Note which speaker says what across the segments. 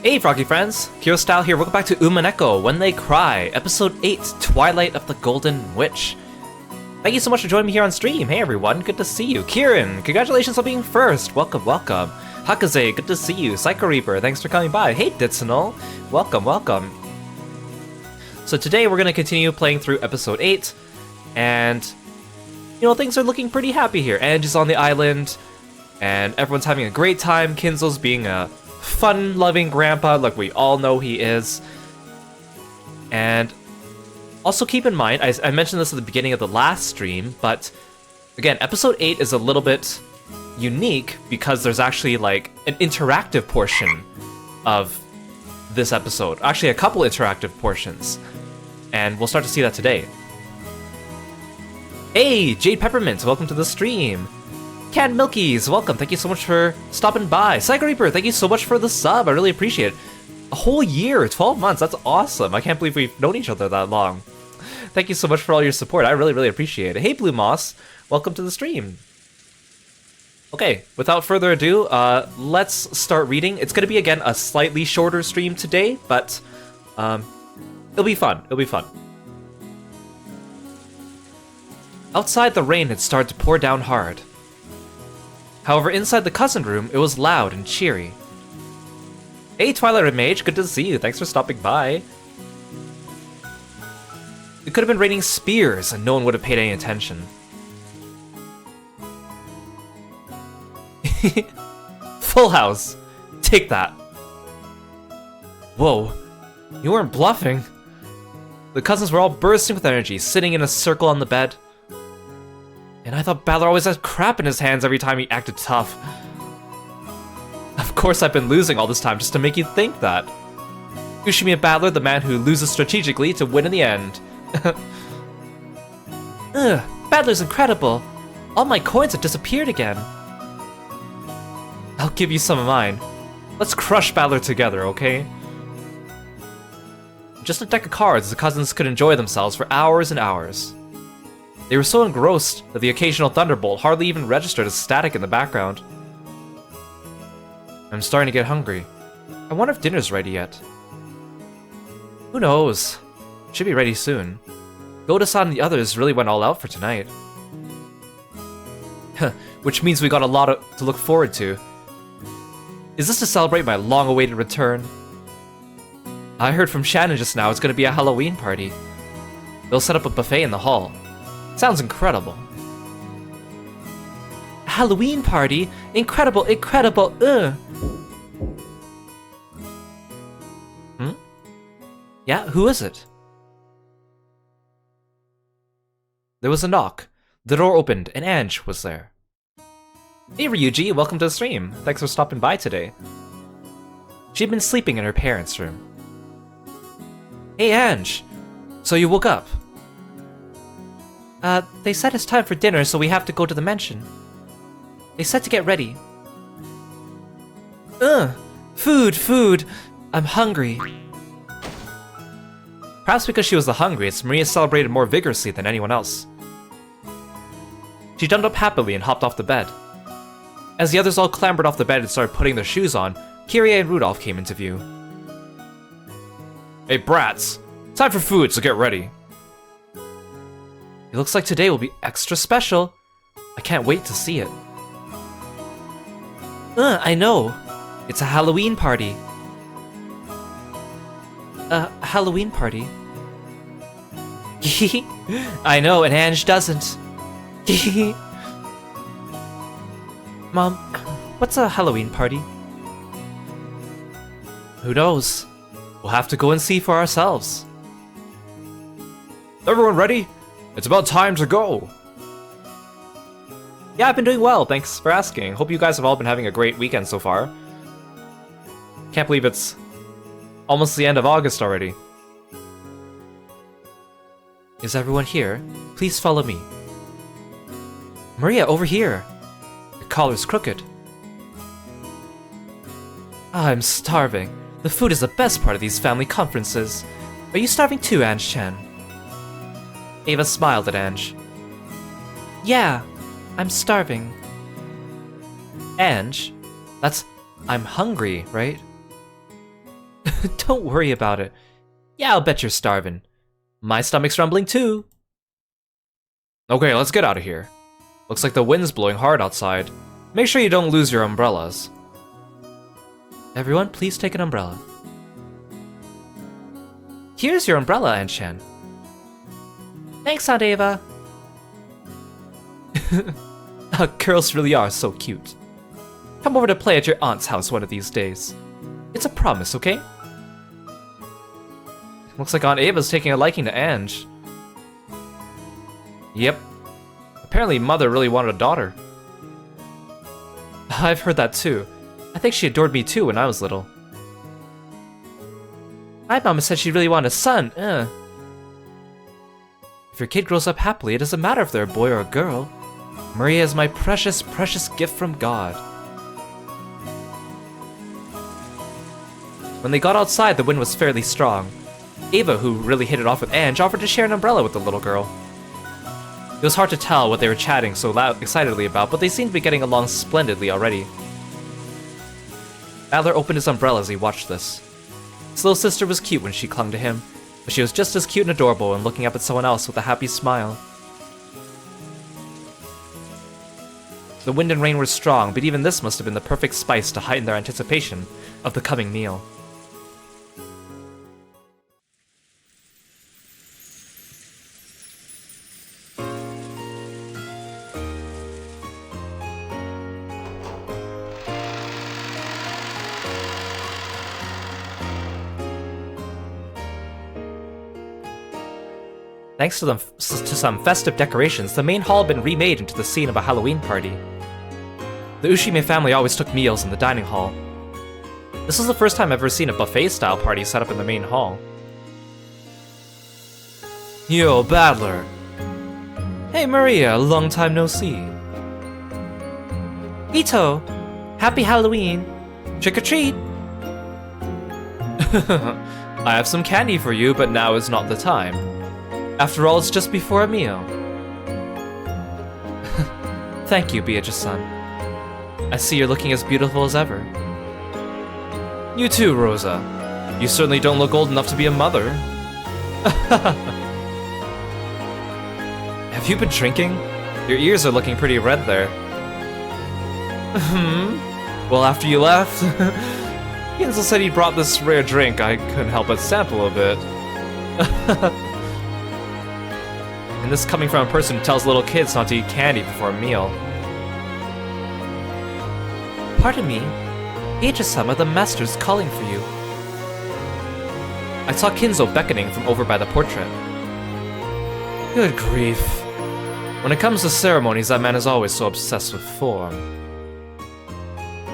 Speaker 1: Hey Froggy friends, Kirostyle here, welcome back to Umineko When They Cry, Episode 8, Twilight of the Golden Witch. Thank you so much for joining me here on stream. Hey everyone, good to see you. Kieran, congratulations on being first. Welcome, welcome. Hakaze, good to see you. Psycho Reaper, thanks for coming by. Hey Ditsinol, welcome, welcome. So today we're going to continue playing through Episode 8, and, you know, things are looking pretty happy here. Ange is on the island, and everyone's having a great time. Kinzo's being a fun-loving grandpa like we all know he is. And also keep in mind, I mentioned this at the beginning of the last stream, but again, episode 8 is a little bit unique because there's actually like an interactive portion of this episode. Actually, a couple interactive portions. And we'll start to see that today. Hey, Jade Peppermint, welcome to the stream. Canned Milkies, welcome. Thank you so much for stopping by. Psycho Reaper, thank you so much for the sub. I really appreciate it. A whole year, 12 months. That's awesome. I can't believe we've known each other that long. Thank you so much for all your support. I really, really appreciate it. Hey, Blue Moss, welcome to the stream. Okay, without further ado, let's start reading. It's going to be, again, a slightly shorter stream today, but it'll be fun. It'll be fun. Outside, the rain had started to pour down hard. However, inside the cousin room, it was loud and cheery. Hey, Twilight Mage, good to see you. Thanks for stopping by. It could have been raining spears, and no one would have paid any attention. Full house. Take that. Whoa, you weren't bluffing. The cousins were all bursting with energy, sitting in a circle on the bed. And I thought Balor always had crap in his hands every time he acted tough. Of course I've been losing all this time just to make you think that. Ushimiya Balor, the man who loses strategically to win in the end. Ugh, Balor's incredible. All my coins have disappeared again. I'll give you some of mine. Let's crush Balor together, okay? Just a deck of cards, the cousins could enjoy themselves for hours and hours. They were so engrossed that the occasional thunderbolt hardly even registered as static in the background. I'm starting to get hungry. I wonder if dinner's ready yet. Who knows? Should be ready soon. Goda-san and the others really went all out for tonight. Which means we got a lot to look forward to. Is this to celebrate my long-awaited return? I heard from Shannon just now it's going to be a Halloween party. They'll set up a buffet in the hall. Sounds incredible. A Halloween party? Incredible, incredible, Yeah, who is it? There was a knock. The door opened, and Ange was there. Hey Ryuji, welcome to the stream. Thanks for stopping by today. She'd been sleeping in her parents' room. Hey Ange, so you woke up? They said it's time for dinner, so we have to go to the mansion. They said to get ready. Food. I'm hungry. Perhaps because she was the hungriest, Maria celebrated more vigorously than anyone else. She jumped up happily and hopped off the bed. As the others all clambered off the bed and started putting their shoes on, Kyrie and Rudolph came into view. Hey brats, time for food, so get ready. It looks like today will be extra special. I can't wait to see it. I know. It's a Halloween party. A Halloween party? I know, and Ange doesn't. Mom, what's a Halloween party? Who knows? We'll have to go and see for ourselves. Everyone ready? It's about time to go! Yeah, I've been doing well, thanks for asking. Hope you guys have all been having a great weekend so far. Can't believe it's almost the end of August already. Is everyone here? Please follow me. Maria, over here! Your collar's crooked. I'm starving. The food is the best part of these family conferences. Are you starving too, Ange-chan? Ava smiled at Ange. Yeah, I'm starving. Ange, that's I'm hungry, right? Don't worry about it. Yeah, I'll bet you're starving. My stomach's rumbling too. Okay, let's get out of here. Looks like the wind's blowing hard outside. Make sure you don't lose your umbrellas. Everyone, please take an umbrella. Here's your umbrella, Anshan. Thanks, Aunt Ava. Girls really are so cute. Come over to play at your aunt's house one of these days. It's a promise, okay? Looks like Aunt Ava's taking a liking to Ange. Yep. Apparently Mother really wanted a daughter. I've heard that too. I think she adored me too when I was little. My mama said she really wanted a son. If your kid grows up happily, it doesn't matter if they're a boy or a girl. Maria is my precious, precious gift from God. When they got outside, the wind was fairly strong. Ava, who really hit it off with Ange, offered to share an umbrella with the little girl. It was hard to tell what they were chatting so excitedly about, but they seemed to be getting along splendidly already. Adler opened his umbrella as he watched this. His little sister was cute when she clung to him, but she was just as cute and adorable when looking up at someone else with a happy smile. The wind and rain were strong, but even this must have been the perfect spice to heighten their anticipation of the coming meal. Thanks to some festive decorations, the main hall had been remade into the scene of a Halloween party. The Ushime family always took meals in the dining hall. This was the first time I've ever seen a buffet-style party set up in the main hall. Yo, Badler! Hey Maria, long time no see. Ito! Happy Halloween! Trick or treat! I have some candy for you, but now is not the time. After all, it's just before a meal. Thank you, Beatrice-san. I see you're looking as beautiful as ever. You too, Rosa. You certainly don't look old enough to be a mother. Have you been drinking? Your ears are looking pretty red there. Well, after you left, Ginzel said he brought this rare drink. I couldn't help but sample a bit. And this coming from a person who tells little kids not to eat candy before a meal. Pardon me, Beatrice-sama, the master's calling for you. I saw Kinzo beckoning from over by the portrait. Good grief. When it comes to ceremonies, that man is always so obsessed with form.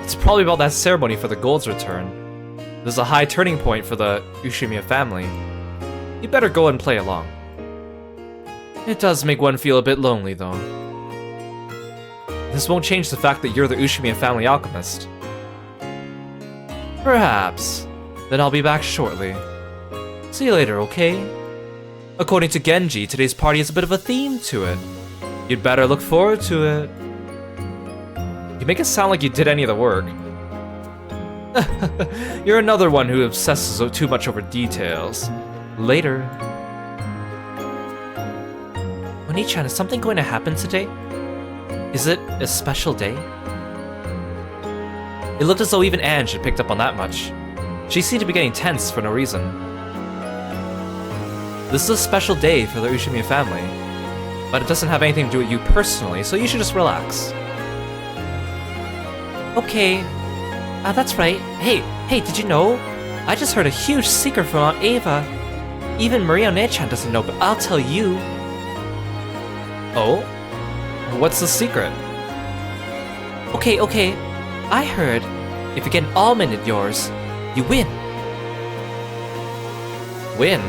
Speaker 1: It's probably about that ceremony for the gold's return. There's a high turning point for the Ushimiya family. You better go and play along. It does make one feel a bit lonely, though. This won't change the fact that you're the Ushimiya family alchemist. Perhaps. Then I'll be back shortly. See you later, okay? According to Genji, today's party has a bit of a theme to it. You'd better look forward to it. You make it sound like you did any of the work. You're another one who obsesses too much over details. Later. Oni-chan, is something going to happen today? Is it a special day? It looked as though even Ange had picked up on that much. She seemed to be getting tense for no reason. This is a special day for the Ushimiya family, but it doesn't have anything to do with you personally, so you should just relax. Okay. That's right. Hey, did you know? I just heard a huge secret from Aunt Ava. Even Maria Ne-chan doesn't know, but I'll tell you. Oh? What's the secret? Okay. I heard if you get an almond in yours, you win. Win?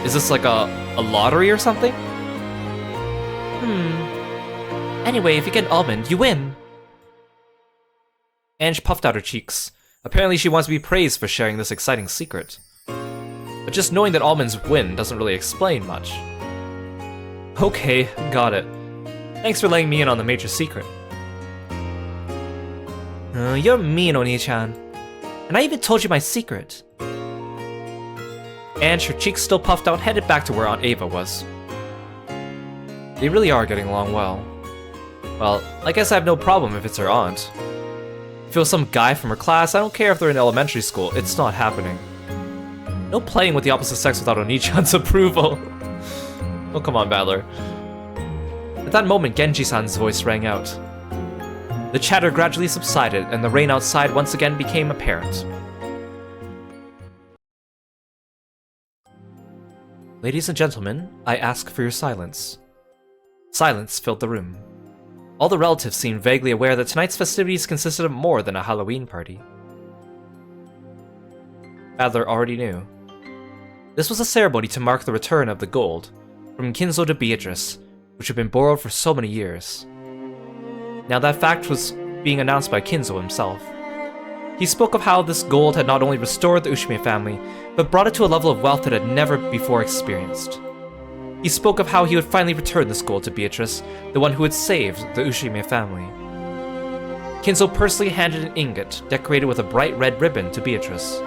Speaker 1: Is this like a lottery or something? Anyway, if you get an almond, you win. Ange puffed out her cheeks. Apparently she wants to be praised for sharing this exciting secret. But just knowing that almonds win doesn't really explain much. Okay, got it. Thanks for letting me in on the major secret. You're mean, Oni-chan. And I even told you my secret. And her cheeks still puffed out, headed back to where Aunt Ava was. They really are getting along well. Well, I guess I have no problem if it's her aunt. If it was some guy from her class, I don't care if they're in elementary school, it's not happening. No playing with the opposite sex without Oni-chan's approval. Oh, come on, Battler. At that moment, Genji-san's voice rang out. The chatter gradually subsided, and the rain outside once again became apparent. Ladies and gentlemen, I ask for your silence. Silence filled the room. All the relatives seemed vaguely aware that tonight's festivities consisted of more than a Halloween party. Adler already knew. This was a ceremony to mark the return of the gold, from Kinzo to Beatrice, which had been borrowed for so many years. Now that fact was being announced by Kinzo himself. He spoke of how this gold had not only restored the Ushime family, but brought it to a level of wealth that it had never before experienced. He spoke of how he would finally return this gold to Beatrice, the one who had saved the Ushime family. Kinzo personally handed an ingot decorated with a bright red ribbon to Beatrice.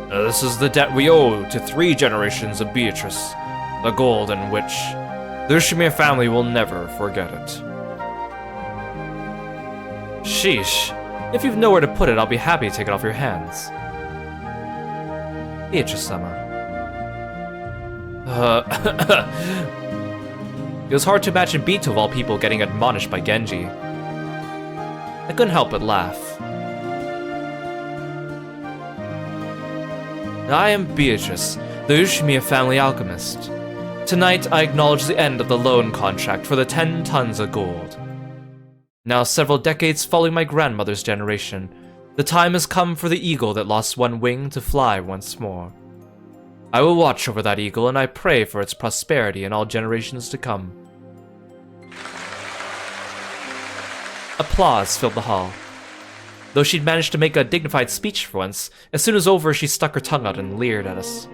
Speaker 1: This is the debt we owe to 3 generations of Beatrice, the golden witch. The Ushime family will never forget it. Sheesh. If you've nowhere to put it, I'll be happy to take it off your hands. Beatrice-sama. It was hard to imagine Bito of all people getting admonished by Genji. I couldn't help but laugh. I am Beatrice, the Ushimiya family alchemist. Tonight I acknowledge the end of the loan contract for the 10 tons of gold. Now several decades following my grandmother's generation, the time has come for the eagle that lost one wing to fly once more. I will watch over that eagle, and I pray for its prosperity in all generations to come. Applause filled the hall. Though she'd managed to make a dignified speech for once, as soon as over she stuck her tongue out and leered at us.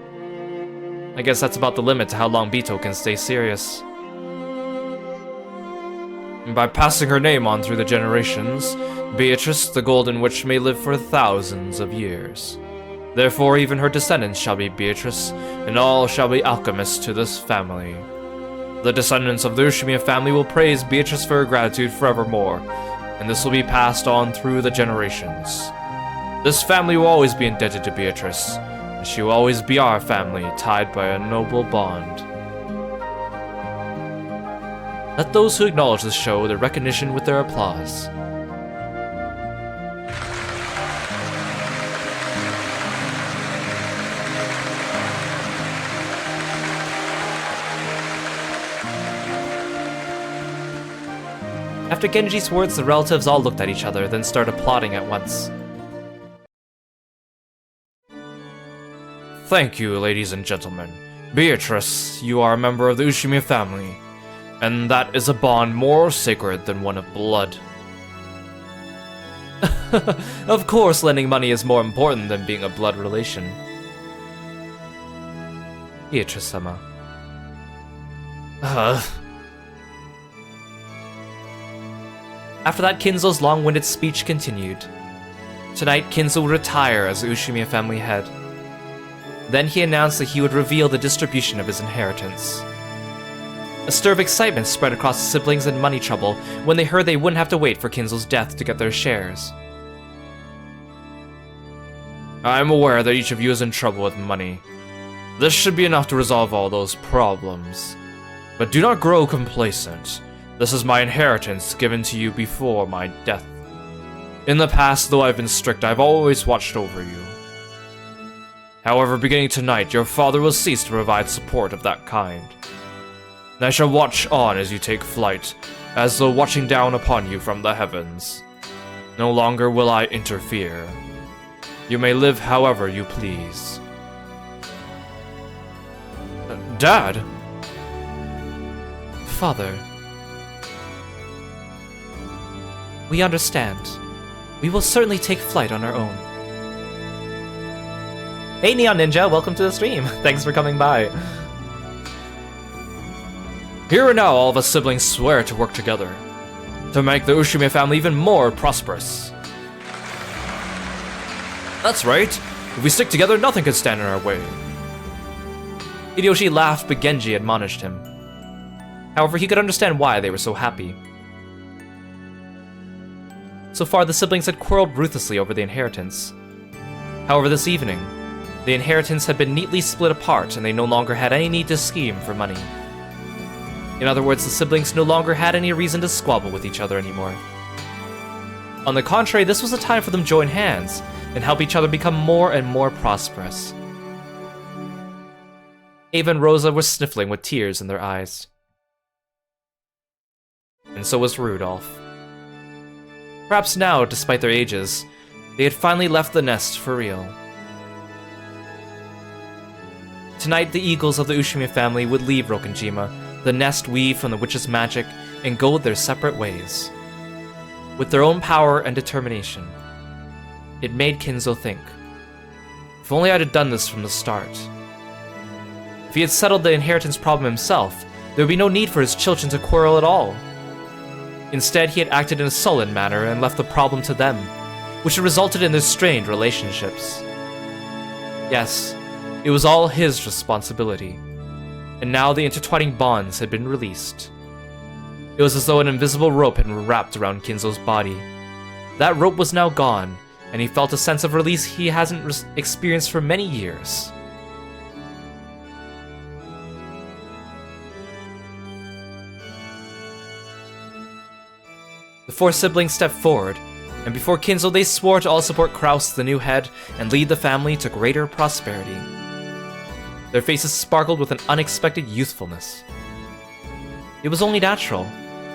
Speaker 1: I guess that's about the limit to how long Bito can stay serious. By passing her name on through the generations, Beatrice the Golden Witch may live for thousands of years. Therefore even her descendants shall be Beatrice, and all shall be alchemists to this family. The descendants of the Ushimiya family will praise Beatrice for her gratitude forevermore, and this will be passed on through the generations. This family will always be indebted to Beatrice, and she will always be our family, tied by a noble bond. Let those who acknowledge this show their recognition with their applause. After Genji's words, the relatives all looked at each other, then started applauding at once. Thank you, ladies and gentlemen. Beatrice, you are a member of the Ushimiya family, and that is a bond more sacred than one of blood. Of course, lending money is more important than being a blood relation. Beatrice-sama. After that, Kinzo's long-winded speech continued. Tonight, Kinzo would retire as the Ushimiya family head. Then he announced that he would reveal the distribution of his inheritance. A stir of excitement spread across the siblings in money trouble when they heard they wouldn't have to wait for Kinzo's death to get their shares. I'm aware that each of you is in trouble with money. This should be enough to resolve all those problems. But do not grow complacent. This is my inheritance given to you before my death. In the past, though I've been strict, I've always watched over you. However, beginning tonight, your father will cease to provide support of that kind. And I shall watch on as you take flight, as though watching down upon you from the heavens. No longer will I interfere. You may live however you please. Dad? Father. We understand. We will certainly take flight on our own. Hey Neon Ninja, welcome to the stream. Thanks for coming by. Here and now, all of us siblings swear to work together, to make the Ushimiya family even more prosperous. That's right. If we stick together, nothing can stand in our way. Hideyoshi laughed, but Genji admonished him. However, he could understand why they were so happy. So far, the siblings had quarreled ruthlessly over the inheritance. However, this evening, the inheritance had been neatly split apart and they no longer had any need to scheme for money. In other words, the siblings no longer had any reason to squabble with each other anymore. On the contrary, this was a time for them to join hands and help each other become more and more prosperous. Ava and Rosa were sniffling with tears in their eyes. And so was Rudolph. Perhaps now, despite their ages, they had finally left the nest for real. Tonight, the eagles of the Ushimi family would leave Rokkenjima, the nest weaved from the witch's magic, and go their separate ways. With their own power and determination. It made Kinzo think. If only I'd have done this from the start. If he had settled the inheritance problem himself, there would be no need for his children to quarrel at all. Instead, he had acted in a sullen manner and left the problem to them, which had resulted in their strained relationships. Yes, it was all his responsibility, and now the intertwining bonds had been released. It was as though an invisible rope had been wrapped around Kinzo's body. That rope was now gone, and he felt a sense of release he hasn't experienced for many years. The four siblings stepped forward, and before Kinzo they swore to all support Kraus, the new head, and lead the family to greater prosperity. Their faces sparkled with an unexpected youthfulness. It was only natural.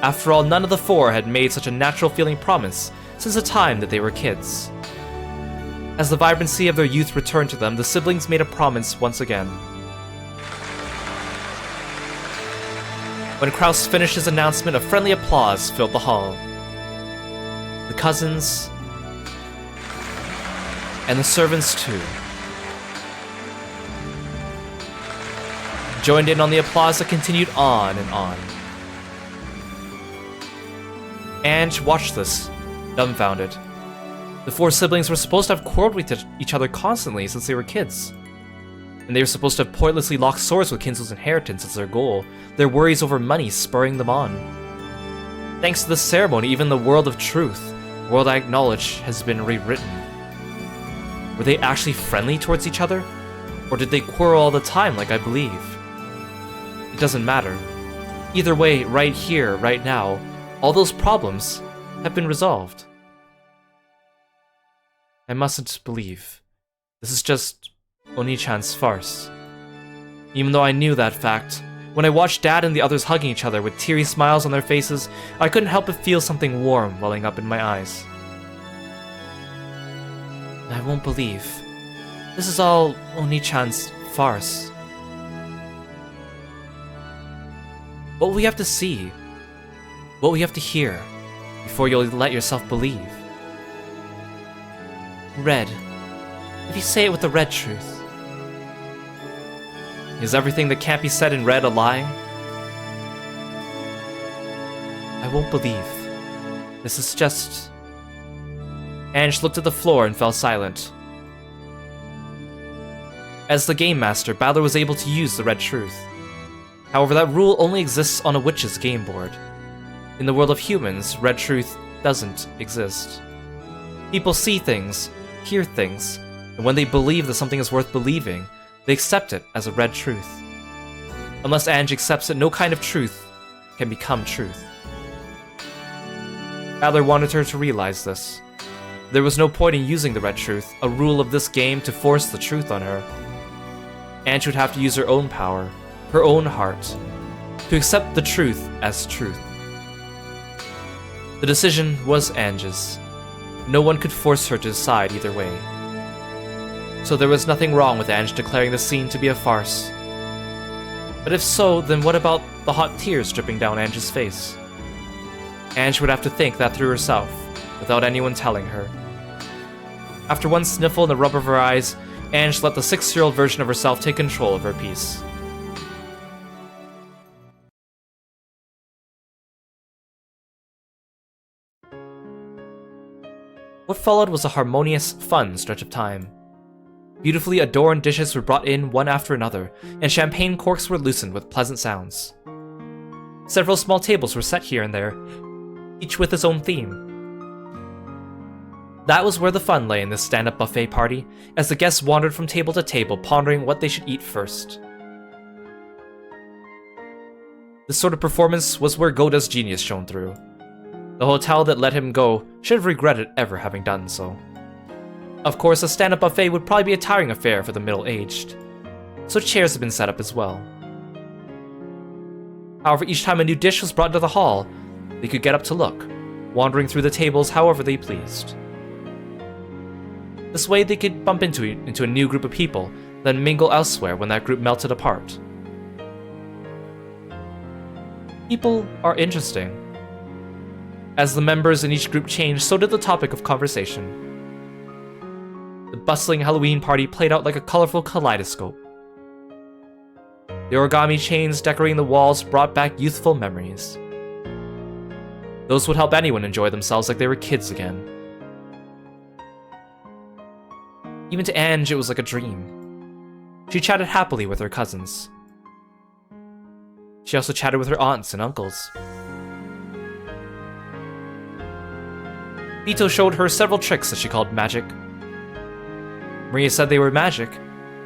Speaker 1: After all, none of the four had made such a natural-feeling promise since the time that they were kids. As the vibrancy of their youth returned to them, the siblings made a promise once again. When Kraus finished his announcement, a friendly applause filled the hall. The cousins, and the servants too, joined in on the applause that continued on and on. Ange watched this, dumbfounded. The four siblings were supposed to have quarreled with each other constantly since they were kids. And they were supposed to have pointlessly locked swords with Kinzo's inheritance as their goal, their worries over money spurring them on. Thanks to this ceremony, even the world of truth, world I acknowledge, has been rewritten. Were they actually friendly towards each other? Or did they quarrel all the time like I believe? It doesn't matter. Either way, right here, right now, all those problems have been resolved. I mustn't believe. This is just Oni-chan's farce. Even though I knew that fact, when I watched Dad and the others hugging each other with teary smiles on their faces, I couldn't help but feel something warm welling up in my eyes. I won't believe. This is all Oni-chan's farce. What will we have to see? What will we have to hear before you'll let yourself believe? Red. If you say it with the red truth. Is everything that can't be said in red a lie? I won't believe. This is just... Ange looked at the floor and fell silent. As the game master, Battler was able to use the red truth. However, that rule only exists on a witch's game board. In the world of humans, red truth doesn't exist. People see things, hear things, and when they believe that something is worth believing, they accept it as a red truth. Unless Ange accepts it, no kind of truth can become truth. Adler wanted her to realize this. There was no point in using the red truth, a rule of this game, to force the truth on her. Ange would have to use her own power, her own heart, to accept the truth as truth. The decision was Ange's. No one could force her to decide either way. So there was nothing wrong with Ange declaring the scene to be a farce. But if so, then what about the hot tears dripping down Ange's face? Ange would have to think that through herself, without anyone telling her. After one sniffle and a rub of her eyes, Ange let the 6-year-old version of herself take control of her piece. What followed was a harmonious, fun stretch of time. Beautifully adorned dishes were brought in one after another, and champagne corks were loosened with pleasant sounds. Several small tables were set here and there, each with its own theme. That was where the fun lay in this stand-up buffet party, as the guests wandered from table to table pondering what they should eat first. This sort of performance was where Goda's genius shone through. The hotel that let him go should have regretted ever having done so. Of course, a stand-up buffet would probably be a tiring affair for the middle-aged, so chairs had been set up as well. However, each time a new dish was brought into the hall, they could get up to look, wandering through the tables however they pleased. This way they could bump into a new group of people, then mingle elsewhere when that group melted apart. People are interesting. As the members in each group changed, so did the topic of conversation. The bustling Halloween party played out like a colorful kaleidoscope. The origami chains decorating the walls brought back youthful memories. Those would help anyone enjoy themselves like they were kids again. Even to Ange, it was like a dream. She chatted happily with her cousins. She also chatted with her aunts and uncles. Ito showed her several tricks that she called magic. Maria said they were magic,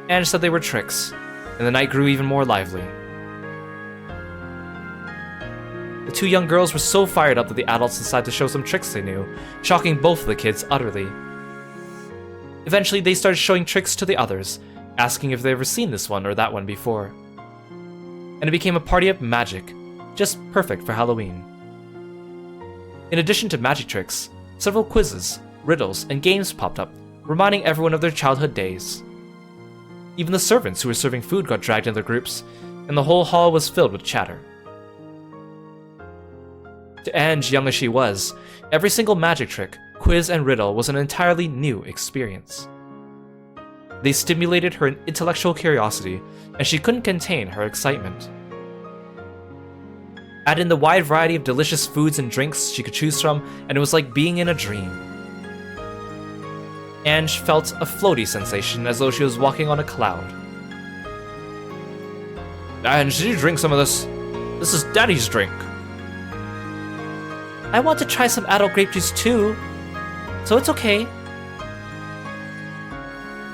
Speaker 1: Ange said they were tricks, and the night grew even more lively. The two young girls were so fired up that the adults decided to show some tricks they knew, shocking both of the kids utterly. Eventually, they started showing tricks to the others, asking if they'd ever seen this one or that one before. And it became a party of magic, just perfect for Halloween. In addition to magic tricks, several quizzes, riddles, and games popped up, reminding everyone of their childhood days. Even the servants who were serving food got dragged into their groups, and the whole hall was filled with chatter. To Ange, young as she was, every single magic trick, quiz, and riddle was an entirely new experience. They stimulated her intellectual curiosity, and she couldn't contain her excitement. Add in the wide variety of delicious foods and drinks she could choose from, and it was like being in a dream. Ange felt a floaty sensation as though she was walking on a cloud. Ange, did you drink some of this? This is Daddy's drink. I want to try some adult grape juice too, so it's okay.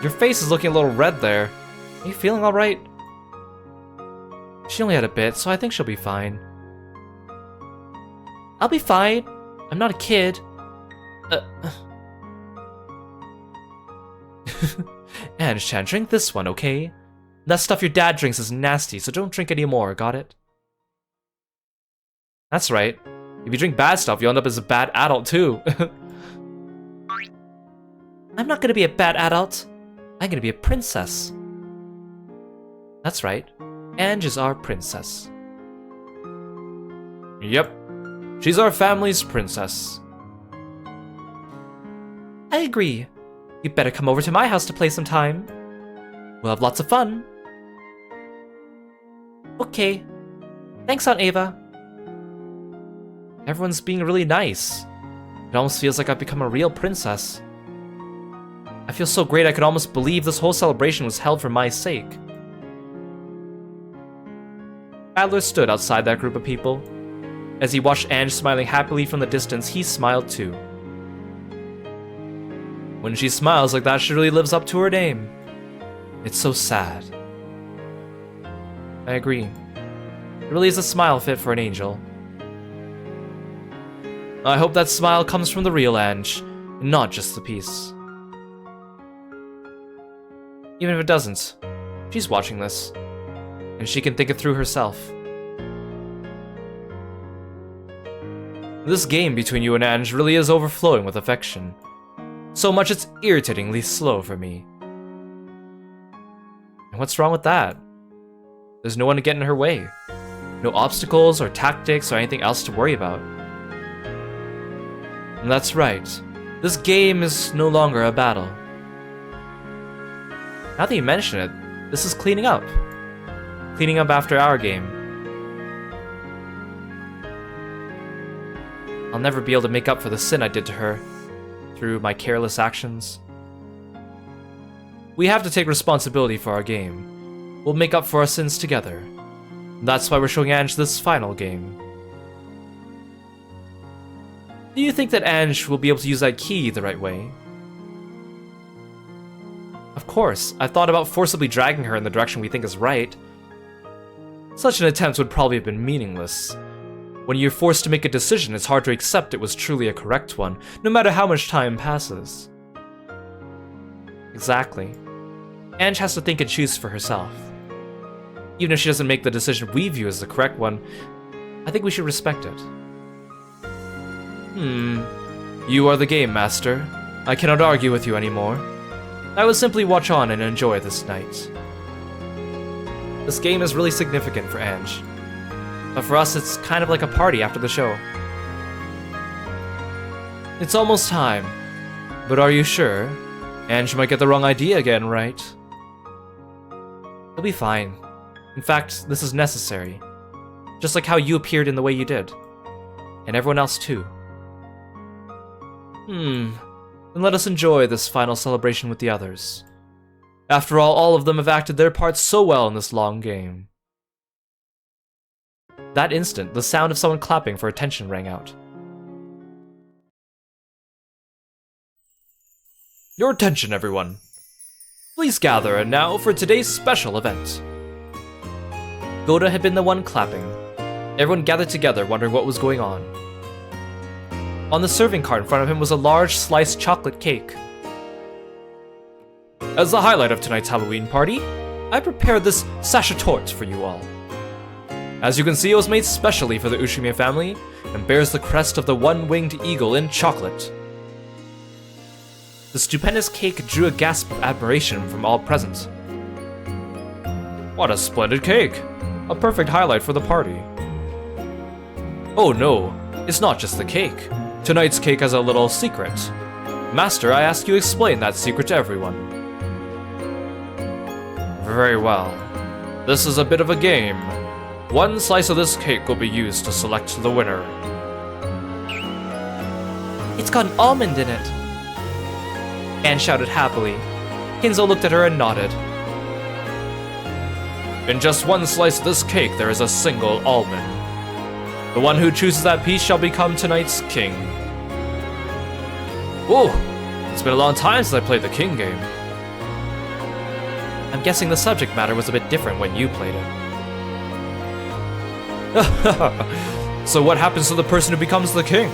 Speaker 1: Your face is looking a little red there. Are you feeling alright? She only had a bit, so I think she'll be fine. I'll be fine. I'm not a kid. Ange-chan, drink this one, okay? That stuff your dad drinks is nasty, so don't drink any more, got it? That's right. If you drink bad stuff, you'll end up as a bad adult too. I'm not gonna be a bad adult. I'm gonna be a princess. That's right. Ange is our princess. Yep. She's our family's princess. I agree. You'd better come over to my house to play some time. We'll have lots of fun. Okay. Thanks, Aunt Ava. Everyone's being really nice. It almost feels like I've become a real princess. I feel so great I could almost believe this whole celebration was held for my sake. Adler stood outside that group of people. As he watched Ange smiling happily from the distance, he smiled too. When she smiles like that, she really lives up to her name. It's so sad. I agree. It really is a smile fit for an angel. I hope that smile comes from the real Ange, and not just the piece. Even if it doesn't, she's watching this, and she can think it through herself. This game between you and Ange really is overflowing with affection. So much it's irritatingly slow for me. And what's wrong with that? There's no one to get in her way. No obstacles or tactics or anything else to worry about. And that's right. This game is no longer a battle. Now that you mention it, this is cleaning up. Cleaning up after our game. I'll never be able to make up for the sin I did to her through my careless actions. We have to take responsibility for our game. We'll make up for our sins together. That's why we're showing Ange this final game. Do you think that Ange will be able to use that key the right way? Of course, I've thought about forcibly dragging her in the direction we think is right. Such an attempt would probably have been meaningless. When you're forced to make a decision, it's hard to accept it was truly a correct one, no matter how much time passes. Exactly. Ange has to think and choose for herself. Even if she doesn't make the decision we view as the correct one, I think we should respect it. You are the game master. I cannot argue with you anymore. I will simply watch on and enjoy this night. This game is really significant for Ange. But for us, it's kind of like a party after the show. It's almost time. But are you sure? Ange might get the wrong idea again, right? You'll be fine. In fact, this is necessary. Just like how you appeared in the way you did. And everyone else too. Then let us enjoy this final celebration with the others. After all of them have acted their parts so well in this long game. That instant, the sound of someone clapping for attention rang out. Your attention, everyone. Please gather and now for today's special event. Goda had been the one clapping. Everyone gathered together, wondering what was going on. On the serving cart in front of him was a large sliced chocolate cake. As the highlight of tonight's Halloween party, I prepared this sachet for you all. As you can see, it was made specially for the Ushime family and bears the crest of the one-winged eagle in chocolate. The stupendous cake drew a gasp of admiration from all present. What a splendid cake! A perfect highlight for the party. Oh no, it's not just the cake. Tonight's cake has a little secret. Master, I ask you explain that secret to everyone. Very well. This is a bit of a game. One slice of this cake will be used to select the winner. It's got an almond in it. Anne shouted happily. Hinzo looked at her and nodded. In just one slice of this cake, there is a single almond. The one who chooses that piece shall become tonight's king. Whoa! It's been a long time since I played the king game. I'm guessing the subject matter was a bit different when you played it. So what happens to the person who becomes the king?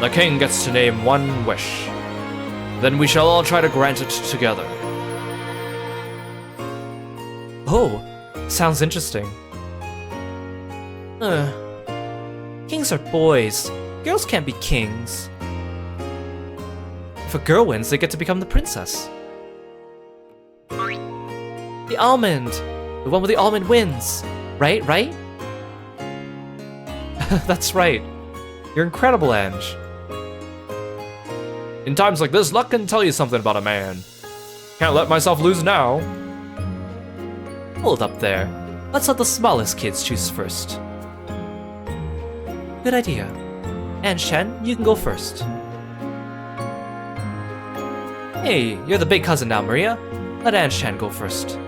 Speaker 1: The king gets to name one wish. Then we shall all try to grant it together. Oh, sounds interesting. Kings are boys. Girls can't be kings. If a girl wins, they get to become the princess. The almond! The one with the almond wins! Right? That's right. You're incredible, Ange. In times like this, luck can tell you something about a man. Can't let myself lose now. Hold up there. Let's let the smallest kids choose first. Good idea. Ange-chan, you can go first. Hey, you're the big cousin now, Maria. Let Ange-chan go first.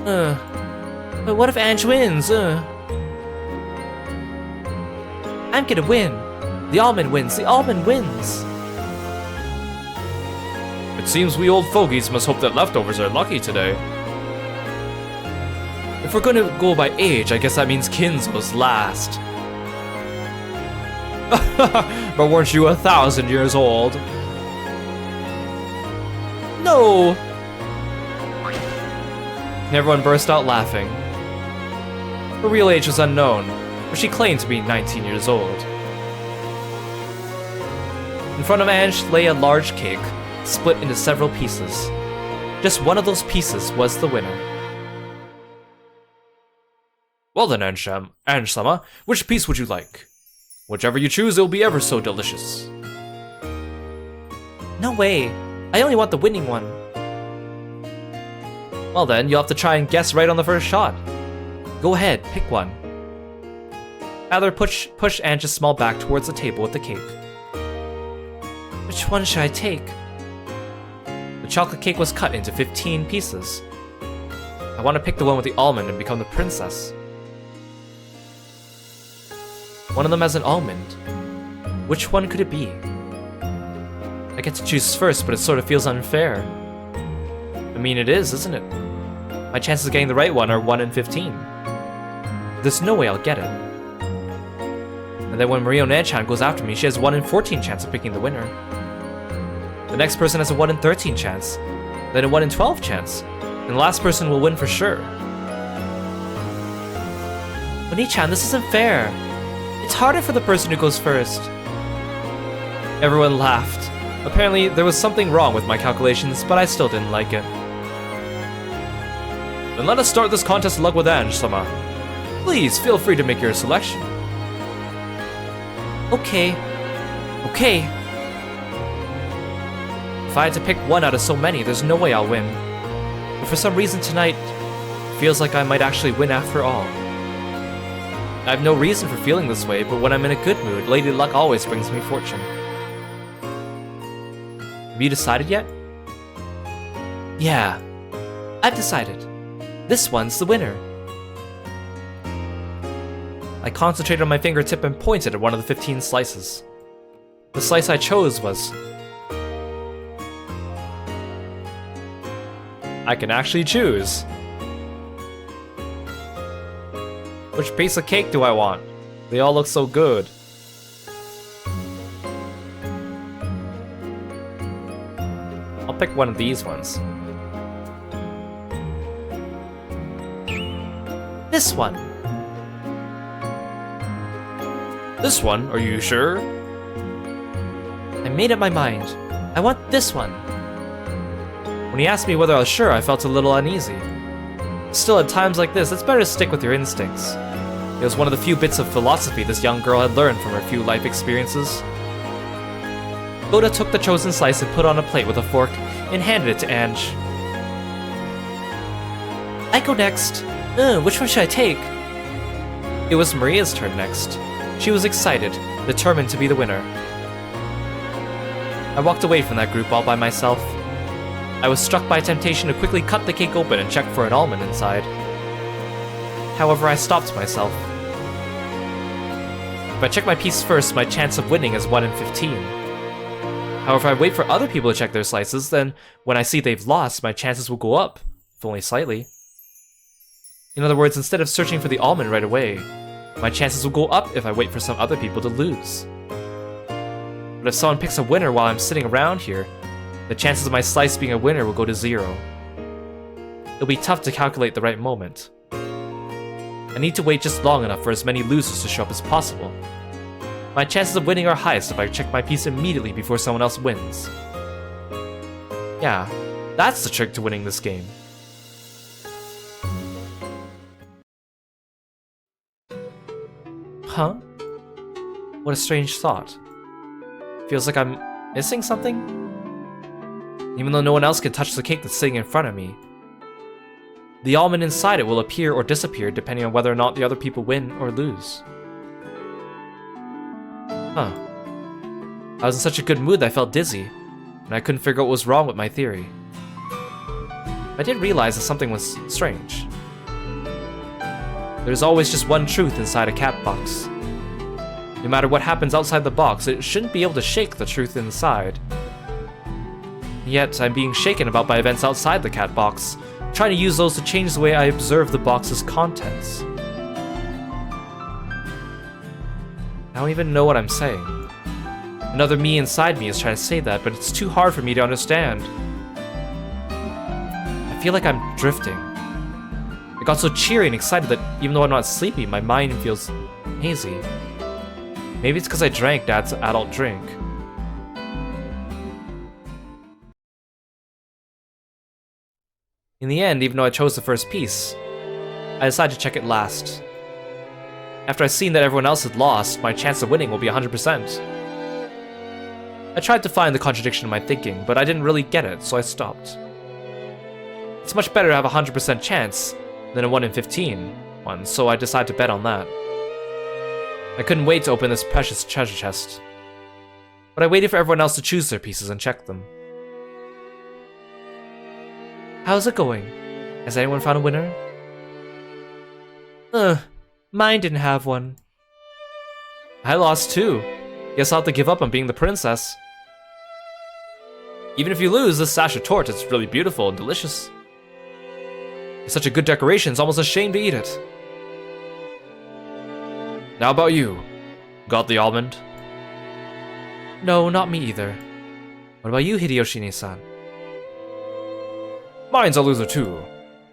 Speaker 1: But what if Ange wins? I'm gonna win. The almond wins. The almond wins. It seems we old fogies must hope that leftovers are lucky today. If we're gonna go by age, I guess that means Kinzo's last. But weren't you 1,000 years old? No! Everyone burst out laughing. Her real age was unknown, but she claimed to be 19 years old. In front of Ange lay a large cake, split into several pieces. Just one of those pieces was the winner. Well then, Ange-sama, which piece would you like? Whichever you choose, it will be ever so delicious. No way! I only want the winning one. Well then, you'll have to try and guess right on the first shot. Go ahead, pick one. Adler push Ange's small back towards the table with the cake. Which one should I take? The chocolate cake was cut into 15 pieces. I want to pick the one with the almond and become the princess. One of them has an almond. Which one could it be? I get to choose first, but it sort of feels unfair. I mean, it is, isn't it? My chances of getting the right one are 1 in 15. There's no way I'll get it. And then when Mario Nanchan goes after me, she has 1 in 14 chance of picking the winner. The next person has a 1 in 13 chance, then a 1 in 12 chance, and the last person will win for sure. Oni-chan, this isn't fair. It's harder for the person who goes first. Everyone laughed. Apparently, there was something wrong with my calculations, but I still didn't like it. Then let us start this contest of luck with Ange-sama. Please, feel free to make your selection. Okay. Okay. If I had to pick one out of so many, there's no way I'll win. But for some reason tonight, it feels like I might actually win after all. I have no reason for feeling this way, but when I'm in a good mood, Lady Luck always brings me fortune. Have you decided yet? Yeah, I've decided. This one's the winner. I concentrated on my fingertip and pointed at one of the 15 slices. The slice I chose was... I can actually choose. Which piece of cake do I want? They all look so good. I'll pick one of these ones. This one. This one? Are you sure? I made up my mind. I want this one. When he asked me whether I was sure, I felt a little uneasy. Still, at times like this, it's better to stick with your instincts. It was one of the few bits of philosophy this young girl had learned from her few life experiences. Goda took the chosen slice and put it on a plate with a fork and handed it to Ange. I go next. Which one should I take? It was Maria's turn next. She was excited, determined to be the winner. I walked away from that group all by myself. I was struck by a temptation to quickly cut the cake open and check for an almond inside. However, I stopped myself. If I check my piece first, my chance of winning is 1 in 15. However, if I wait for other people to check their slices, then when I see they've lost, my chances will go up, if only slightly. In other words, instead of searching for the almond right away, my chances will go up if I wait for some other people to lose. But if someone picks a winner while I'm sitting around here, the chances of my slice being a winner will go to 0. It'll be tough to calculate the right moment. I need to wait just long enough for as many losers to show up as possible. My chances of winning are highest if I check my piece immediately before someone else wins. Yeah, that's the trick to winning this game. Huh? What a strange thought. Feels like I'm missing something? Even though no one else can touch the cake that's sitting in front of me. The almond inside it will appear or disappear depending on whether or not the other people win or lose. Huh. I was in such a good mood that I felt dizzy, and I couldn't figure out what was wrong with my theory. I did realize that something was strange. There's always just one truth inside a cat box. No matter what happens outside the box, it shouldn't be able to shake the truth inside. Yet, I'm being shaken about by events outside the cat box, trying to use those to change the way I observe the box's contents. I don't even know what I'm saying. Another me inside me is trying to say that, but it's too hard for me to understand. I feel like I'm drifting. I got so cheery and excited that even though I'm not sleepy, my mind feels hazy. Maybe it's because I drank Dad's adult drink. In the end, even though I chose the first piece, I decided to check it last. After I'd seen that everyone else had lost, my chance of winning will be 100%. I tried to find the contradiction in my thinking, but I didn't really get it, so I stopped. It's much better to have a 100% chance than a 1 in 15 one, so I decided to bet on that. I couldn't wait to open this precious treasure chest. but I waited for everyone else to choose their pieces and check them. How's it going? Has anyone found a winner? Mine didn't have one. I lost too. Guess I'll have to give up on being the princess. Even if you lose, this sash of torte is really beautiful and delicious. It's such a good decoration, it's almost a shame to eat it. Now about you. Got the almond? No, not me either. What about you, Hideyoshi-san? Mine's a loser too.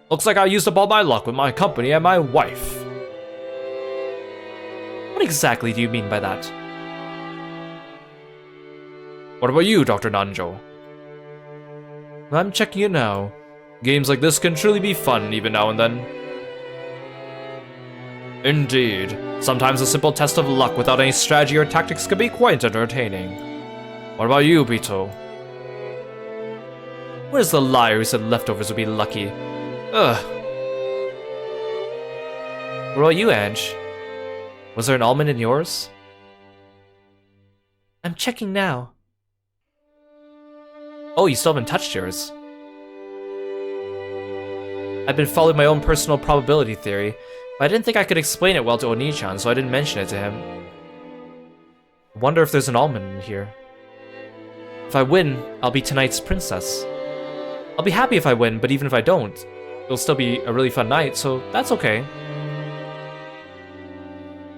Speaker 1: Looks like I used up all my luck with my company and my wife. What exactly do you mean by that? What about you, Dr. Nanjo? I'm checking it now. Games like this can truly be fun even now and then. Indeed. Sometimes a simple test of luck without any strategy or tactics can be quite entertaining. What about you, Bito? Where's the liar who said leftovers would be lucky? Ugh. What about you, Ange? Was there an almond in yours? I'm checking now. Oh, you still haven't touched yours. I've been following my own personal probability theory, but I didn't think I could explain it well to Oni-chan, so I didn't mention it to him. I wonder if there's an almond in here. If I win, I'll be tonight's princess. I'll be happy if I win, but even if I don't, it'll still be a really fun night, so that's okay.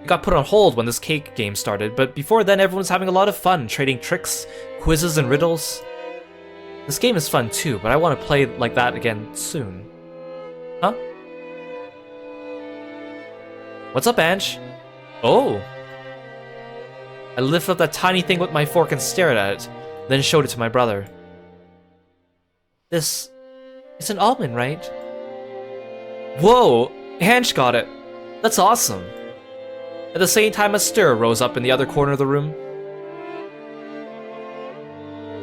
Speaker 1: It got put on hold when this cake game started, but before then everyone was having a lot of fun, trading tricks, quizzes, and riddles. This game is fun too, but I want to play like that again soon. Huh? What's up, Ange? Oh! I lifted up that tiny thing with my fork and stared at it, then showed it to my brother. This... it's an almond, right? Whoa! Ange got it! That's awesome! At the same time, a stir rose up in the other corner of the room.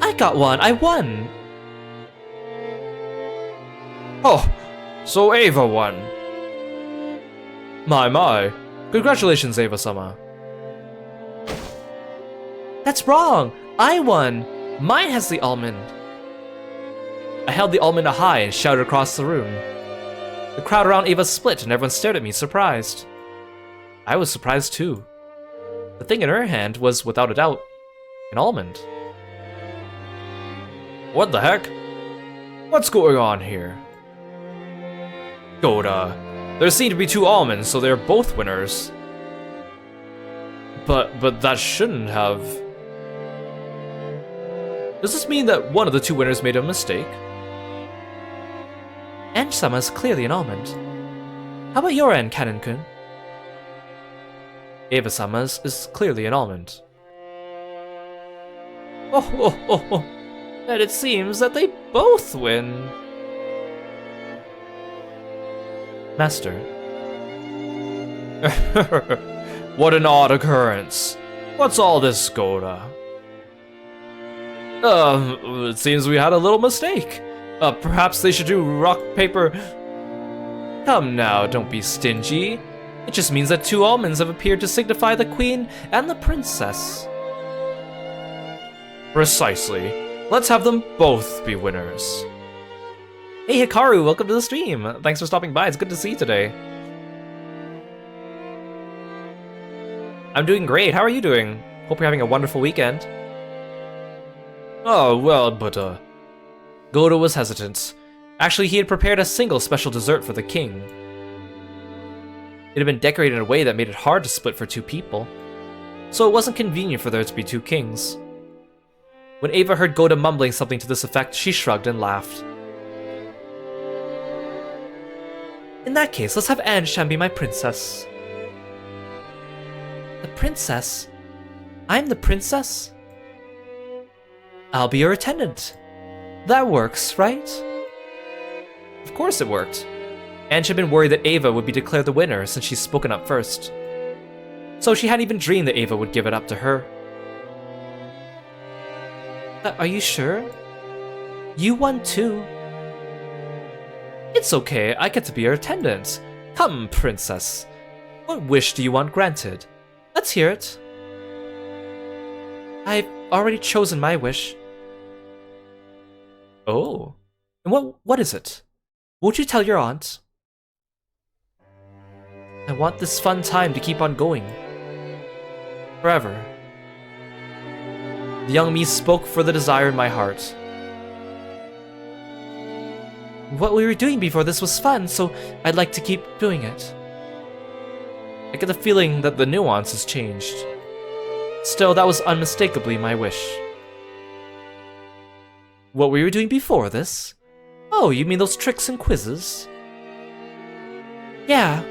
Speaker 1: I got one! I won! Oh! So Ava won! My. Congratulations, Ava-sama. That's wrong! I won! Mine has the almond! I held the almond high and shouted across the room. The crowd around Ava split and everyone stared at me, surprised. I was surprised too. The thing in her hand was, without a doubt, an almond. What the heck? What's going on here? Goda, there seem to be two almonds, so they're both winners. But that shouldn't have... Does this mean that one of the two winners made a mistake? Ange-sama's clearly an almond. How about your end, Kanon-kun? Ava-sama's is clearly an almond. Oh, and it seems that they both win. Master. What an odd occurrence. What's all this, Goda? It seems we had a little mistake. Perhaps they should do rock, paper... Come now, don't be stingy. It just means that two almonds have appeared to signify the queen and the princess. Precisely. Let's have them both be winners. Hey Hikaru, welcome to the stream. Thanks for stopping by, it's good to see you today. I'm doing great, how are you doing? Hope you're having a wonderful weekend. Oh, well, but Goda was hesitant. Actually, he had prepared a single special dessert for the king. It had been decorated in a way that made it hard to split for two people, so it wasn't convenient for there to be two kings. When Ava heard Goda mumbling something to this effect, she shrugged and laughed. In that case, let's have Anne-chan be my princess. The princess? I'm the princess? I'll be your attendant. That works, right? Of course it worked. Ange had been worried that Ava would be declared the winner since she's spoken up first. So she hadn't even dreamed that Ava would give it up to her. Are you sure? You won too. It's okay, I get to be your attendant. Come, princess. What wish do you want granted? Let's hear it. I've already chosen my wish. Oh. And what is it? Won't you tell your aunt? I want this fun time to keep on going. Forever. The young me spoke for the desire in my heart. What we were doing before this was fun, so I'd like to keep doing it. I get the feeling that the nuance has changed. Still, that was unmistakably my wish. What we were doing before this? Oh, you mean those tricks and quizzes? Yeah.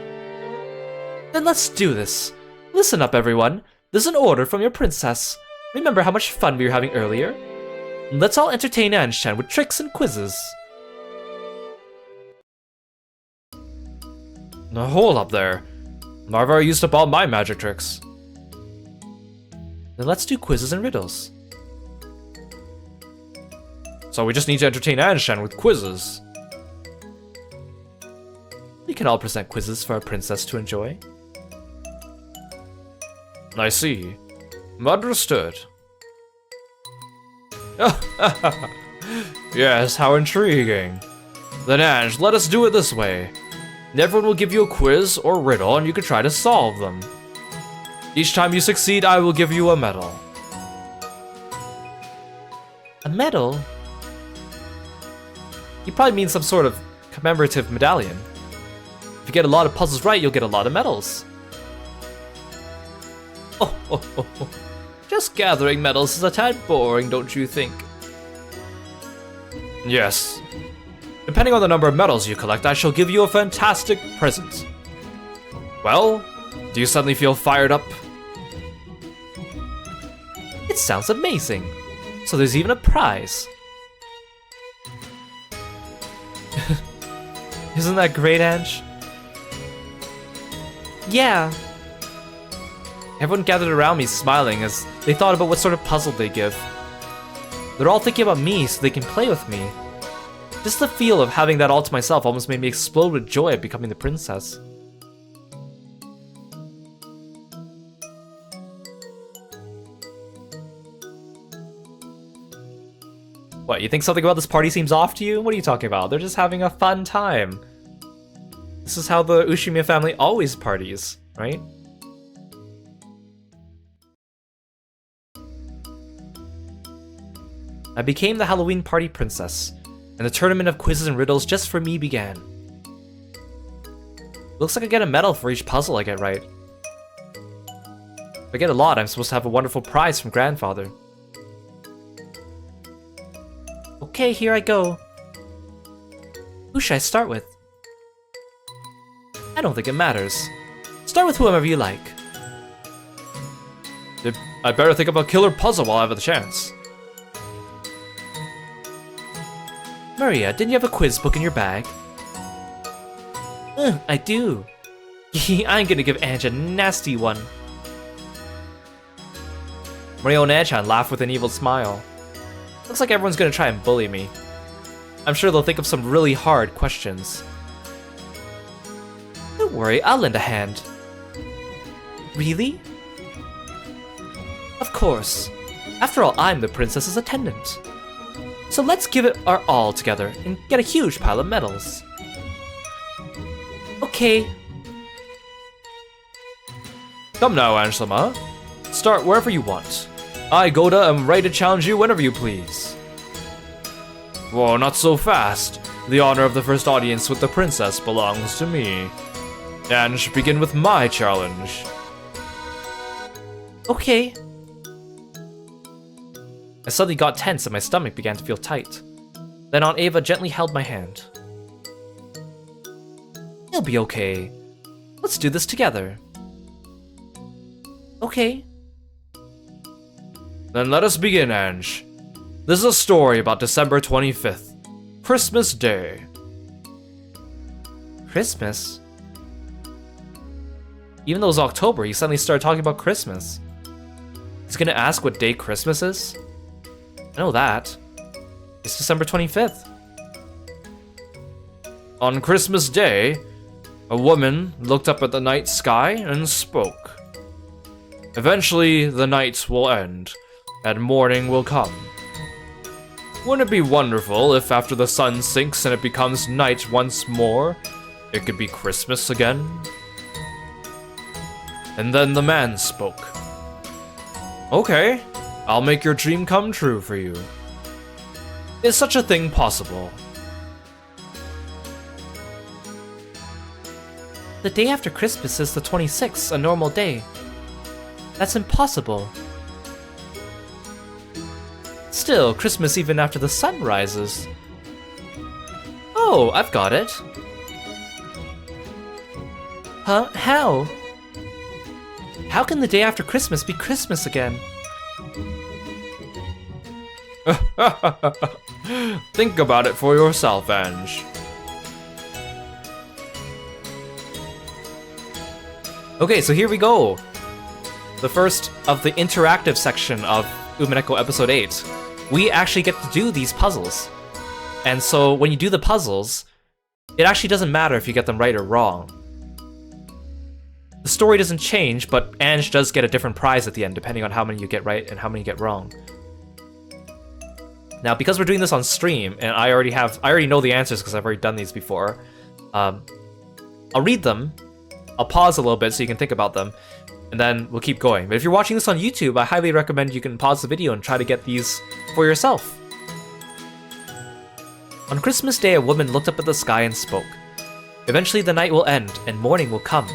Speaker 1: Then let's do this. Listen up, everyone. There's an order from your princess. Remember how much fun we were having earlier? Let's all entertain Anshan with tricks and quizzes. Now hold up there. I've already used up all my magic tricks. Then let's do quizzes and riddles. So we just need to entertain Anshan with quizzes. We can all present quizzes for our princess to enjoy. I see. Understood. Yes, how intriguing. Then Ange, let us do it this way. Everyone will give you a quiz or riddle and you can try to solve them. Each time you succeed, I will give you a medal. A medal? You probably mean some sort of commemorative medallion. If you get a lot of puzzles right, you'll get a lot of medals. Oh. Just gathering medals is a tad boring, don't you think? Yes. Depending on the number of medals you collect, I shall give you a fantastic present. Well, do you suddenly feel fired up? It sounds amazing. So there's even a prize. Isn't that great, Ange? Yeah. Everyone gathered around me smiling as they thought about what sort of puzzle they give. They're all thinking about me so they can play with me. Just the feel of having that all to myself almost made me explode with joy at becoming the princess. What, you think something about this party seems off to you? What are you talking about? They're just having a fun time. This is how the Ushimiya family always parties, right? I became the Halloween party princess, and the tournament of quizzes and riddles just for me began. Looks like I get a medal for each puzzle I get right. If I get a lot, I'm supposed to have a wonderful prize from grandfather. Okay, here I go. Who should I start with? I don't think it matters. Start with whoever you like. I better think of a killer puzzle while I have the chance. Maria, didn't you have a quiz book in your bag? I do. I'm gonna give Ange a nasty one. Mario and Anchan laugh with an evil smile. Looks like everyone's gonna try and bully me. I'm sure they'll think of some really hard questions. Don't worry, I'll lend a hand. Really? Of course. After all, I'm the princess's attendant. So let's give it our all together and get a huge pile of medals. Okay. Come now, Ange-sama. Start wherever you want. I, Goda, am ready to challenge you whenever you please. Whoa, not so fast. The honor of the first audience with the princess belongs to me. Ange, begin with my challenge. Okay. I suddenly got tense and my stomach began to feel tight. Then Aunt Ava gently held my hand. You'll be okay. Let's do this together. Okay. Then let us begin, Ange. This is a story about December 25th, Christmas Day. Christmas? Even though it was October, he suddenly started talking about Christmas. He's gonna ask what day Christmas is? I know that. It's December 25th. On Christmas Day, a woman looked up at the night sky and spoke. Eventually, the night will end,
Speaker 2: and morning will come. Wouldn't it be wonderful if after the sun sinks and it becomes night once more, it could be Christmas again? And then the man spoke. Okay, I'll make your dream come true for you. Is such a thing possible?
Speaker 1: The day after Christmas is the 26th, a normal day. That's impossible. Still, Christmas even after the sun rises. Oh, I've got it. Huh? How? How can the day after Christmas be Christmas again?
Speaker 2: Think about it for yourself, Ange.
Speaker 1: Okay, so here we go. The first of the interactive section of Umineko episode 8. We actually get to do these puzzles. And so when you do the puzzles, it actually doesn't matter if you get them right or wrong. The story doesn't change, but Ange does get a different prize at the end, depending on how many you get right and how many you get wrong. Now, because we're doing this on stream, and I already know the answers because I've already done these before, I'll read them, I'll pause a little bit so you can think about them, and then we'll keep going. But if you're watching this on YouTube, I highly recommend you can pause the video and try to get these for yourself. On Christmas Day, a woman looked up at the sky and spoke. Eventually the night will end, and morning will come.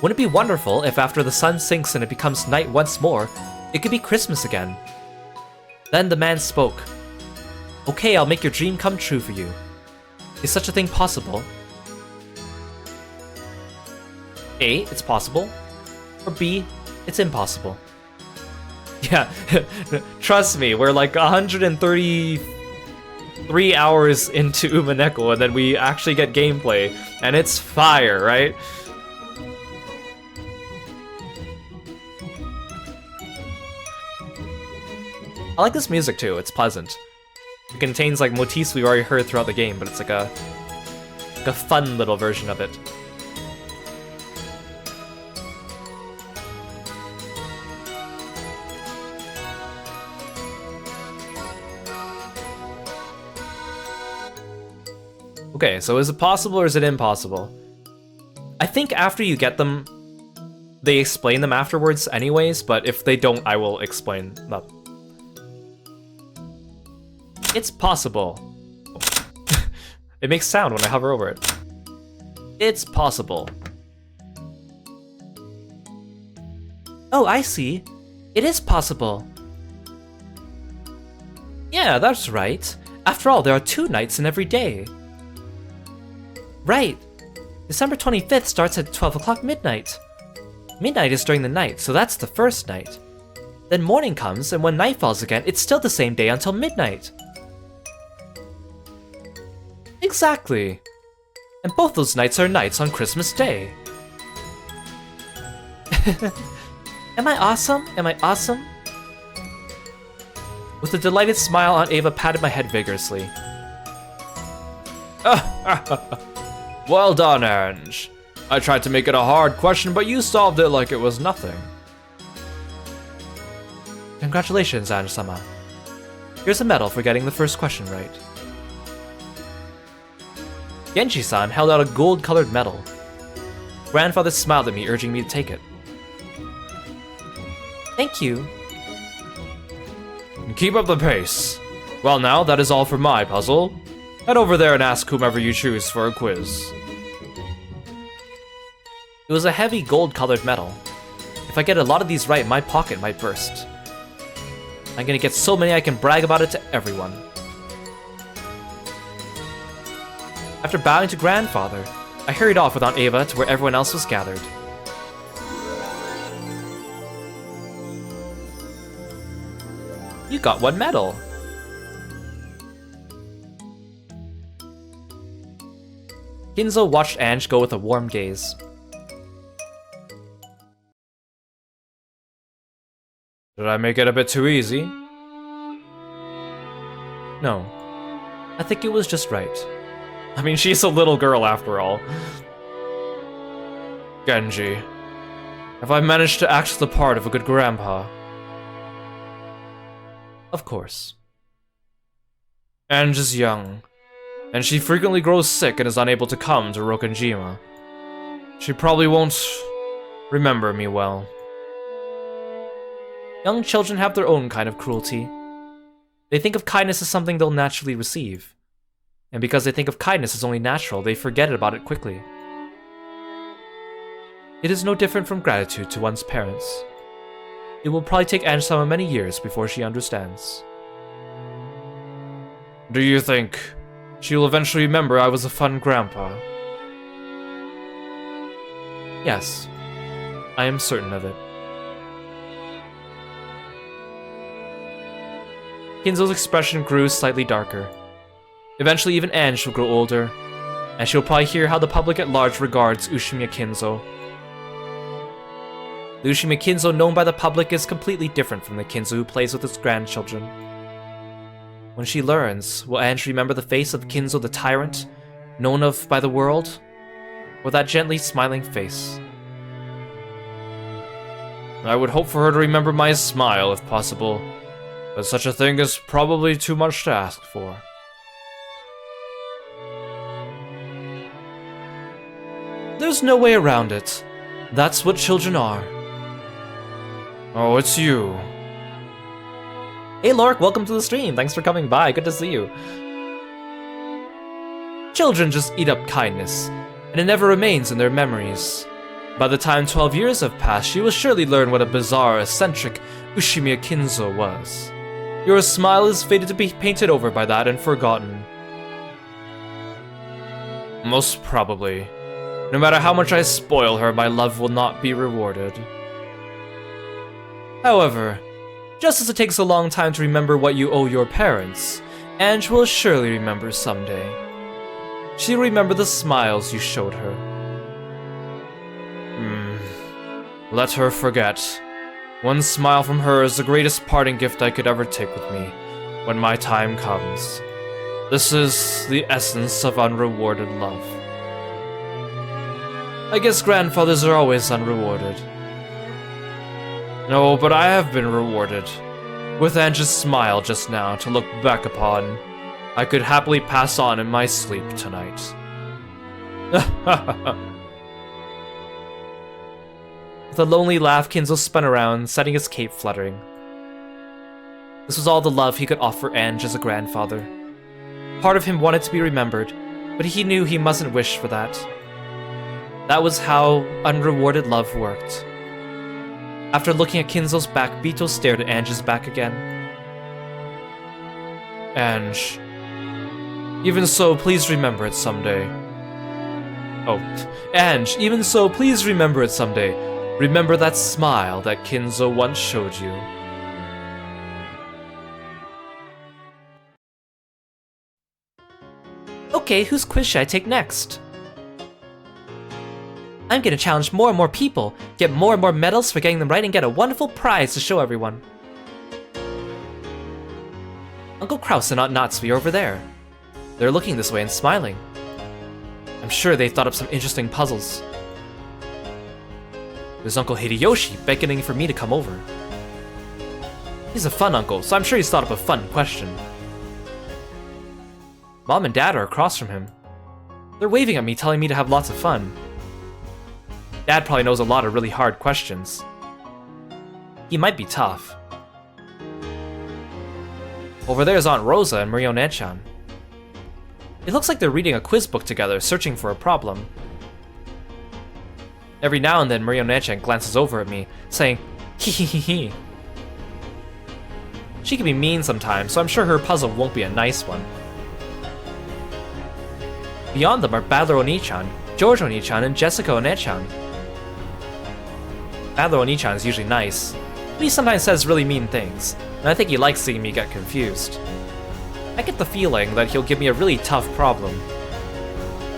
Speaker 1: Wouldn't it be wonderful if after the sun sinks and it becomes night once more, it could be Christmas again? Then the man spoke. Okay, I'll make your dream come true for you. Is such a thing possible? A, it's possible. Or B, it's impossible. Yeah, trust me, we're like 133 hours into Umineko and then we actually get gameplay, and it's fire, right? I like this music too, it's pleasant. It contains like motifs we've already heard throughout the game, but it's like a fun little version of it. Okay, so is it possible or is it impossible? I think after you get them, they explain them afterwards anyways, but if they don't, I will explain them. It's possible. It makes sound when I hover over it. It's possible. Oh, I see. It is possible. Yeah, that's right. After all, there are 2 nights in every day. Right. December 25th starts at 12 o'clock midnight. Midnight is during the night, so that's the first night. Then morning comes, and when night falls again, it's still the same day until midnight. Exactly. And both those nights are nights on Christmas Day. Am I awesome? Am I awesome? With a delighted smile, Aunt Ava patted my head vigorously.
Speaker 2: Well done, Ange. I tried to make it a hard question, but you solved it like it was nothing.
Speaker 1: Congratulations, Ange-sama. Here's a medal for getting the first question right. Genji-san held out a gold-colored medal. Grandfather smiled at me, urging me to take it. Thank you.
Speaker 2: Keep up the pace. Well now, that is all for my puzzle. Head over there and ask whomever you choose for a quiz.
Speaker 1: It was a heavy gold-colored medal. If I get a lot of these right, my pocket might burst. I'm gonna get so many I can brag about it to everyone. After bowing to Grandfather, I hurried off with Aunt Ava to where everyone else was gathered. You got 1 medal! Ginzo watched Ange go with a warm gaze.
Speaker 2: Did I make it a bit too easy?
Speaker 1: No. I think it was just right. I mean, she's a little girl after all.
Speaker 2: Genji, have I managed to act the part of a good grandpa?
Speaker 1: Of course.
Speaker 2: Ange is young, and she frequently grows sick and is unable to come to Rokkenjima. She probably won't remember me well.
Speaker 1: Young children have their own kind of cruelty. They think of kindness as something they'll naturally receive. And because they think of kindness as only natural, they forget about it quickly. It is no different from gratitude to one's parents. It will probably take Ange-sama many years before she understands.
Speaker 2: Do you think she'll eventually remember I was a fun grandpa?
Speaker 1: Yes, I am certain of it. Kinzo's expression grew slightly darker. Eventually even Ange will grow older, and she'll probably hear how the public at large regards Ushimiya Kinzo. The Ushimiya Kinzo known by the public is completely different from the Kinzo who plays with his grandchildren. When she learns, will Ange remember the face of Kinzo the tyrant, known of by the world, or that gently smiling face?
Speaker 2: I would hope for her to remember my smile if possible, but such a thing is probably too much to ask for.
Speaker 1: There's no way around it. That's what children are.
Speaker 2: Oh, it's you.
Speaker 1: Hey Lork, welcome to the stream. Thanks for coming by. Good to see you. Children just eat up kindness, and it never remains in their memories. By the time 12 years have passed, you will surely learn what a bizarre, eccentric Ushimiya Kinzo was. Your smile is fated to be painted over by that and forgotten.
Speaker 2: Most probably. No matter how much I spoil her, my love will not be rewarded.
Speaker 1: However, just as it takes a long time to remember what you owe your parents, Ange will surely remember someday. She'll remember the smiles you showed her.
Speaker 2: Let her forget. One smile from her is the greatest parting gift I could ever take with me when my time comes. This is the essence of unrewarded love.
Speaker 1: I guess grandfathers are always unrewarded.
Speaker 2: No, but I have been rewarded. With Ange's smile just now to look back upon, I could happily pass on in my sleep tonight.
Speaker 1: With a lonely laugh, Kinzo spun around, setting his cape fluttering. This was all the love he could offer Ange as a grandfather. Part of him wanted to be remembered, but he knew he mustn't wish for that. That was how unrewarded love worked. After looking at Kinzo's back, Bito stared at Ange's back again.
Speaker 2: Ange, even so, please remember it someday.
Speaker 1: Oh, Ange, even so, please remember it someday. Remember that smile that Kinzo once showed you. Okay, whose quiz should I take next? I'm gonna challenge more and more people, get more and more medals for getting them right, and get a wonderful prize to show everyone. Uncle Kraus and Aunt Natsume are over there. They're looking this way and smiling. I'm sure they thought up some interesting puzzles. There's Uncle Hideyoshi beckoning for me to come over. He's a fun uncle, so I'm sure he's thought up a fun question. Mom and Dad are across from him. They're waving at me, telling me to have lots of fun. Dad probably knows a lot of really hard questions. He might be tough. Over there's Aunt Rosa and Muryo-chan. It looks like they're reading a quiz book together, searching for a problem. Every now and then, Muryo-chan glances over at me, saying, hee hee hee hee. She can be mean sometimes, so I'm sure her puzzle won't be a nice one. Beyond them are Badler Oni-chan, George Oni-chan, and Jessica One-chan. Badler Oni-chan is usually nice, but he sometimes says really mean things, and I think he likes seeing me get confused. I get the feeling that he'll give me a really tough problem.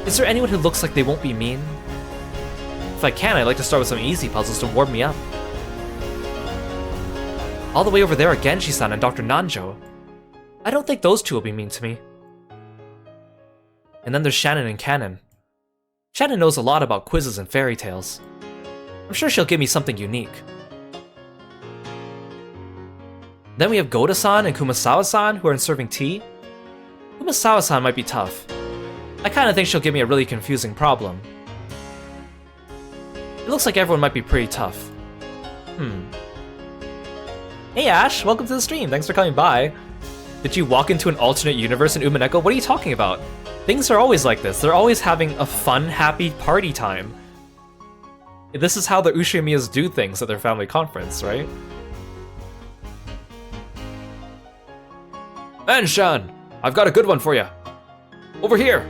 Speaker 1: Is there anyone who looks like they won't be mean? If I can, I'd like to start with some easy puzzles to warm me up. All the way over there are Genshi-san and Dr. Nanjo. I don't think those two will be mean to me. And then there's Shannon and Canon. Shannon knows a lot about quizzes and fairy tales. I'm sure she'll give me something unique. Then we have Goda-san and Kumasawa-san who are serving tea. Kumasawa-san might be tough. I kind of think she'll give me a really confusing problem. It looks like everyone might be pretty tough. Hey Ash, welcome to the stream. Thanks for coming by. Did you walk into an alternate universe in Umineko? What are you talking about? Things are always like this. They're always having a fun, happy party time. This is how the Ushimiyas do things at their family conference, right?
Speaker 2: Anshan, I've got a good one for you. Over here.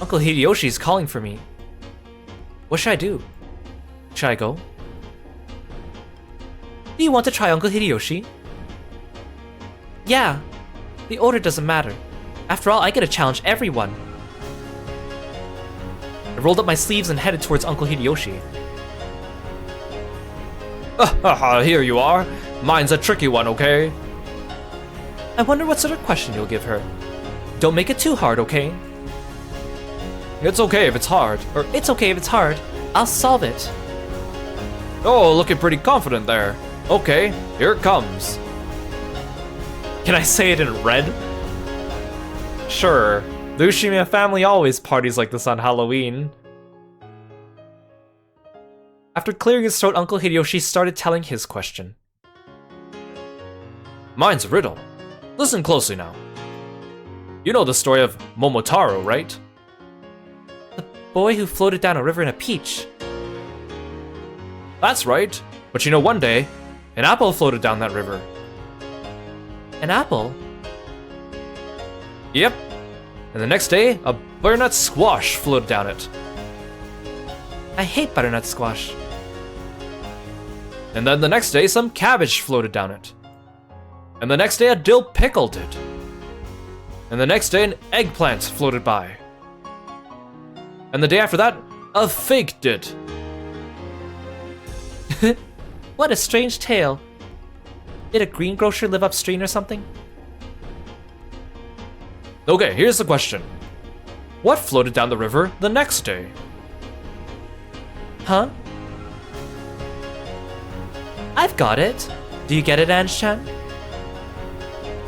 Speaker 1: Uncle Hideyoshi's calling for me. What should I do? Should I go? Do you want to try Uncle Hideyoshi? Yeah. The order doesn't matter. After all, I get to challenge everyone. I rolled up my sleeves and headed towards Uncle Hideyoshi.
Speaker 2: Here you are. Mine's a tricky one, okay?
Speaker 1: I wonder what sort of question you'll give her. Don't make it too hard, okay?
Speaker 2: It's okay if it's hard.
Speaker 1: Or it's okay if it's hard. I'll solve it.
Speaker 2: Oh, looking pretty confident there. Okay, here it comes.
Speaker 1: Can I say it in red? Sure. The Ushimiya family always parties like this on Halloween. After clearing his throat, Uncle Hideyoshi started telling his question.
Speaker 2: Mine's a riddle. Listen closely now. You know the story of Momotaro, right?
Speaker 1: The boy who floated down a river in a peach.
Speaker 2: That's right. But you know, one day, an apple floated down that river.
Speaker 1: An apple?
Speaker 2: Yep. And the next day, a butternut squash floated down it.
Speaker 1: I hate butternut squash.
Speaker 2: And then the next day, some cabbage floated down it. And the next day, a dill pickle did. And the next day, an eggplant floated by. And the day after that, a fig did.
Speaker 1: What a strange tale. Did a greengrocer live upstream or something?
Speaker 2: Okay, here's the question. What floated down the river the next day?
Speaker 1: Huh? I've got it. Do you get it, Ange-chan?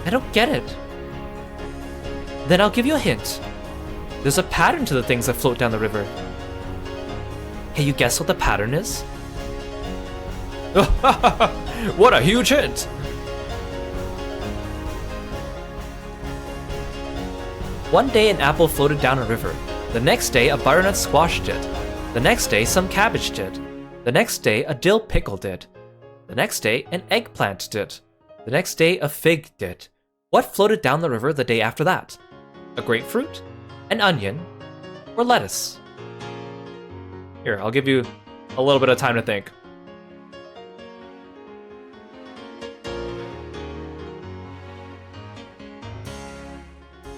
Speaker 1: I don't get it. Then I'll give you a hint. There's a pattern to the things that float down the river. Can you guess what the pattern is?
Speaker 2: What a huge hint!
Speaker 1: One day an apple floated down a river. The next day a butternut squash did. The next day some cabbage did. The next day a dill pickle did. The next day an eggplant did. The next day a fig did. What floated down the river the day after that? A grapefruit? An onion? Or lettuce? Here, I'll give you a little bit of time to think.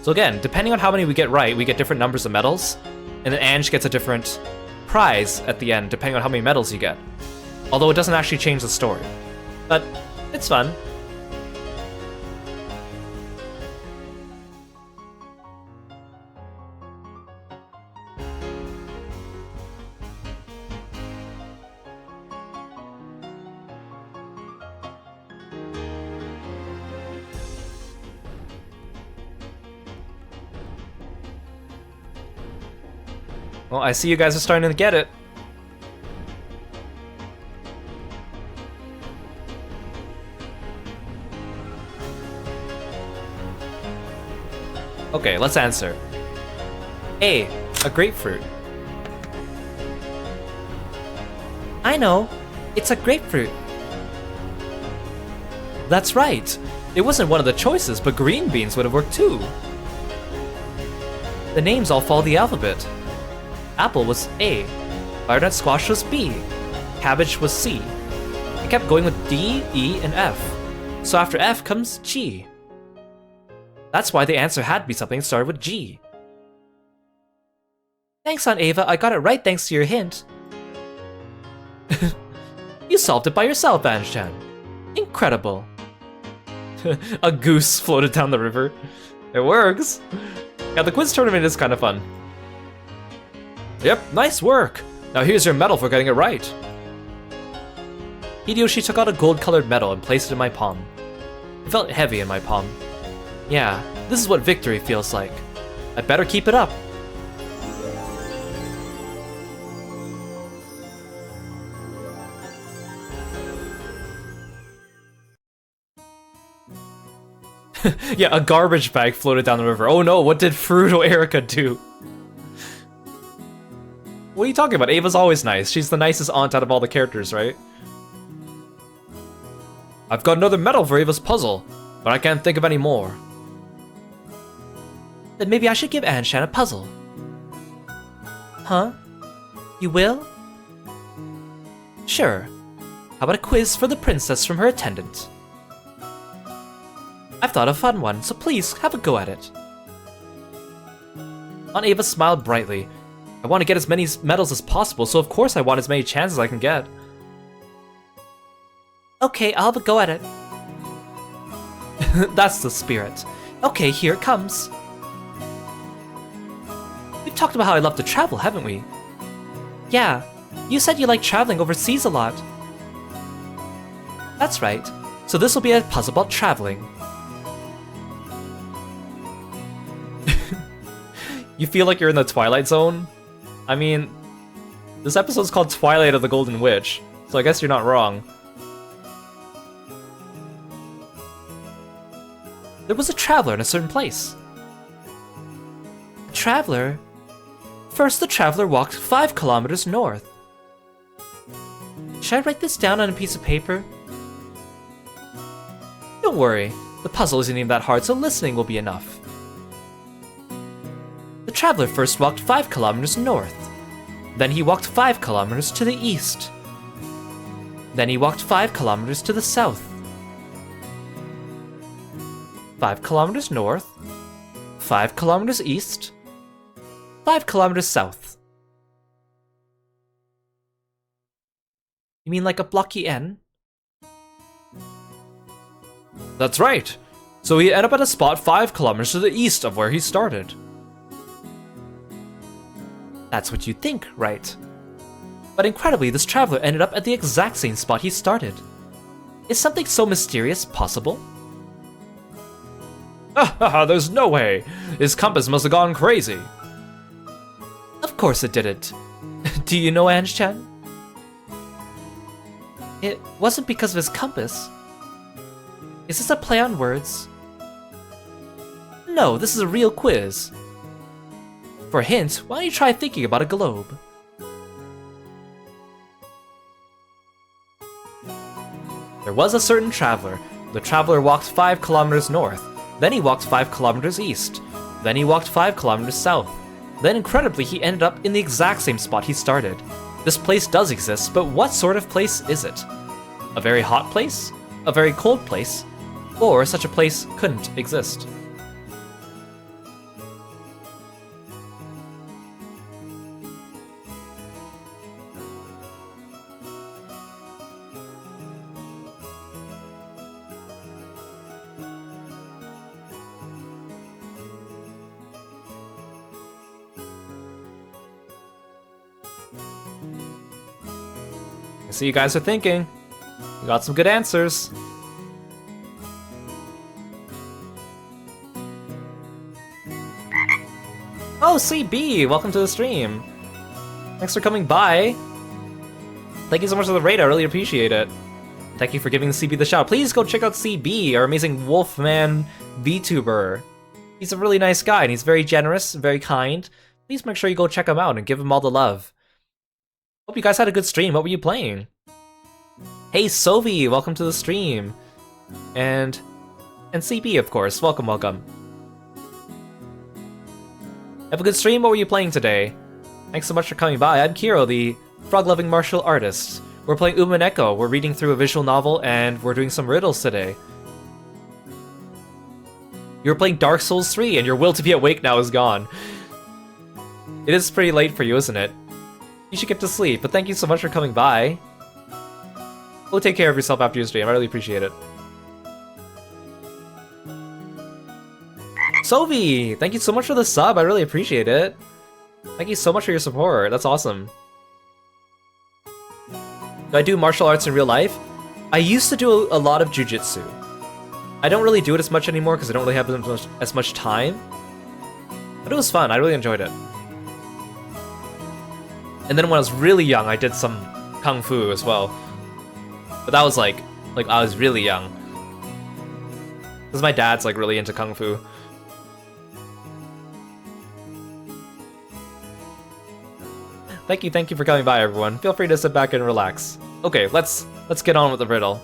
Speaker 1: So again, depending on how many we get right, we get different numbers of medals, and then Ange gets a different prize at the end, depending on how many medals you get. Although it doesn't actually change the story. But it's fun. Well, I see you guys are starting to get it. Okay, let's answer. A grapefruit. I know. It's a grapefruit. That's right. It wasn't one of the choices, but green beans would have worked too. The names all follow the alphabet. Apple was A, butternut squash was B, cabbage was C. I kept going with D, E, and F. So after F comes G. That's why the answer had to be something that started with G. Thanks, Aunt Ava, I got it right thanks to your hint. You solved it by yourself, Ange-chan. Incredible. A goose floated down the river. It works. Yeah, the quiz tournament is kind of fun. Yep, nice work. Now here's your medal for getting it right. Hideyoshi took out a gold-colored medal and placed it in my palm. It felt heavy in my palm. Yeah, this is what victory feels like. I better keep it up. Yeah, a garbage bag floated down the river. Oh no, what did Furuto Erika do? What are you talking about? Ava's always nice. She's the nicest aunt out of all the characters, right? I've got another medal for Ava's puzzle, but I can't think of any more. Then maybe I should give Anshan a puzzle. Huh? You will? Sure. How about a quiz for the princess from her attendant? I've thought of a fun one, so please have a go at it. Aunt Ava smiled brightly. I want to get as many medals as possible, so of course I want as many chances as I can get. Okay, I'll have a go at it. That's the spirit. Okay, here it comes. We've talked about how I love to travel, haven't we? Yeah, you said you like traveling overseas a lot. That's right. So this will be a puzzle about traveling. You feel like you're in the Twilight Zone? I mean, this episode's called Twilight of the Golden Witch, so I guess you're not wrong. There was a traveler in a certain place. A traveler? First, the traveler walked 5 kilometers north. Should I write this down on a piece of paper? Don't worry, the puzzle isn't even that hard, so listening will be enough. The traveler first walked 5 kilometers north. Then he walked 5 kilometers to the east. Then he walked 5 kilometers to the south. 5 kilometers north, 5 kilometers east, 5 kilometers south. You mean like a blocky N? That's right. So he ended up at a spot 5 kilometers to the east of where he started. That's what you think, right? But incredibly, this traveler ended up at the exact same spot he started. Is something so mysterious possible? There's no way! His compass must have gone crazy! Of course it didn't. Do you know Ange-chan? It wasn't because of his compass. Is this a play on words? No, this is a real quiz. For a hint, why don't you try thinking about a globe? There was a certain traveler. The traveler walked 5 kilometers north. Then he walked 5 kilometers east. Then he walked 5 kilometers south. Then incredibly, he ended up in the exact same spot he started. This place does exist, but what sort of place is it? A very hot place? A very cold place? Or such a place couldn't exist? I see you guys are thinking. You got some good answers. Oh, CB! Welcome to the stream. Thanks for coming by. Thank you so much for the raid, I really appreciate it. Thank you for giving CB the shout. Please go check out CB, our amazing Wolfman VTuber. He's a really nice guy, and he's very generous, very kind. Please make sure you go check him out and give him all the love. Hope you guys had a good stream. What were you playing? Hey, Sovi, welcome to the stream. And CB, of course. Welcome, welcome. Have a good stream. What were you playing today? Thanks so much for coming by. I'm Kiro, the frog-loving martial artist. We're playing Umineko. We're reading through a visual novel, and we're doing some riddles today. You were playing Dark Souls 3, and your will to be awake now is gone. It is pretty late for you, isn't it? You should get to sleep, but thank you so much for coming by. Go take care of yourself after your stream, I really appreciate it. Sovi! Thank you so much for the sub, I really appreciate it. Thank you so much for your support, that's awesome. Do I do martial arts in real life? I used to do a lot of jujitsu. I don't really do it as much anymore because I don't really have as much time. But it was fun, I really enjoyed it. And then when I was really young, I did some kung fu as well. But that was like I was really young. Because my dad's like really into kung fu. Thank you for coming by, everyone. Feel free to sit back and relax. Okay, let's get on with the riddle.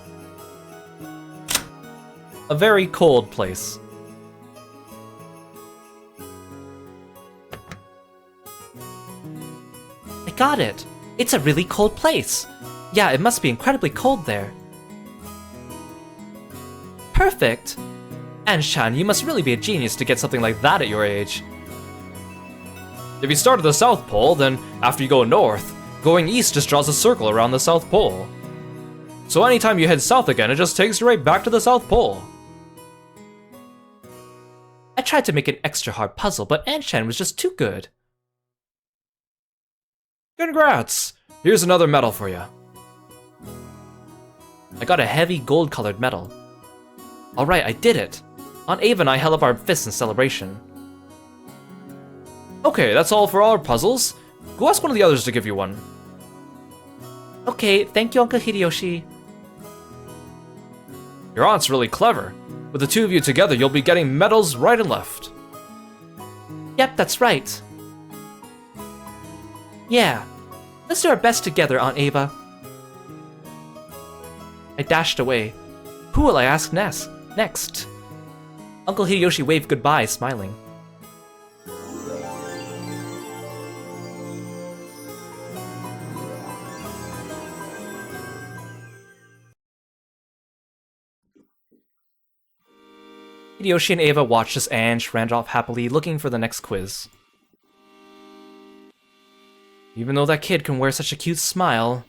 Speaker 1: A very cold place. I got it. It's a really cold place. Yeah, it must be incredibly cold there. Perfect. Anshan, you must really be a genius to get something like that at your age. If you start at the South Pole, then after you go north, going east just draws a circle around the South Pole. So anytime you head south again, it just takes you right back to the South Pole. I tried to make an extra hard puzzle, but Anshan was just too good.
Speaker 2: Congrats! Here's another medal for you.
Speaker 1: I got a heavy gold-colored medal. Alright, I did it. Aunt Ava and I held up our fists in celebration.
Speaker 2: Okay, that's all for our puzzles. Go ask one of the others to give you one.
Speaker 1: Okay, thank you, Uncle Hideyoshi.
Speaker 2: Your aunt's really clever. With the two of you together, you'll be getting medals right and left.
Speaker 1: Yep, that's right. Yeah, let's do our best together, Aunt Ava. I dashed away. Who will I ask next? Uncle Hideyoshi waved goodbye, smiling. Hideyoshi and Ava watched as Ange ran off happily, looking for the next quiz. Even though that kid can wear such a cute smile,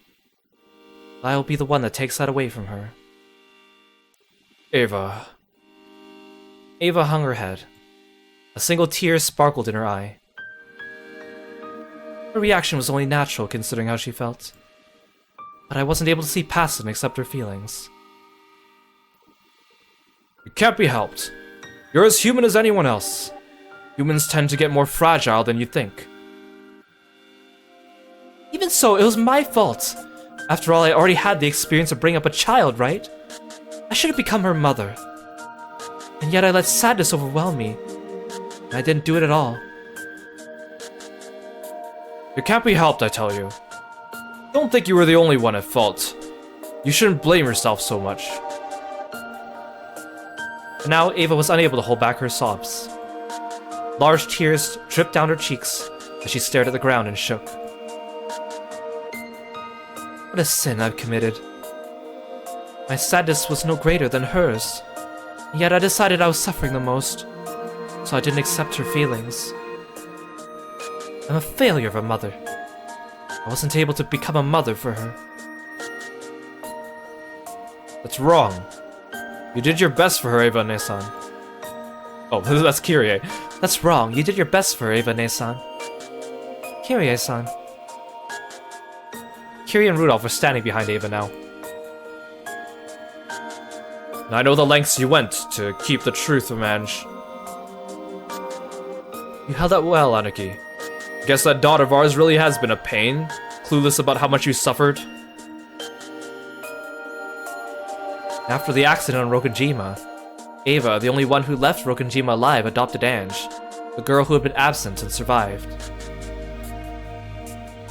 Speaker 1: I'll be the one that takes that away from her.
Speaker 2: Ava.
Speaker 1: Ava hung her head. A single tear sparkled in her eye. Her reaction was only natural considering how she felt. But I wasn't able to see past it and accept her feelings.
Speaker 2: It can't be helped. You're as human as anyone else. Humans tend to get more fragile than you think.
Speaker 1: Even so, it was my fault. After all, I already had the experience of bringing up a child, right? I should have become her mother. And yet I let sadness overwhelm me. And I didn't do it at all.
Speaker 2: It can't be helped, I tell you. Don't think you were the only one at fault. You shouldn't blame yourself so much.
Speaker 1: And now Ava was unable to hold back her sobs. Large tears dripped down her cheeks as she stared at the ground and shook. What a sin I've committed. My sadness was no greater than hers, and yet I decided I was suffering the most, so I didn't accept her feelings. I'm a failure of a mother. I wasn't able to become a mother for her.
Speaker 2: That's wrong. You did your best for her, Ava-ne-san.
Speaker 1: Oh, that's Kirie. That's wrong. You did your best for her, Ava-ne-san. Kirie-san. Kirie and Rudolph were standing behind Ava now.
Speaker 2: And I know the lengths you went to keep the truth from Ange.
Speaker 1: You held up well, Aniki.
Speaker 2: Guess that daughter of ours really has been a pain, clueless about how much you suffered.
Speaker 1: After the accident on Rokujima, Ava, the only one who left Rokujima alive, adopted Ange, the girl who had been absent and survived.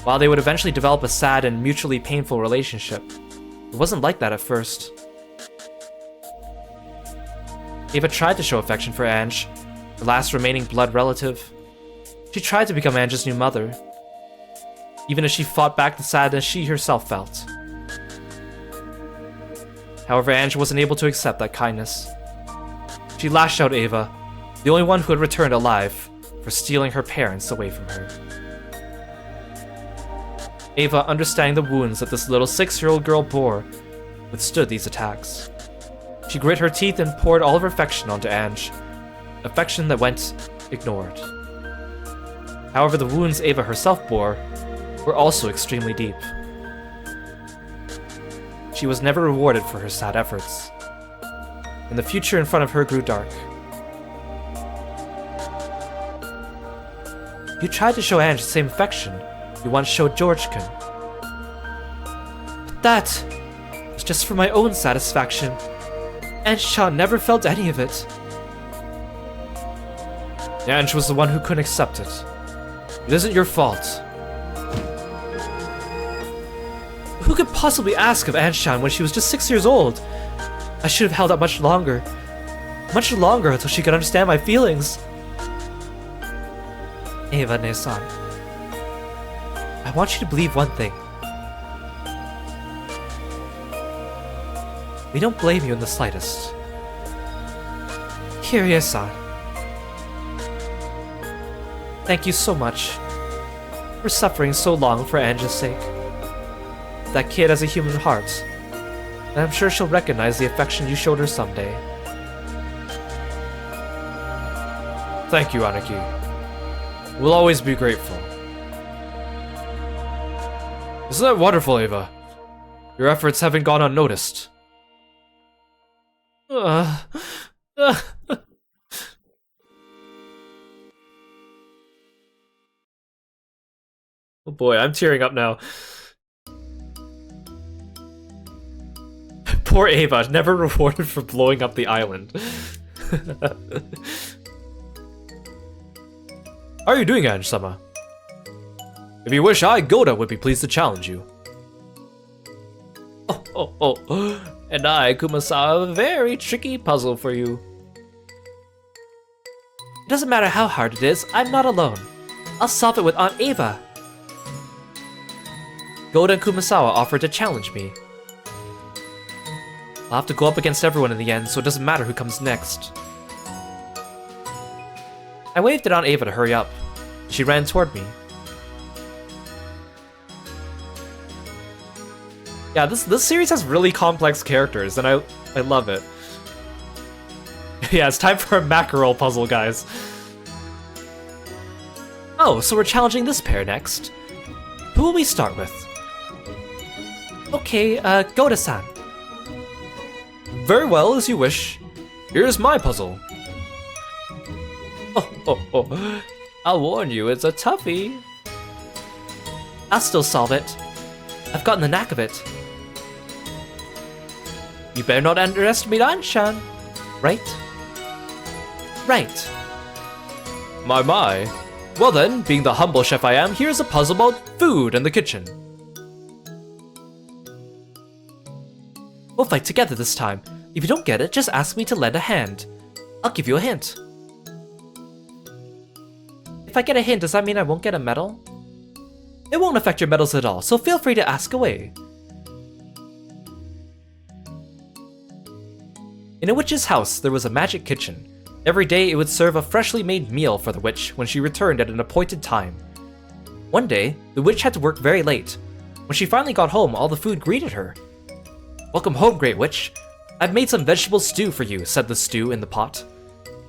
Speaker 1: While they would eventually develop a sad and mutually painful relationship, it wasn't like that at first. Ava tried to show affection for Ange, the last remaining blood relative. She tried to become Ange's new mother, even as she fought back the sadness she herself felt. However, Ange wasn't able to accept that kindness. She lashed out Ava, the only one who had returned alive, for stealing her parents away from her. Ava, understanding the wounds that this little 6-year-old girl bore, withstood these attacks. She grit her teeth and poured all of her affection onto Ange, affection that went ignored. However, the wounds Ava herself bore were also extremely deep. She she was never rewarded for her sad efforts. And the future in front of her grew dark. You tried to show Ange the same affection you once showed George-kun. But that was just for my own satisfaction. Ange-chan never felt any of it. Ange was the one who couldn't accept it. It isn't your fault. Who could possibly ask of Ange-chan when she was just 6 years old? I should have held out much longer. Much longer until she could understand my feelings. Eva Ne-san, I want you to believe one thing. We don't blame you in the slightest. Kirie-san, thank you so much for suffering so long for Ange's sake. That kid has a human heart, and I'm sure she'll recognize the affection you showed her someday.
Speaker 2: Thank you, Aniki. We'll always be grateful. Isn't that wonderful, Ava? Your efforts haven't gone unnoticed.
Speaker 1: Oh boy, I'm tearing up now. Poor Ava, never rewarded for blowing up the island.
Speaker 2: How are you doing, Ange-sama? If you wish, I, Goda, would be pleased to challenge you.
Speaker 1: Oh. And I, Kumasawa, have a very tricky puzzle for you. It doesn't matter how hard it is, I'm not alone. I'll solve it with Aunt Ava. Goda and Kumasawa offered to challenge me. I'll have to go up against everyone in the end, so it doesn't matter who comes next. I waved at Aunt Ava to hurry up. She ran toward me. Yeah, this series has really complex characters, and I love it. Yeah, it's time for a mackerel puzzle, guys. Oh, so we're challenging this pair next. Who will we start with? Okay, Goda-san.
Speaker 2: Very well, as you wish. Here's my puzzle.
Speaker 1: Oh. I'll warn you, it's a toughie. I'll still solve it. I've gotten the knack of it. You better not underestimate Anshan. Right? Right.
Speaker 2: My. Well then, being the humble chef I am, here's a puzzle about food in the kitchen.
Speaker 1: We'll fight together this time. If you don't get it, just ask me to lend a hand. I'll give you a hint. If I get a hint, does that mean I won't get a medal? It won't affect your medals at all, so feel free to ask away. In a witch's house, there was a magic kitchen. Every day, it would serve a freshly made meal for the witch when she returned at an appointed time. One day, the witch had to work very late. When she finally got home, all the food greeted her. "Welcome home, Great Witch. I've made some vegetable stew for you," said the stew in the pot.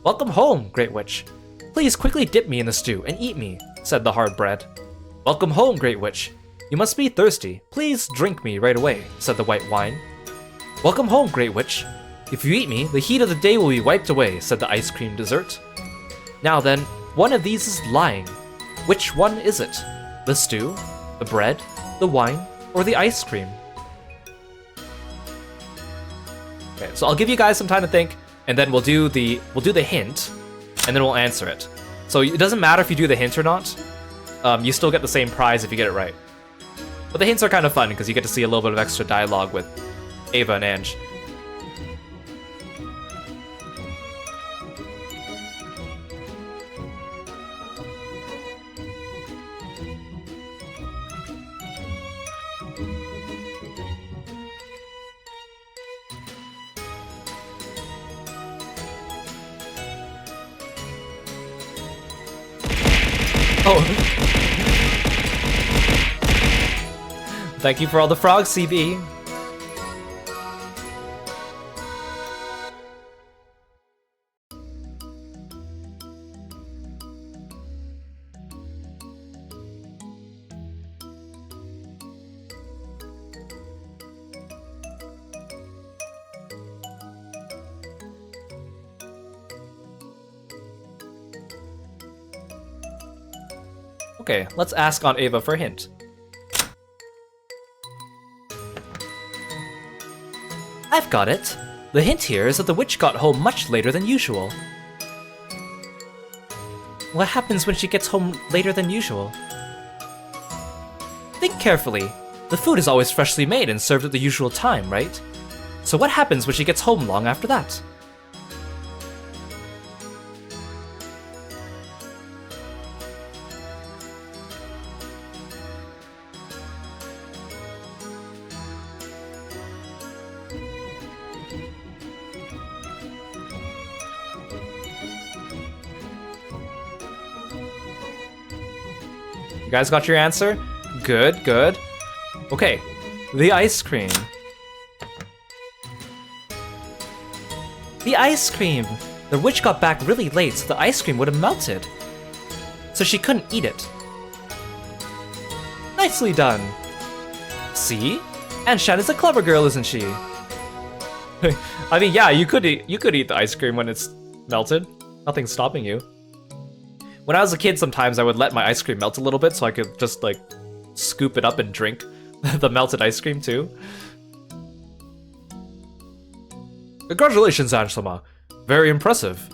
Speaker 1: "Welcome home, Great Witch. Please quickly dip me in the stew and eat me," said the hard bread. "Welcome home, Great Witch. You must be thirsty. Please drink me right away," said the white wine. "Welcome home, Great Witch. If you eat me, the heat of the day will be wiped away," said the ice cream dessert. "Now then, one of these is lying. Which one is it? The stew, the bread, the wine, or the ice cream?" Okay, so I'll give you guys some time to think, and then we'll do the hint, and then we'll answer it. So it doesn't matter if you do the hint or not. You still get the same prize if you get it right. But the hints are kind of fun because you get to see a little bit of extra dialogue with Ava and Ange. Oh. Thank you for all the frogs, CB. Okay, let's ask Aunt Ava for a hint. I've got it. The hint here is that the witch got home much later than usual. What happens when she gets home later than usual? Think carefully. The food is always freshly made and served at the usual time, right? So what happens when she gets home long after that? You guys got your answer? Good, good. Okay, the ice cream. The ice cream! The witch got back really late, so the ice cream would have melted. So she couldn't eat it. Nicely done. See? And Shan is a clever girl, isn't she? I mean, yeah, you could eat the ice cream when it's melted. Nothing's stopping you. When I was a kid, sometimes I would let my ice cream melt a little bit so I could just, like, scoop it up and drink the melted ice cream, too. Congratulations, Ange-sama. Very impressive.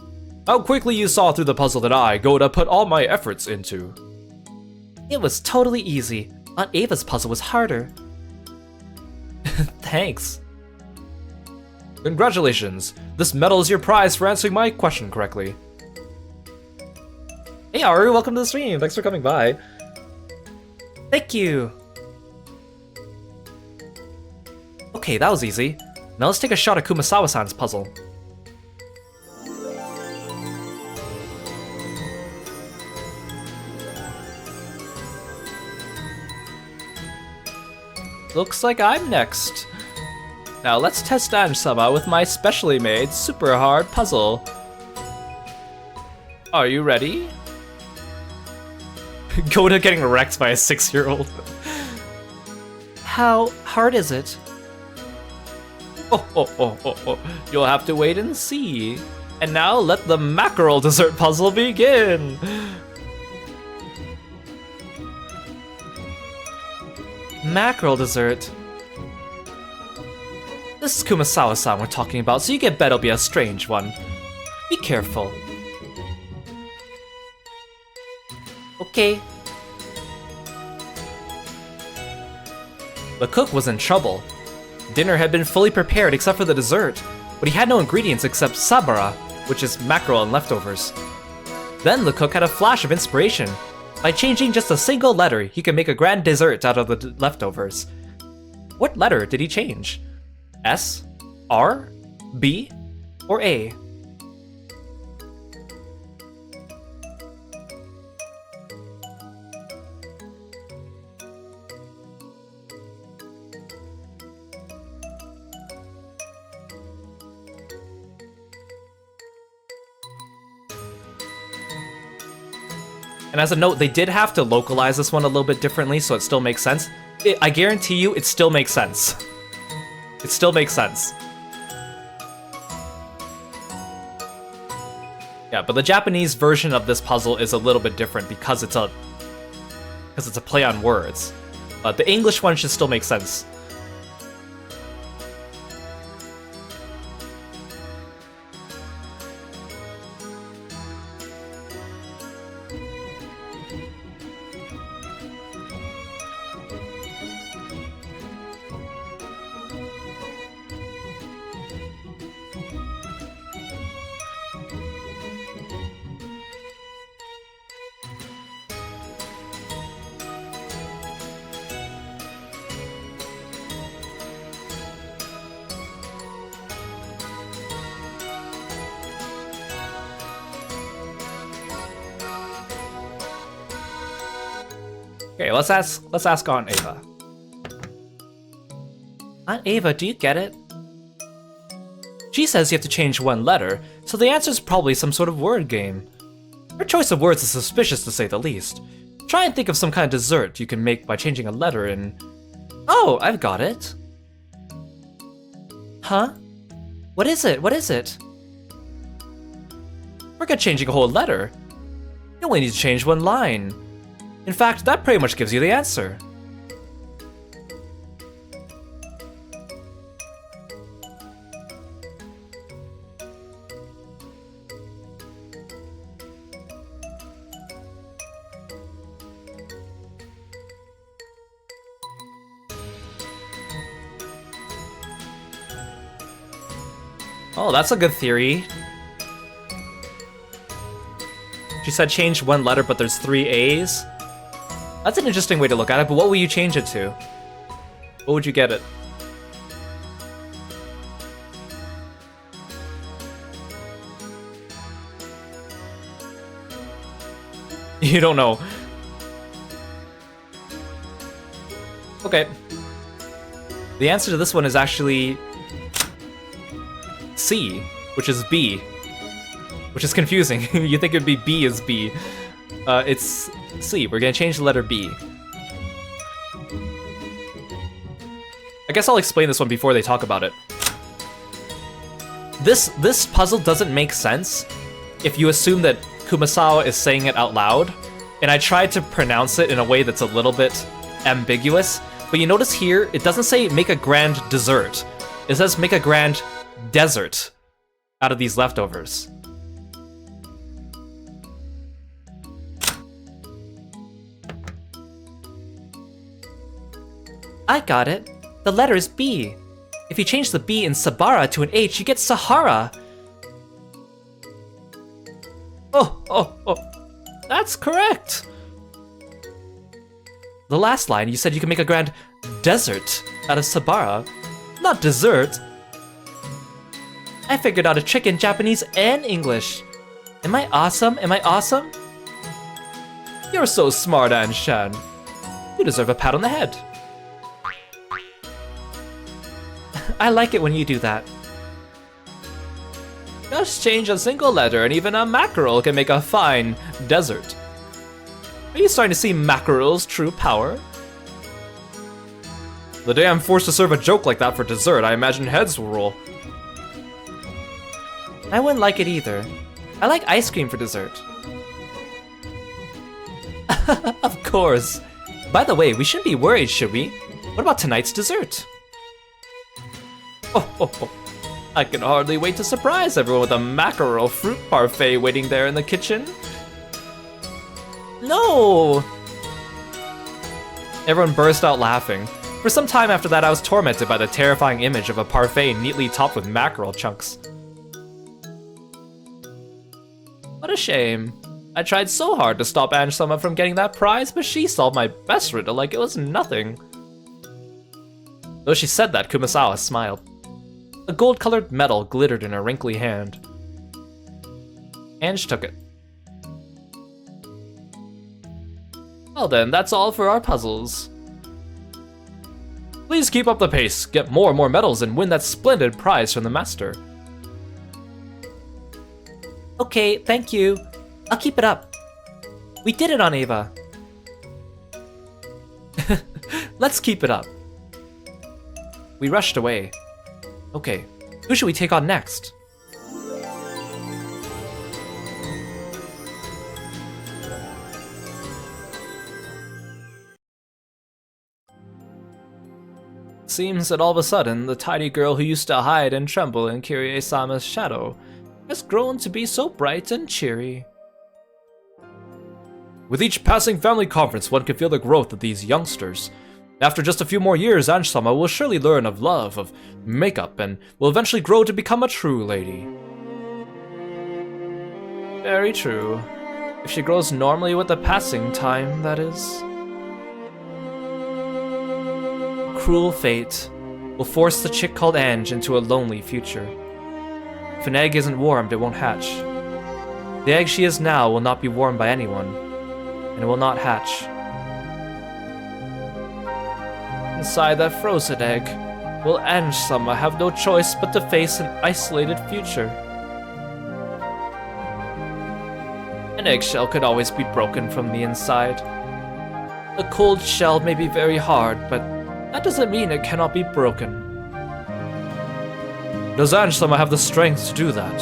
Speaker 1: How quickly you saw through the puzzle that I go to put all my efforts into. It was totally easy. Aunt Ava's puzzle was harder. Thanks. Congratulations. This medal is your prize for answering my question correctly. Hey Aru, welcome to the stream. Thanks for coming by. Thank you. Okay, that was easy. Now let's take a shot at Kumasawa-san's puzzle. Looks like I'm next. Now let's test Ange-sama with my specially made super hard puzzle. Are you ready? Goda getting wrecked by a 6-year-old. How hard is it? Oh. You'll have to wait and see. And now let the mackerel dessert puzzle begin. Mackerel dessert. This is Kumasawa-san we're talking about, so you can bet it'll be a strange one. Be careful. Okay. The cook was in trouble. Dinner had been fully prepared except for the dessert, but he had no ingredients except sabara, which is mackerel and leftovers. Then the cook had a flash of inspiration. By changing just a single letter, he could make a grand dessert out of the leftovers. What letter did he change? S, R, B, or A? And as a note, they did have to localize this one a little bit differently, so it still makes sense. I guarantee you, it still makes sense. It still makes sense. Yeah, but the Japanese version of this puzzle is a little bit different because it's a play on words. But the English one should still make sense. Okay, let's ask Aunt Ava. Aunt Ava, do you get it? She says you have to change one letter, so the answer is probably some sort of word game. Her choice of words is suspicious to say the least. Try and think of some kind of dessert you can make by changing a letter in... Oh, I've got it. Huh? What is it? What is it? Forget changing a whole letter. You only need to change one line. In fact, that pretty much gives you the answer. Oh, that's a good theory. She said change one letter, but there's 3 A's. That's an interesting way to look at it, but what will you change it to? What would you get it? You don't know. Okay. The answer to this one is actually C, which is B, which is confusing. You think it'd be B is B. It's C. We're gonna change the letter B. I guess I'll explain this one before they talk about it. This puzzle doesn't make sense if you assume that Kumasawa is saying it out loud, and I tried to pronounce it in a way that's a little bit ambiguous, but you notice here, it doesn't say make a grand dessert. It says make a grand desert out of these leftovers. I got it. The letter is B. If you change the B in Sabara to an H, you get Sahara. Oh, that's correct. The last line, you said you can make a grand desert out of Sabara, not dessert. I figured out a trick in Japanese and English. Am I awesome? Am I awesome? You're so smart, Anshan. You deserve a pat on the head. I like it when you do that. Just change a single letter and even a mackerel can make a fine desert. Are you starting to see mackerel's true power? The day I'm forced to serve a joke like that for dessert, I imagine heads will roll. I wouldn't like it either. I like ice cream for dessert. Of course. By the way, we shouldn't be worried, should we? What about tonight's dessert? Oh, I can hardly wait to surprise everyone with a mackerel fruit parfait waiting there in the kitchen. No! Everyone burst out laughing. For some time after that, I was tormented by the terrifying image of a parfait neatly topped with mackerel chunks. What a shame. I tried so hard to stop Ange-sama from getting that prize, but she solved my best riddle like it was nothing. Though she said that, Kumasawa smiled. A gold-colored medal glittered in her wrinkly hand. Ange took it. Well then, that's all for our puzzles. Please keep up the pace, get more and more medals, and win that splendid prize from the master. Okay, thank you. I'll keep it up. We did it on Eva. Let's keep it up. We rushed away. Okay, who should we take on next? Seems that all of a sudden, the tidy girl who used to hide and tremble in Kirie-sama's shadow has grown to be so bright and cheery. With each passing family conference, one can feel the growth of these youngsters. After just a few more years, Ange-sama will surely learn of love, of makeup, and will eventually grow to become a true lady. Very true. If she grows normally with the passing time, that is. Cruel fate will force the chick called Ange into a lonely future. If an egg isn't warmed, it won't hatch. The egg she is now will not be warmed by anyone, and it will not hatch. Inside that frozen egg, will Ange-sama have no choice but to face an isolated future? An eggshell could always be broken from the inside. The cold shell may be very hard, but that doesn't mean it cannot be broken. Does Ange-sama have the strength to do that?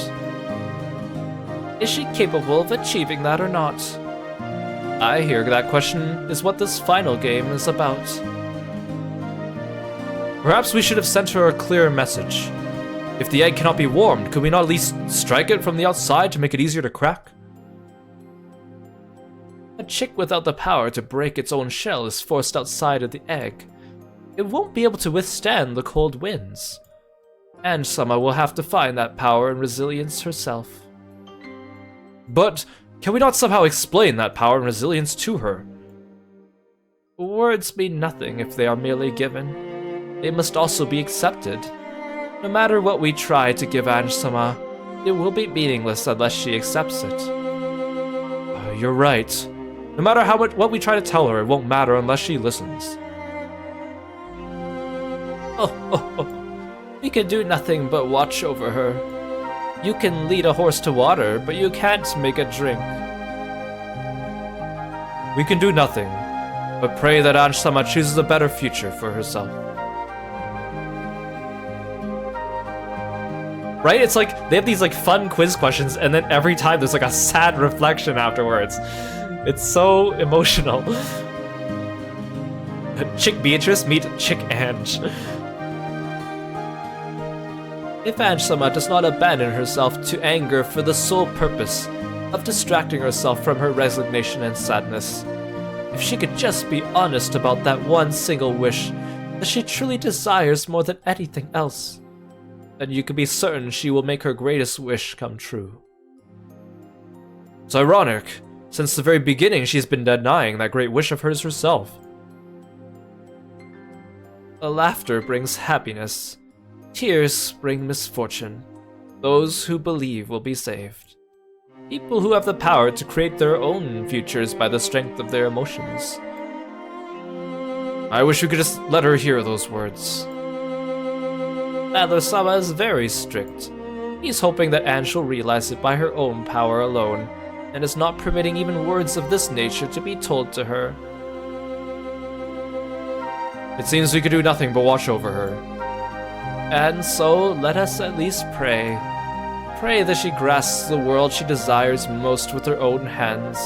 Speaker 1: Is she capable of achieving that or not?
Speaker 2: I hear that question is what this final game is about. Perhaps we should have sent her a clearer message. If the egg cannot be warmed, could we not at least strike it from the outside to make it easier to crack? A chick without the power to break its own shell is forced outside of the egg. It won't be able to withstand the cold winds. And Sama will have to find that power and resilience herself. But can we not somehow explain that power and resilience to her? Words mean nothing if they are merely given. They must also be accepted. No matter what we try to give Ange-sama, it will be meaningless unless she accepts it. You're right. No matter what we try to tell her, it won't matter unless she listens. We can do nothing but watch over her. You can lead a horse to water, but you can't make it drink. We can do nothing, but pray that Ange-sama chooses a better future for herself. Right? It's like, they have these like fun quiz questions, and then every time there's like a sad reflection afterwards. It's so emotional. Chick Beatrice meet Chick Ange. If Ange-sama does not abandon herself to anger for the sole purpose of distracting herself from her resignation and sadness, if she could just be honest about that one single wish that she truly desires more than anything else, then you can be certain she will make her greatest wish come true. It's ironic. Since the very beginning, she's been denying that great wish of hers herself. A laughter brings happiness. Tears bring misfortune. Those who believe will be saved. People who have the power to create their own futures by the strength of their emotions. I wish we could just let her hear those words. Adler-sama is very strict. He's hoping that Ange will realize it by her own power alone, and is not permitting even words of this nature to be told to her. It seems we could do nothing but watch over her. And so, let us at least pray. Pray that she grasps the world she desires most with her own hands.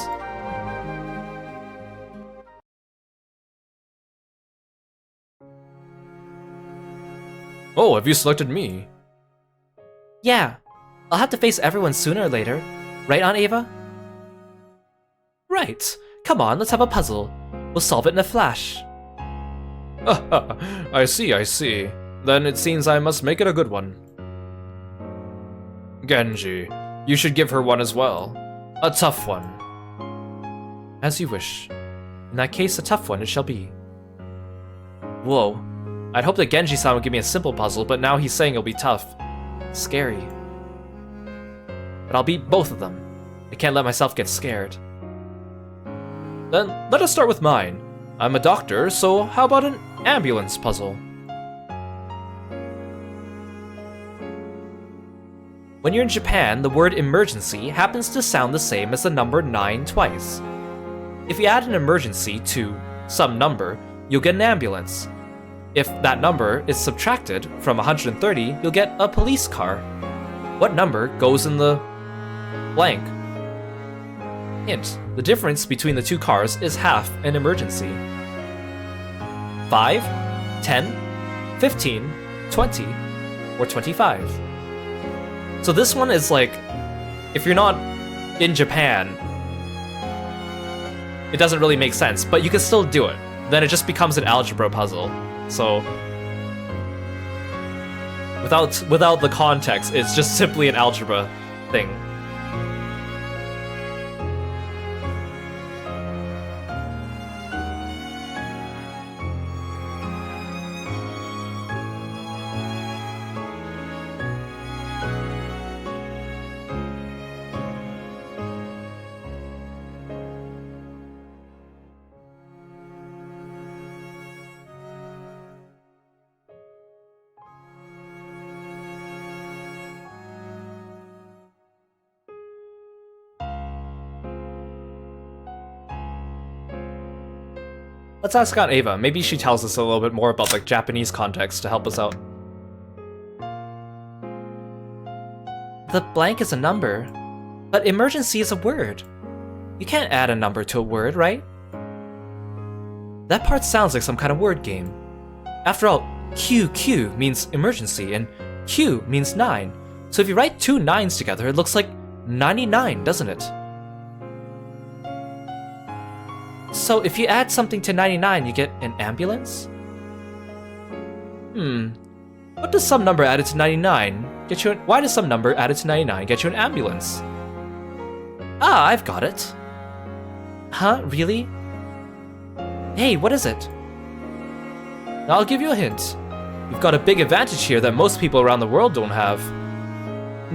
Speaker 2: Oh, have you selected me?
Speaker 1: Yeah, I'll have to face everyone sooner or later. Right, Aunt Ava? Right. Come on, let's have a puzzle. We'll solve it in a flash.
Speaker 2: I see. Then it seems I must make it a good one. Genji, you should give her one as well. A tough one.
Speaker 1: As you wish. In that case, a tough one it shall be. Whoa. I'd hope that Genji-san would give me a simple puzzle, but now he's saying it'll be tough. Scary. But I'll beat both of them. I can't let myself get scared.
Speaker 2: Then let us start with mine. I'm a doctor, so how about an ambulance puzzle?
Speaker 1: When you're in Japan, the word emergency happens to sound the same as the number 9 twice. If you add an emergency to some number, you'll get an ambulance. If that number is subtracted from 130, you'll get a police car. What number goes in the blank? Hint, the difference between the two cars is half an emergency. 5, 10, 15, 20, or 25. So this one is like, if you're not in Japan, it doesn't really make sense, but you can still do it. Then it just becomes an algebra puzzle. So without the context, it's just simply an algebra thing. Let's ask Aunt Ava. Maybe she tells us a little bit more about the Japanese context to help us out. The blank is a number, but emergency is a word. You can't add a number to a word, right? That part sounds like some kind of word game. After all, QQ means emergency, and Q means 9. So if you write 2 9s together, it looks like 99, doesn't it? So if you add something to 99, you get an ambulance? What does some number added to 99 get you why does some number added to 99 get you an ambulance? Ah, I've got it. Huh? Really? Hey, what is it? I'll give you a hint. You've got a big advantage here that most people around the world don't have.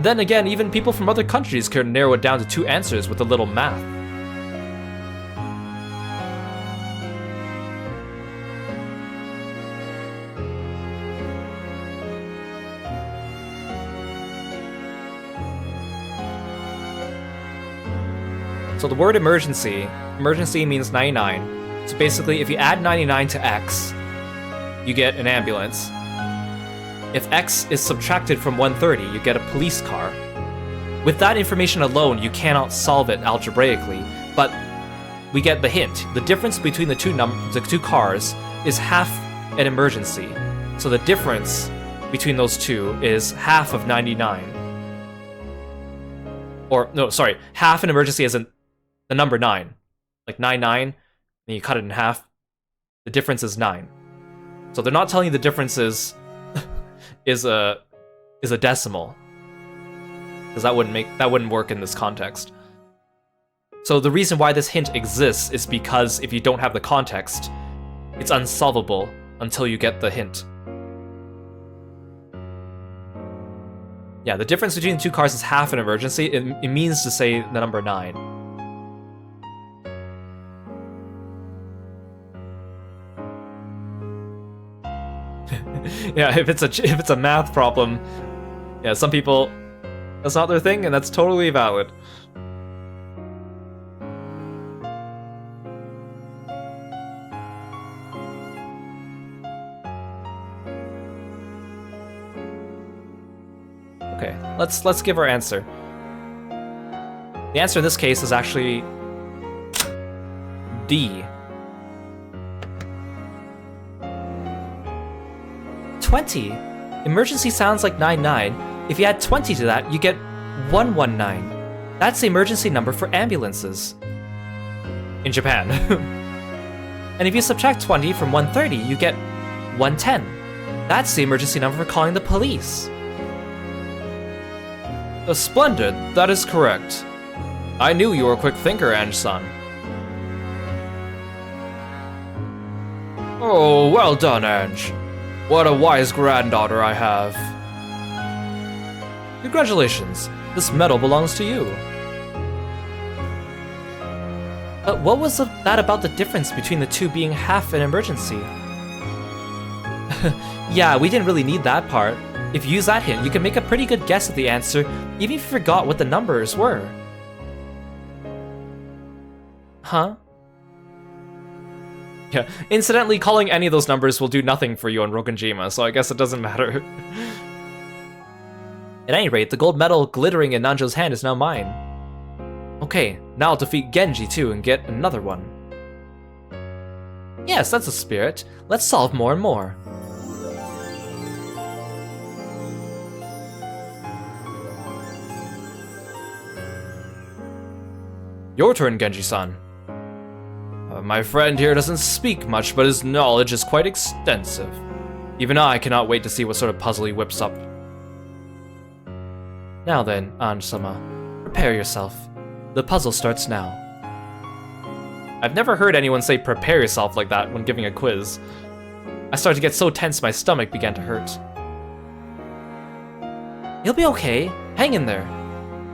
Speaker 1: Then again, even people from other countries can narrow it down to 2 answers with a little math. So the word emergency means 99. So basically, if you add 99 to X, you get an ambulance. If X is subtracted from 130, you get a police car. With that information alone, you cannot solve it algebraically, but we get the hint. The difference between the two cars is half an emergency. So the difference between those two is half of 99. Or, no, sorry, half an emergency as in the number 9. Like 99, and you cut it in half, the difference is 9. So they're not telling you the difference is a decimal, because that wouldn't work in this context. So the reason why this hint exists is because if you don't have the context, it's unsolvable until you get the hint. Yeah, the difference between the 2 cars is half an emergency. It means to say the number 9. Yeah, if it's a math problem, yeah, some people, that's not their thing, and that's totally valid. Okay, let's give our answer. The answer in this case is actually D. 20. Emergency sounds like 99. If you add 20 to that, you get 119. That's the emergency number for ambulances in Japan. And if you subtract 20 from 130, you get 110. That's the emergency number for calling the police.
Speaker 2: Splendid, that is correct. I knew you were a quick thinker, Ange-san. Oh, well done, Ange. What a wise granddaughter I have. Congratulations, this medal belongs to you.
Speaker 1: But what was that about the difference between the 2 being half an emergency? Yeah, we didn't really need that part. If you use that hint, you can make a pretty good guess at the answer, even if you forgot what the numbers were. Huh?
Speaker 2: Yeah, incidentally, calling any of those numbers will do nothing for you on Rokonjima, so I guess it doesn't matter.
Speaker 1: At any rate, the gold medal glittering in Nanjo's hand is now mine. Okay, now I'll defeat Genji too and get another one. Yes, that's the spirit. Let's solve more and more.
Speaker 2: Your turn, Genji-san. My friend here doesn't speak much, but his knowledge is quite extensive. Even I cannot wait to see what sort of puzzle he whips up.
Speaker 1: Now then, Ange-sama, prepare yourself. The puzzle starts now.
Speaker 2: I've never heard anyone say prepare yourself like that when giving a quiz. I started to get so tense my stomach began to hurt.
Speaker 1: You'll be okay. Hang in there.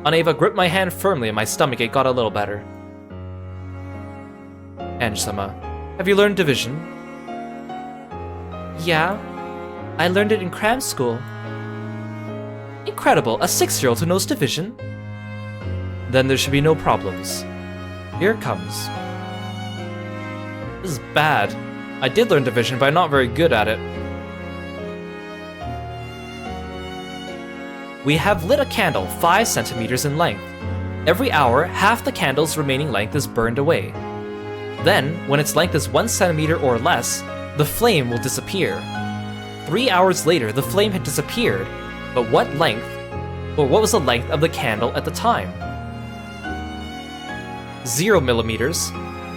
Speaker 1: Aneva gripped my hand firmly and my stomachache got a little better.
Speaker 2: Ange-sama, have you learned division?
Speaker 1: Yeah, I learned it in cram school. Incredible, a 6-year-old who knows division?
Speaker 2: Then there should be no problems. Here it comes.
Speaker 1: This is bad.
Speaker 2: I did learn division, but I'm not very good at it.
Speaker 1: We have lit a candle 5 centimeters in length. Every hour, half the candle's remaining length is burned away. Then, when its length is 1 centimeter or less, the flame will disappear. 3 hours later, the flame had disappeared, but what was the length of the candle at the time? 0 millimeters,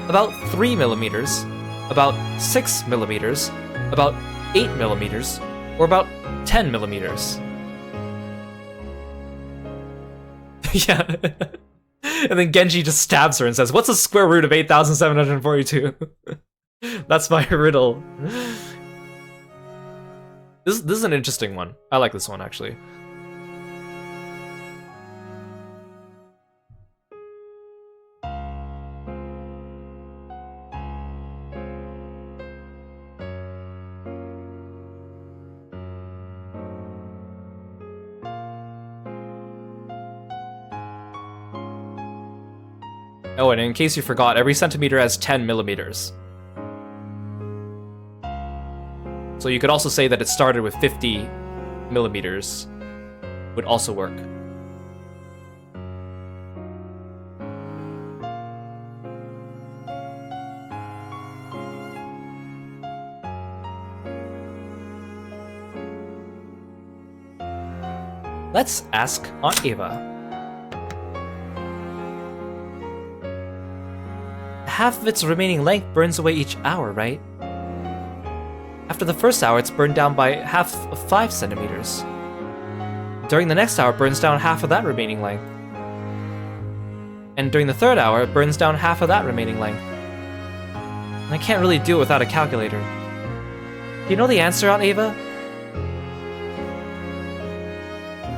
Speaker 1: about 3 millimeters, about 6 millimeters, about 8 millimeters, or about 10 millimeters. Yeah. And then Genji just stabs her and says, "What's the square root of 8,742? That's my riddle." This is an interesting one. I like this one, actually. Oh, and in case you forgot, every centimeter has 10 millimeters. So you could also say that it started with 50 millimeters. Would also work. Let's ask Aunt Ava. Half of its remaining length burns away each hour, right? After the first hour, it's burned down by half of 5 centimeters. During the next hour, it burns down half of that remaining length. And during the third hour, it burns down half of that remaining length. And I can't really do it without a calculator. Do you know the answer, Aunt Ava?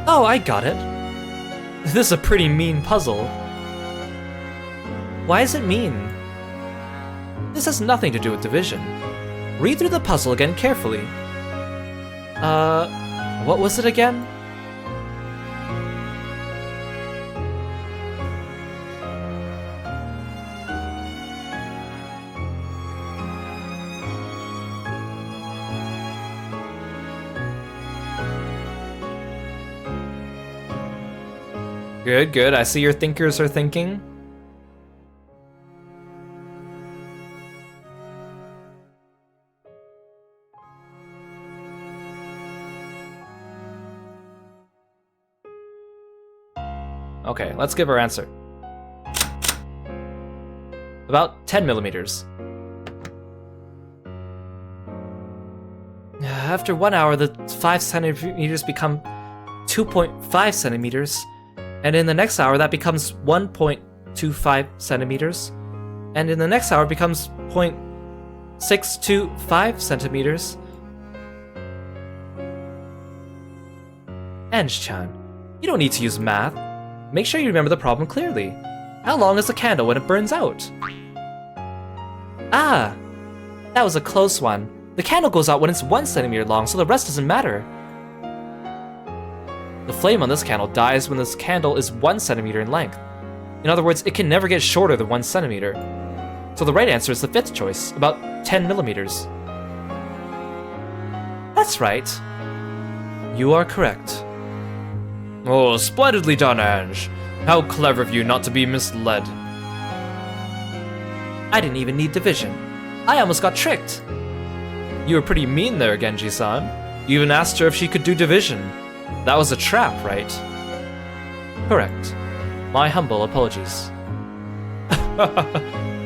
Speaker 1: Oh, I got it. This is a pretty mean puzzle. Why is it mean? This has nothing to do with division. Read through the puzzle again carefully. What was it again? Good, good. I see your thinkers are thinking. Okay, let's give our answer. About 10 millimeters. After 1 hour, the 5 centimeters become 2.5 centimeters, and in the next hour that becomes 1.25 centimeters, and in the next hour it becomes 0.625 centimeters. Ange-chan, you don't need to use math. Make sure you remember the problem clearly. How long is the candle when it burns out? Ah! That was a close one. The candle goes out when it's 1 centimeter long, so the rest doesn't matter. The flame on this candle dies when this candle is 1 centimeter in length. In other words, it can never get shorter than 1 centimeter. So the right answer is the fifth choice, about 10 millimeters. That's right. You are correct. Oh, splendidly done, Ange. How clever of you not to be misled. I didn't even need division. I almost got tricked. You were pretty mean there, Genji-san. You even asked her if she could do division. That was a trap, right? Correct. My humble apologies.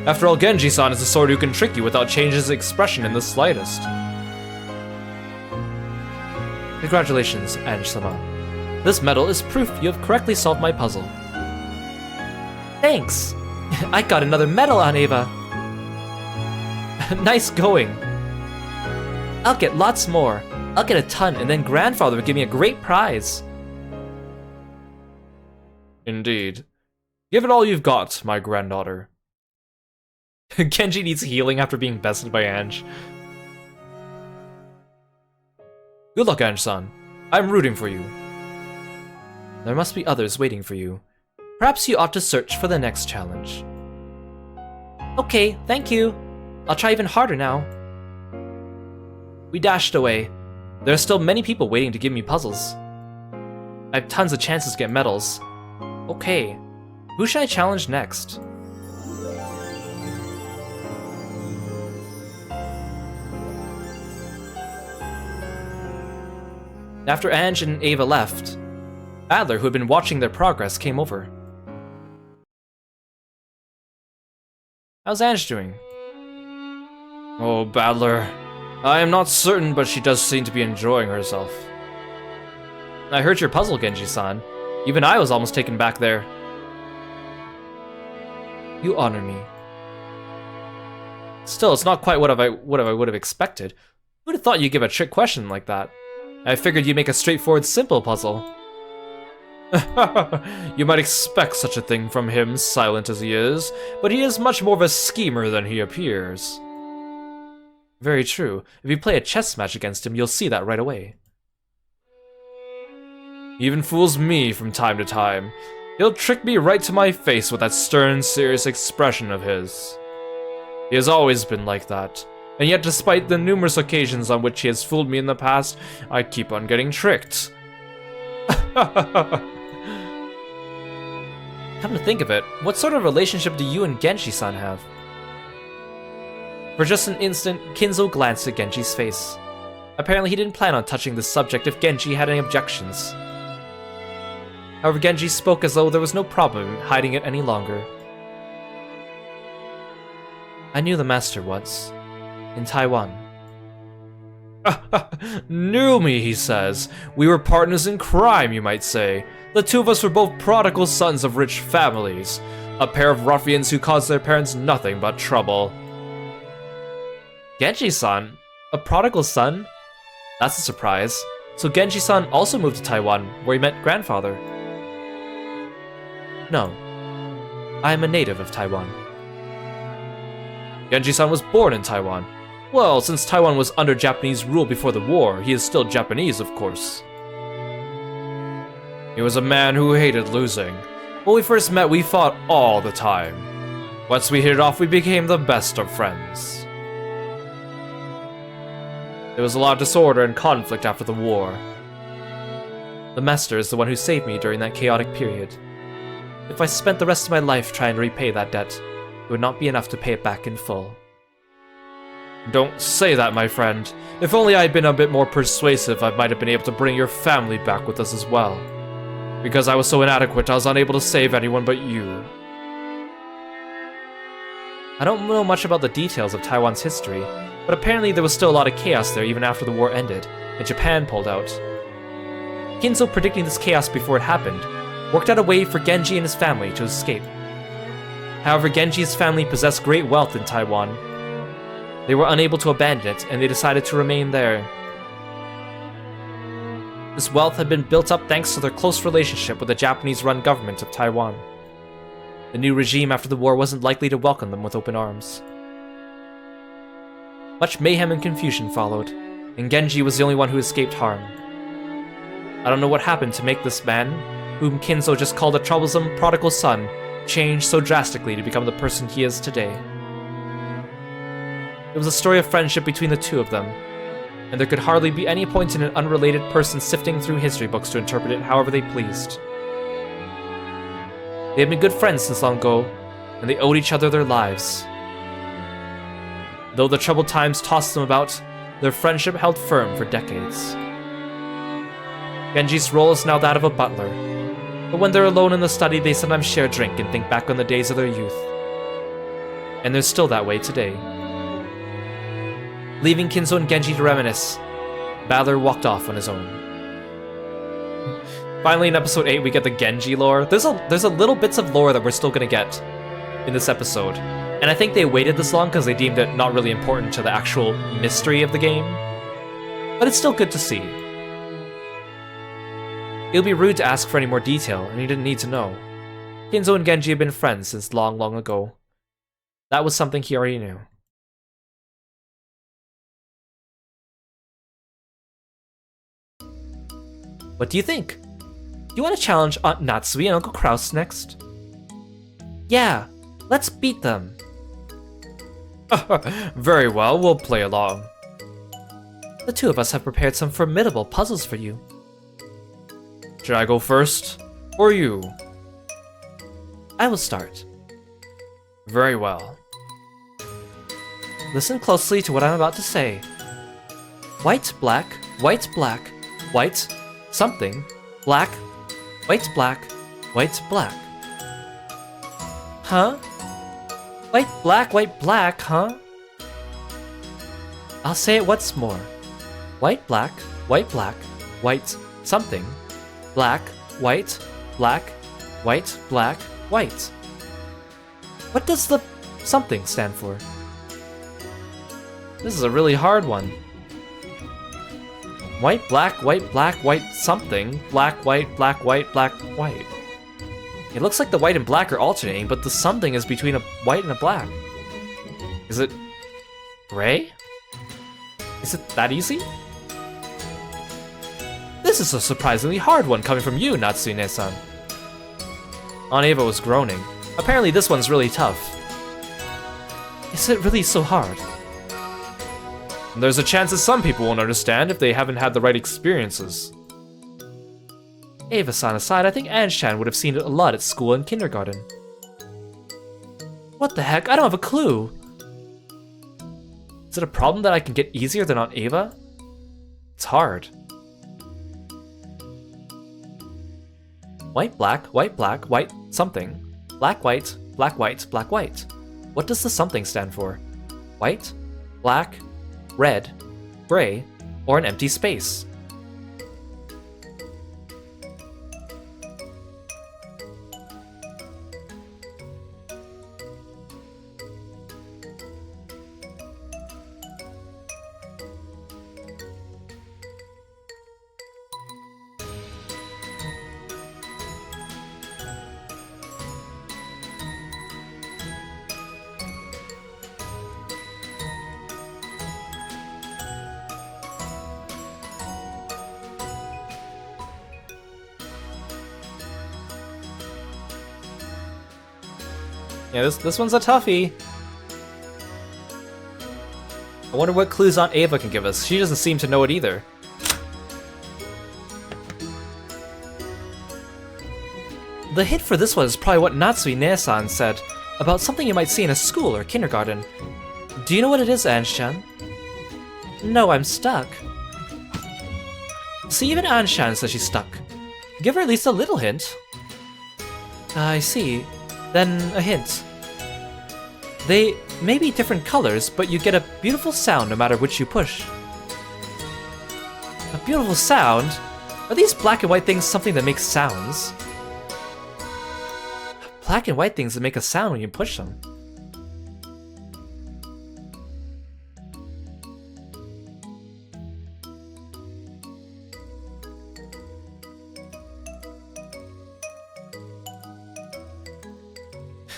Speaker 1: After all, Genji-san is the sort who can trick you without changing his expression in the slightest. Congratulations, Ange-sama. This medal is proof you have correctly solved my puzzle. Thanks! I got another medal, Aunt Ava! Nice going! I'll get lots more. I'll get a ton, and then Grandfather will give me a great prize. Indeed. Give it all you've got, my granddaughter. Genji needs healing after being bested by Ange. Good luck, Ange-san. I'm rooting for you. There must be others waiting for you. Perhaps you ought to search for the next challenge. Okay, thank you. I'll try even harder now. We dashed away. There are still many people waiting to give me puzzles. I have tons of chances to get medals. Okay. Who should I challenge next? After Ange and Ava left, Adler, who had been watching their progress, came over. How's Ange doing?
Speaker 2: Oh, Badler. I am not certain, but she does seem to be enjoying herself.
Speaker 1: I heard your puzzle, Genji-san. Even I was almost taken back there.
Speaker 2: You honor me.
Speaker 1: Still, it's not quite what I would have expected. Who'd have thought you'd give a trick question like that? I figured you'd make a straightforward, simple puzzle.
Speaker 2: You might expect such a thing from him, silent as he is, but he is much more of a schemer than he appears.
Speaker 1: Very true. If you play a chess match against him, you'll see that right away.
Speaker 2: He even fools me from time to time. He'll trick me right to my face with that stern, serious expression of his. He has always been like that, and yet despite the numerous occasions on which he has fooled me in the past, I keep on getting tricked.
Speaker 1: Come to think of it, what sort of relationship do you and Genji-san have? For just an instant, Kinzo glanced at Genji's face. Apparently he didn't plan on touching the subject if Genji had any objections. However, Genji spoke as though there was no problem hiding it any longer. I knew the master once, in Taiwan.
Speaker 2: Knew me, he says. We were partners in crime, you might say. The two of us were both prodigal sons of rich families. A pair of ruffians who caused their parents nothing but trouble.
Speaker 1: Genji-san? A prodigal son? That's a surprise. So Genji-san also moved to Taiwan, where he met grandfather. No. I am a native of Taiwan.
Speaker 2: Genji-san was born in Taiwan. Well, since Taiwan was under Japanese rule before the war, he is still Japanese, of course. He was a man who hated losing. When we first met, we fought all the time. Once we hit it off, we became the best of friends. There was a lot of disorder and conflict after the war.
Speaker 1: The master is the one who saved me during that chaotic period. If I spent the rest of my life trying to repay that debt, it would not be enough to pay it back in full.
Speaker 2: Don't say that, my friend. If only I had been a bit more persuasive, I might have been able to bring your family back with us as well. Because I was so inadequate, I was unable to save anyone but you.
Speaker 1: I don't know much about the details of Taiwan's history, but apparently there was still a lot of chaos there even after the war ended, and Japan pulled out. Kinzo, predicting this chaos before it happened, worked out a way for Genji and his family to escape. However, Genji's family possessed great wealth in Taiwan. They were unable to abandon it, and they decided to remain there. This wealth had been built up thanks to their close relationship with the Japanese-run government of Taiwan. The new regime after the war wasn't likely to welcome them with open arms. Much mayhem and confusion followed, and Genji was the only one who escaped harm. I don't know what happened to make this man, whom Kinzo just called a troublesome prodigal son, change so drastically to become the person he is today. It was a story of friendship between the two of them, and there could hardly be any point in an unrelated person sifting through history books to interpret it however they pleased. They had been good friends since long ago, and they owed each other their lives. Though the troubled times tossed them about, their friendship held firm for decades. Genji's role is now that of a butler, but when they're alone in the study, they sometimes share a drink and think back on the days of their youth. And they're still that way today. Leaving Kinzo and Genji to reminisce, Badler walked off on his own. Finally, in episode 8, we get the Genji lore. There's a little bits of lore that we're still gonna get in this episode. And I think they waited this long because they deemed it not really important to the actual mystery of the game. But it's still good to see. It would be rude to ask for any more detail, and you didn't need to know. Kinzo and Genji have been friends since long, long ago. That was something he already knew. What do you think? Do you want to challenge Aunt Natsui and Uncle Kraus next? Yeah, let's beat them.
Speaker 2: Very well, we'll play along.
Speaker 1: The two of us have prepared some formidable puzzles for you.
Speaker 2: Should I go first? Or you?
Speaker 1: I will start.
Speaker 2: Very well.
Speaker 1: Listen closely to what I'm about to say. White, black, white, black, white, something, black, white, black, white, black. Huh? White, black, huh? I'll say it once more. White, black, white, something, black, white, black, white. What does the something stand for?
Speaker 2: This is a really hard one.
Speaker 1: White, black, white, something, black, white. It looks like the white and black are alternating, but the something is between a white and a black. Is it gray? Is it that easy? This is a surprisingly hard one coming from you, Natsune-san. Aunt Ava was groaning. Apparently this one's really tough. Is it really so hard?
Speaker 2: There's a chance that some people won't understand if they haven't had the right experiences.
Speaker 1: Ava-san aside, I think Anne-chan would have seen it a lot at school and kindergarten. What the heck? I don't have a clue! Is it a problem that I can get easier than Aunt Ava? It's hard. White, black, white, something. Black, white. What does the something stand for? White, black, red, gray, or an empty space? Yeah, this one's a toughie. I wonder what clues Aunt Ava can give us. She doesn't seem to know it either. The hint for this one is probably what Natsune-san said about something you might see in a school or kindergarten. Do you know what it is, Anne-chan? No, I'm stuck. See, even Anne-chan says she's stuck. Give her at least a little hint. I see. Then a hint. They may be different colors, but you get a beautiful sound no matter which you push. A beautiful sound? Are these black and white things something that makes sounds? Black and white things that make a sound when you push them.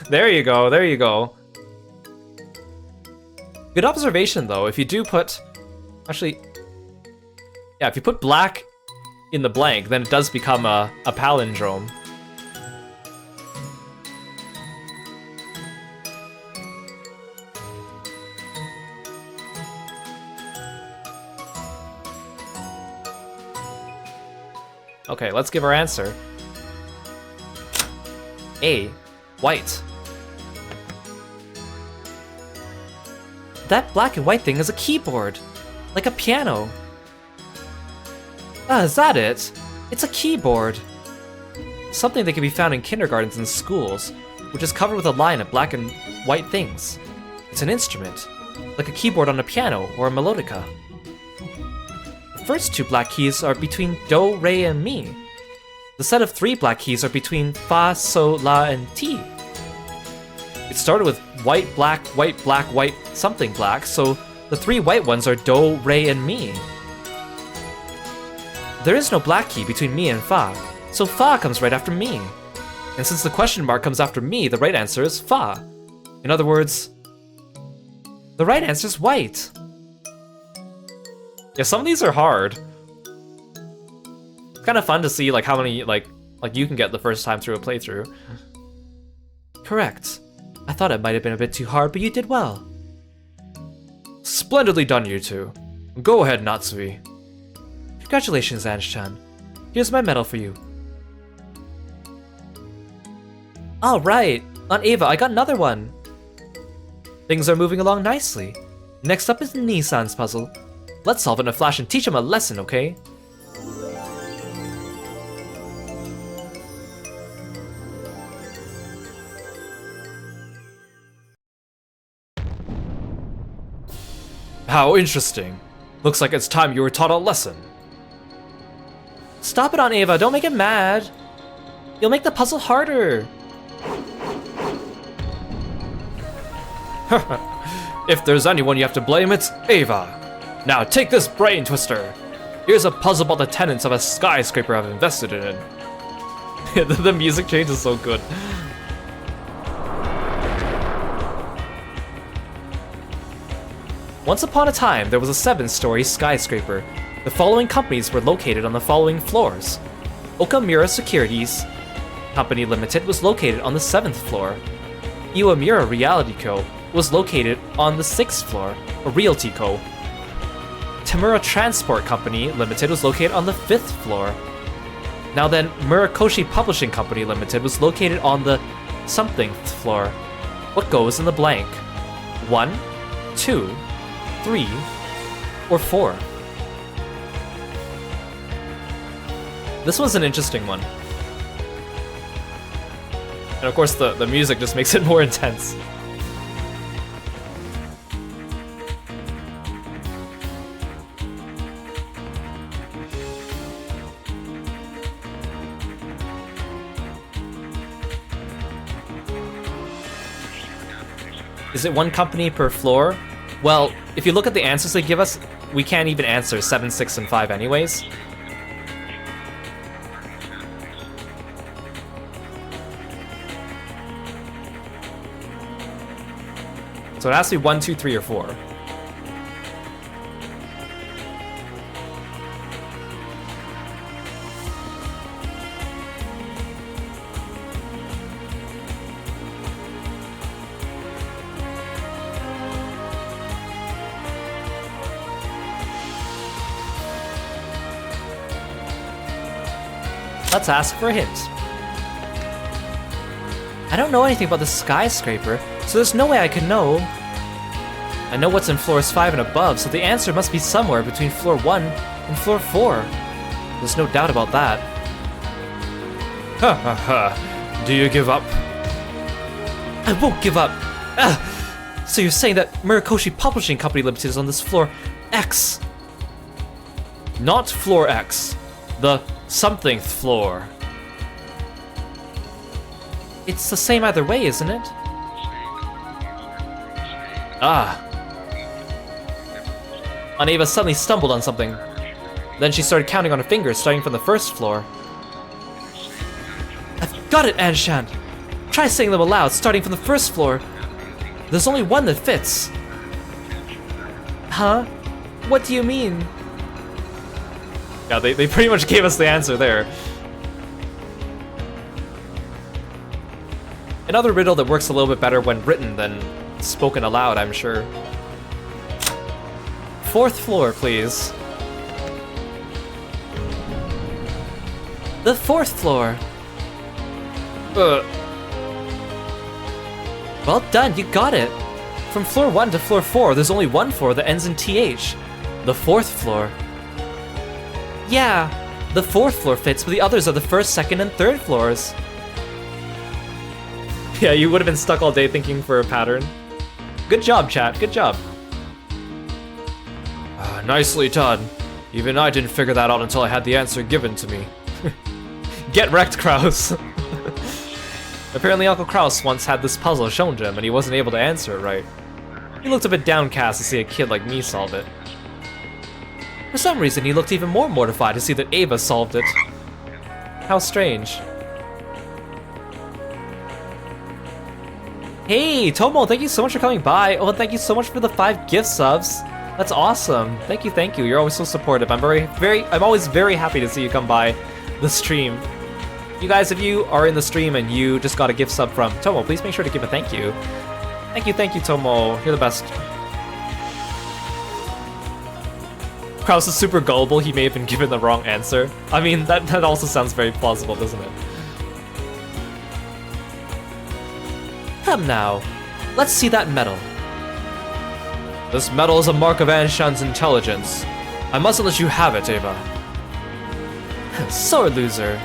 Speaker 1: There you go, there you go. Good observation though, if you do put... Actually... Yeah, if you put black in the blank, then it does become a palindrome. Okay, let's give our answer. A. White. That black and white thing is a keyboard, like a piano. Is that it? It's a keyboard. Something that can be found in kindergartens and schools, which is covered with a line of black and white things. It's an instrument, like a keyboard on a piano or a melodica. The first two black keys are between do, re, and mi. The set of three black keys are between fa, so, la, and ti. It started with white, black, something black, so the three white ones are do, re, and mi. There is no black key between mi and fa, so fa comes right after mi. And since the question mark comes after mi, the right answer is fa. In other words, the right answer is white. Yeah, some of these are hard. It's kind of fun to see like how many like you can get the first time through a playthrough. Correct. I thought it might have been a bit too hard, but you did well.
Speaker 2: Splendidly done, you two. Go ahead, Natsui.
Speaker 1: Congratulations, Ange-chan. Here's my medal for you. Alright, on Ava, I got another one. Things are moving along nicely. Next up is Nissan's puzzle. Let's solve it in a flash and teach him a lesson, okay?
Speaker 2: How interesting. Looks like it's time you were taught a lesson.
Speaker 1: Stop it on Ava, don't make him mad. You'll make the puzzle harder.
Speaker 2: If there's anyone you have to blame, it's Ava. Now take this brain twister. Here's a puzzle about the tenants of a skyscraper I've invested in.
Speaker 1: The music change is so good. Once upon a time, there was a 7-story skyscraper. The following companies were located on the following floors. Okamura Securities Company Limited was located on the 7th floor. Iwamura Reality Co. was located on the 6th floor, or Realty Co. Tamura Transport Company Limited was located on the 5th floor. Now then, Murakoshi Publishing Company Limited was located on the somethingth floor. What goes in the blank? 1, 2, 3, or 4? This was an interesting one. And of course the music just makes it more intense. Is it one company per floor? Well, if you look at the answers they give us, we can't even answer 7, 6, and 5 anyways. So it has to be 1, 2, 3, or 4. Let's ask for a hint. I don't know anything about the skyscraper, so there's no way I could know. I know what's in floors 5 and above, so the answer must be somewhere between floor 1 and floor 4. There's no doubt about that.
Speaker 2: Ha ha ha. Do you give up?
Speaker 1: I won't give up. So you're saying that Murakoshi Publishing Company Limited is on this floor X?
Speaker 2: Not floor X. The somethingth floor.
Speaker 1: It's the same either way, isn't it?
Speaker 2: Ah.
Speaker 1: Aneva suddenly stumbled on something. Then she started counting on her fingers, starting from the first floor. I've got it, Anshan! Try saying them aloud, starting from the first floor. There's only one that fits. Huh? What do you mean?
Speaker 2: Yeah, they pretty much gave us the answer there.
Speaker 1: Another riddle that works a little bit better when written than spoken aloud, I'm sure. 4th floor, please. The 4th floor. Well done, you got it. From floor 1 to floor 4, there's only one floor that ends in TH. The 4th floor. Yeah, the 4th floor fits, but the others are the 1st, 2nd, and 3rd floors. Yeah, you would have been stuck all day thinking for a pattern. Good job, chat, good job.
Speaker 2: Nicely done. Even I didn't figure that out until I had the answer given to me.
Speaker 1: Get wrecked, Kraus. Apparently Uncle Kraus once had this puzzle shown to him and he wasn't able to answer it right. He looked a bit downcast to see a kid like me solve it. For some reason, he looked even more mortified to see that Ava solved it. How strange. Hey, Tomo, thank you so much for coming by. Oh, and thank you so much for the 5 gift subs. That's awesome. Thank you, thank you. You're always so supportive. I'm always very happy to see you come by the stream. You guys, if you are in the stream and you just got a gift sub from Tomo, please make sure to give a thank you. Thank you, Tomo. You're the best. Kraus is super gullible. He may have been given the wrong answer. I mean, that also sounds very plausible, doesn't it? Come now, let's see that medal.
Speaker 2: This medal is a mark of Anshan's intelligence. I mustn't let you have it, Ava.
Speaker 1: Sore loser.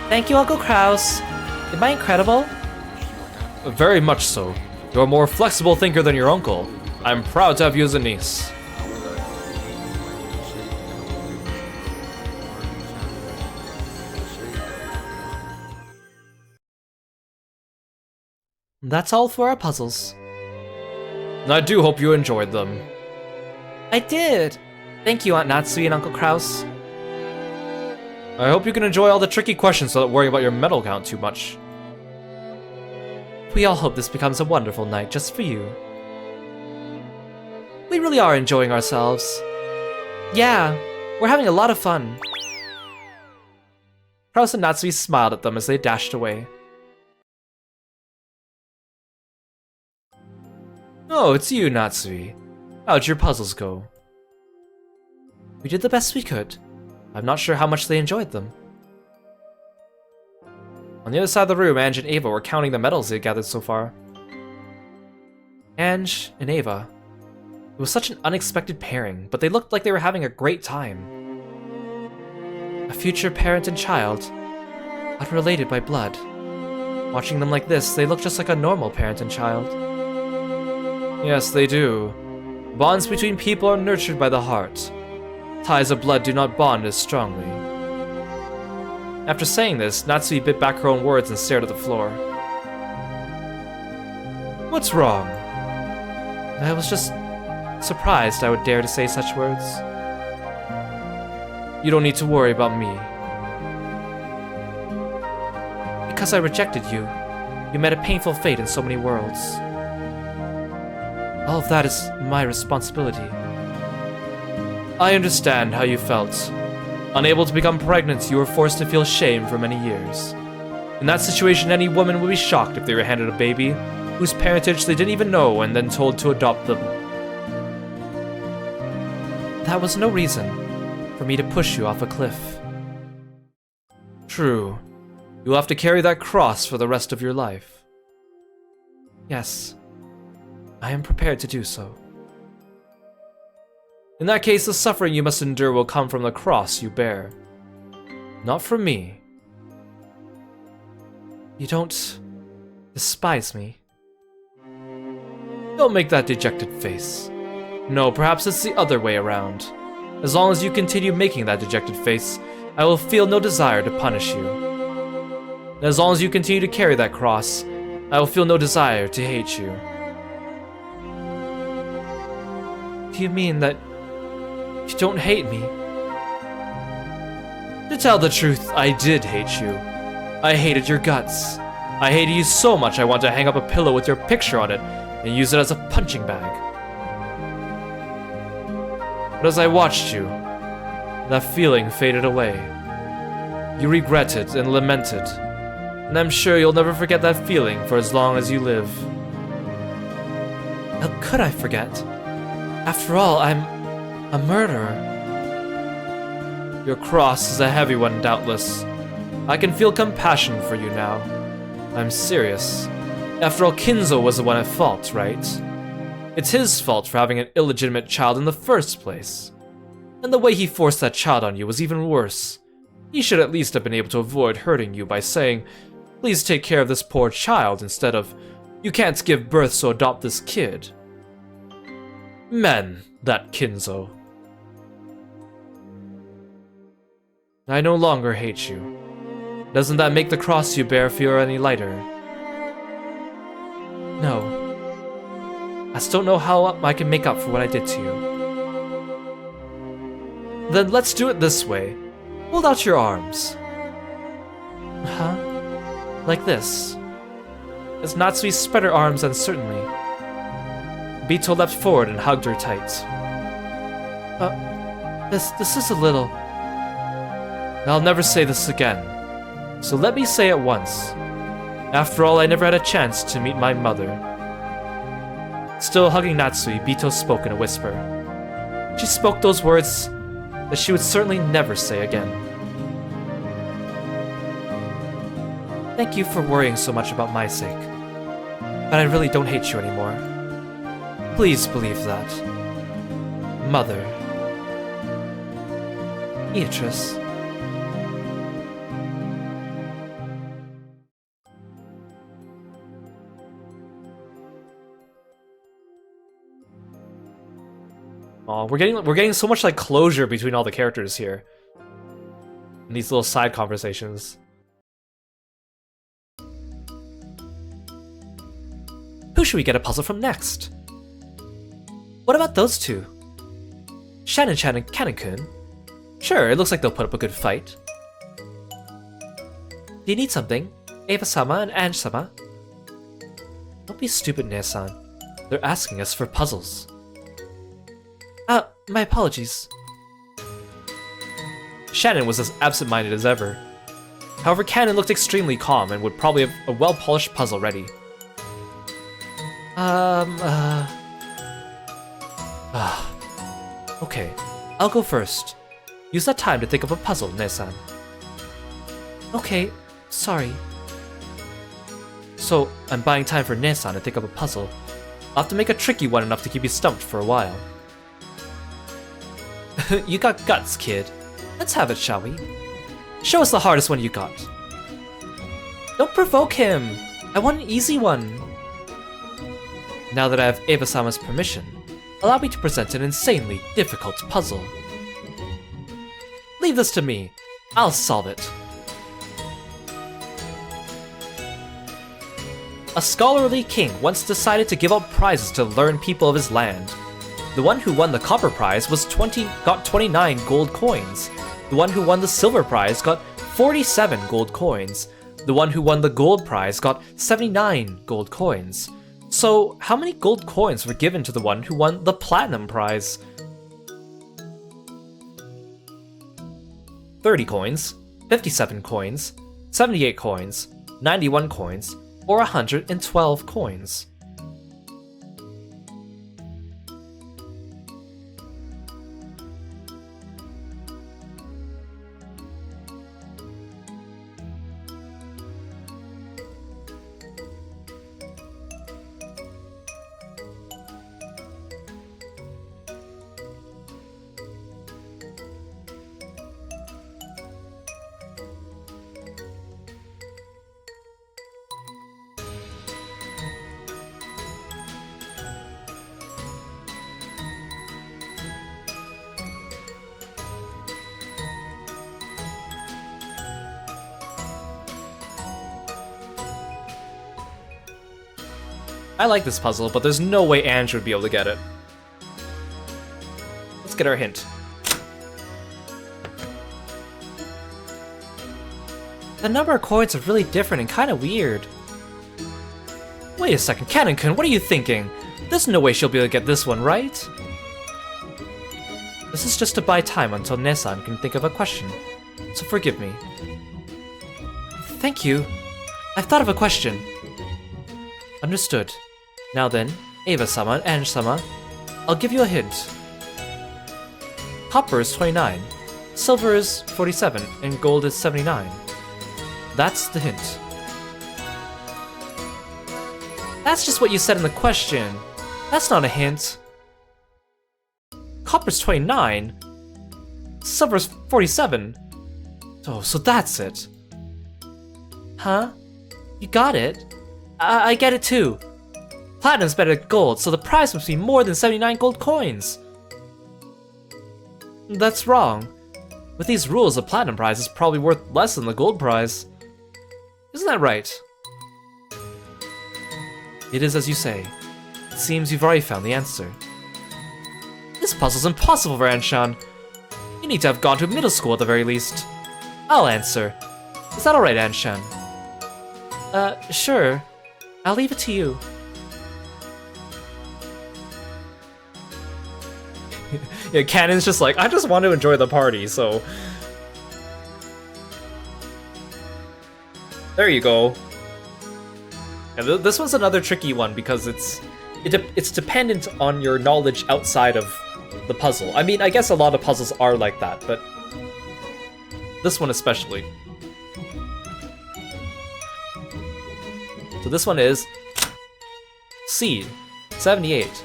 Speaker 1: Thank you, Uncle Kraus. Am I incredible?
Speaker 2: Very much so. You're a more flexible thinker than your uncle. I'm proud to have you as a niece.
Speaker 1: That's all for our puzzles.
Speaker 2: I do hope you enjoyed them.
Speaker 1: I did. Thank you, Aunt Natsui and Uncle Kraus.
Speaker 2: I hope you can enjoy all the tricky questions without worrying about your medal count too much.
Speaker 1: We all hope this becomes a wonderful night just for you. We really are enjoying ourselves. Yeah, we're having a lot of fun. Kraus and Natsui smiled at them as they dashed away.
Speaker 2: Oh, it's you, Natsui. How'd your puzzles go?
Speaker 1: We did the best we could. I'm not sure how much they enjoyed them.
Speaker 2: On the other side of the room, Ange and Ava were counting the medals they had gathered so far.
Speaker 1: Ange and Ava. It was such an unexpected pairing, but they looked like they were having a great time. A future parent and child, unrelated by blood. Watching them like this, they look just like a normal parent and child.
Speaker 2: Yes, they do. Bonds between people are nurtured by the heart. Ties of blood do not bond as strongly.
Speaker 1: After saying this, Natsui bit back her own words and stared at the floor.
Speaker 2: What's wrong?
Speaker 1: I was just surprised I would dare to say such words.
Speaker 2: You don't need to worry about me.
Speaker 1: Because I rejected you, you met a painful fate in so many worlds. All of that is my responsibility.
Speaker 2: I understand how you felt. Unable to become pregnant, you were forced to feel shame for many years. In that situation, any woman would be shocked if they were handed a baby, whose parentage they didn't even know, and then told to adopt them.
Speaker 1: That was no reason for me to push you off a cliff.
Speaker 2: True. You'll have to carry that cross for the rest of your life.
Speaker 1: Yes, I am prepared to do so.
Speaker 2: In that case, the suffering you must endure will come from the cross you bear. Not from me.
Speaker 1: You don't despise me?
Speaker 2: Don't make that dejected face. No, perhaps it's the other way around. As long as you continue making that dejected face, I will feel no desire to punish you. And as long as you continue to carry that cross, I will feel no desire to hate you.
Speaker 1: Do you mean that you don't hate me?
Speaker 2: To tell the truth, I did hate you. I hated your guts. I hated you so much I wanted to hang up a pillow with your picture on it and use it as a punching bag. But as I watched you, that feeling faded away. You regretted and lamented, and I'm sure you'll never forget that feeling for as long as you live.
Speaker 1: How could I forget? After all, I'm a murderer.
Speaker 2: Your cross is a heavy one, doubtless. I can feel compassion for you now. I'm serious. After all, Kinzo was the one at fault, right? It's his fault for having an illegitimate child in the first place. And the way he forced that child on you was even worse. He should at least have been able to avoid hurting you by saying, "Please take care of this poor child," instead of, "You can't give birth, so adopt this kid." Men, that Kinzo. I no longer hate you. Doesn't that make the cross you bear feel any lighter?
Speaker 1: No. I still don't know how I can make up for what I did to you.
Speaker 2: Then let's do it this way. Hold out your arms.
Speaker 1: Huh? Like this? As Natsui spread her arms uncertainly, Bito leapt forward and hugged her tight. This is a little...
Speaker 2: I'll never say this again, so let me say it once. After all, I never had a chance to meet my mother.
Speaker 1: Still hugging Natsui, Bito spoke in a whisper. She spoke those words that she would certainly never say again.
Speaker 2: Thank you for worrying so much about my sake. But I really don't hate you anymore. Please believe that. Mother. Beatrice. Oh, we're getting so much like closure between all the characters here. In these little side conversations. Who should we get a puzzle from next? What about those two? Shannon-chan and Kanen-kun? Sure, it looks like they'll put up a good fight. Do you need something? Eva-sama and Ange-sama? Don't be stupid, Ne-san. They're asking us for puzzles. My apologies. Shannon was as absent-minded as ever. However, Kanen looked extremely calm and would probably have a well-polished puzzle ready. Okay, I'll go first. Use that time to think of a puzzle, Ne-san. Okay, sorry. So, I'm buying time for Ne-san to think of a puzzle. I'll have to make a tricky one enough to keep you stumped for a while. You got guts, kid. Let's have it, shall we? Show us the hardest one you got. Don't provoke him! I want an easy one. Now that I have Eva-sama's permission, allow me to present an insanely difficult puzzle. Leave this to me. I'll solve it. A scholarly king once decided to give out prizes to learned people of his land. The one who won the copper prize got 29 gold coins. The one who won the silver prize got 47 gold coins. The one who won the gold prize got 79 gold coins. So, how many gold coins were given to the one who won the platinum prize? 30 coins, 57 coins, 78 coins, 91 coins, or 112 coins. I like this puzzle, but there's no way Ange would be able to get it. Let's get our hint. The number of coins are really different and kind of weird. Wait a second, Kanen-kun, what are you thinking? There's no way she'll be able to get this one, right? This is just to buy time until Ne-san can think of a question, so forgive me. Thank you. I've thought of a question. Understood. Now then, Eva-sama and Ange-sama, I'll give you a hint. Copper is 29, silver is 47, and gold is 79. That's the hint. That's just what you said in the question. That's not a hint. Copper's 29, silver's 47. Oh, so that's it. Huh? You got it? I get it too. Platinum's better than gold, so the prize must be more than 79 gold coins. That's wrong. With these rules, the platinum prize is probably worth less than the gold prize. Isn't that right? It is as you say. It seems you've already found the answer. This puzzle's impossible for Anshan. You need to have gone to middle school at the very least. I'll answer. Is that alright, Anshan? Sure. I'll leave it to you. Yeah, Kanen's just like, I just want to enjoy the party, so... There you go. And this one's another tricky one because it's dependent on your knowledge outside of the puzzle. I mean, I guess a lot of puzzles are like that, but this one especially.
Speaker 1: So this one is C, 78.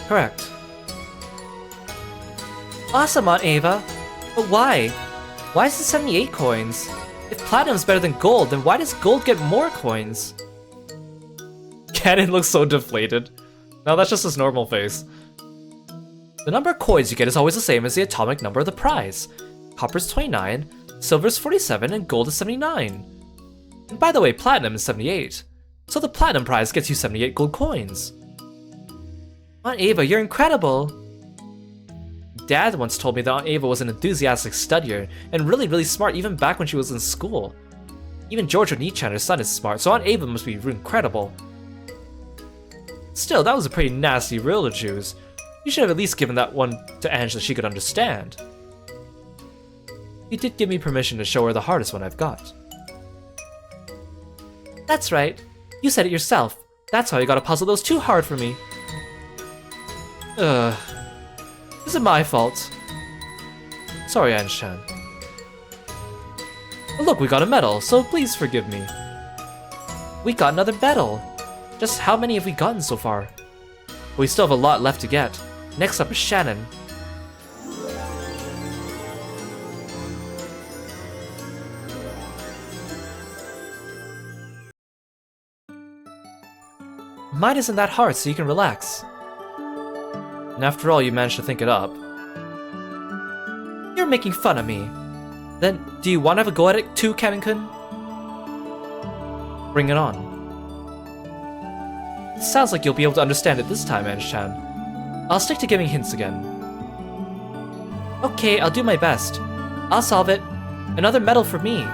Speaker 1: Correct. Awesome, Aunt Ava. But why? Why is it 78 coins? If platinum's better than gold, then why does gold get more coins? Cannon looks so deflated. No, that's just his normal face. The number of coins you get is always the same as the atomic number of the prize. Copper's 29, silver's 47, and gold is 79. And by the way, platinum is 78. So the platinum prize gets you 78 gold coins. Aunt Ava, you're incredible! Dad once told me that Aunt Ava was an enthusiastic studier and really smart even back when she was in school. Even George Onichi, her son, is smart, so Aunt Ava must be incredible. Still, that was a pretty nasty riddle to choose. You should have at least given that one to Ange that she could understand. You did give me permission to show her the hardest one I've got. That's right. You said it yourself. That's how you gotta puzzle those too hard for me. This is my fault. Sorry, Ange-chan. Look, we got a medal, so please forgive me. We got another medal. Just how many have we gotten so far? We still have a lot left to get. Next up is Shannon. Mine isn't that hard, so you can relax. And after all, you managed to think it up. You're making fun of me. Then, do you want to have a go at it too, Cannon-kun? Bring it on. It sounds like you'll be able to understand it this time, Ange-chan. I'll stick to giving hints again. Okay, I'll do my best. I'll solve it. Another medal for me.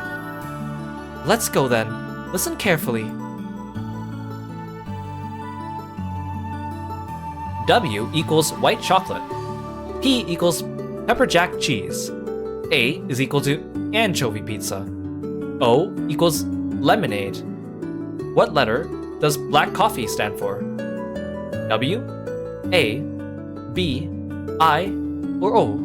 Speaker 1: Let's go then. Listen carefully. W equals white chocolate. P equals pepper jack cheese. A is equal to anchovy pizza. O equals lemonade. What letter does black coffee stand for? W, A, B, I, or O?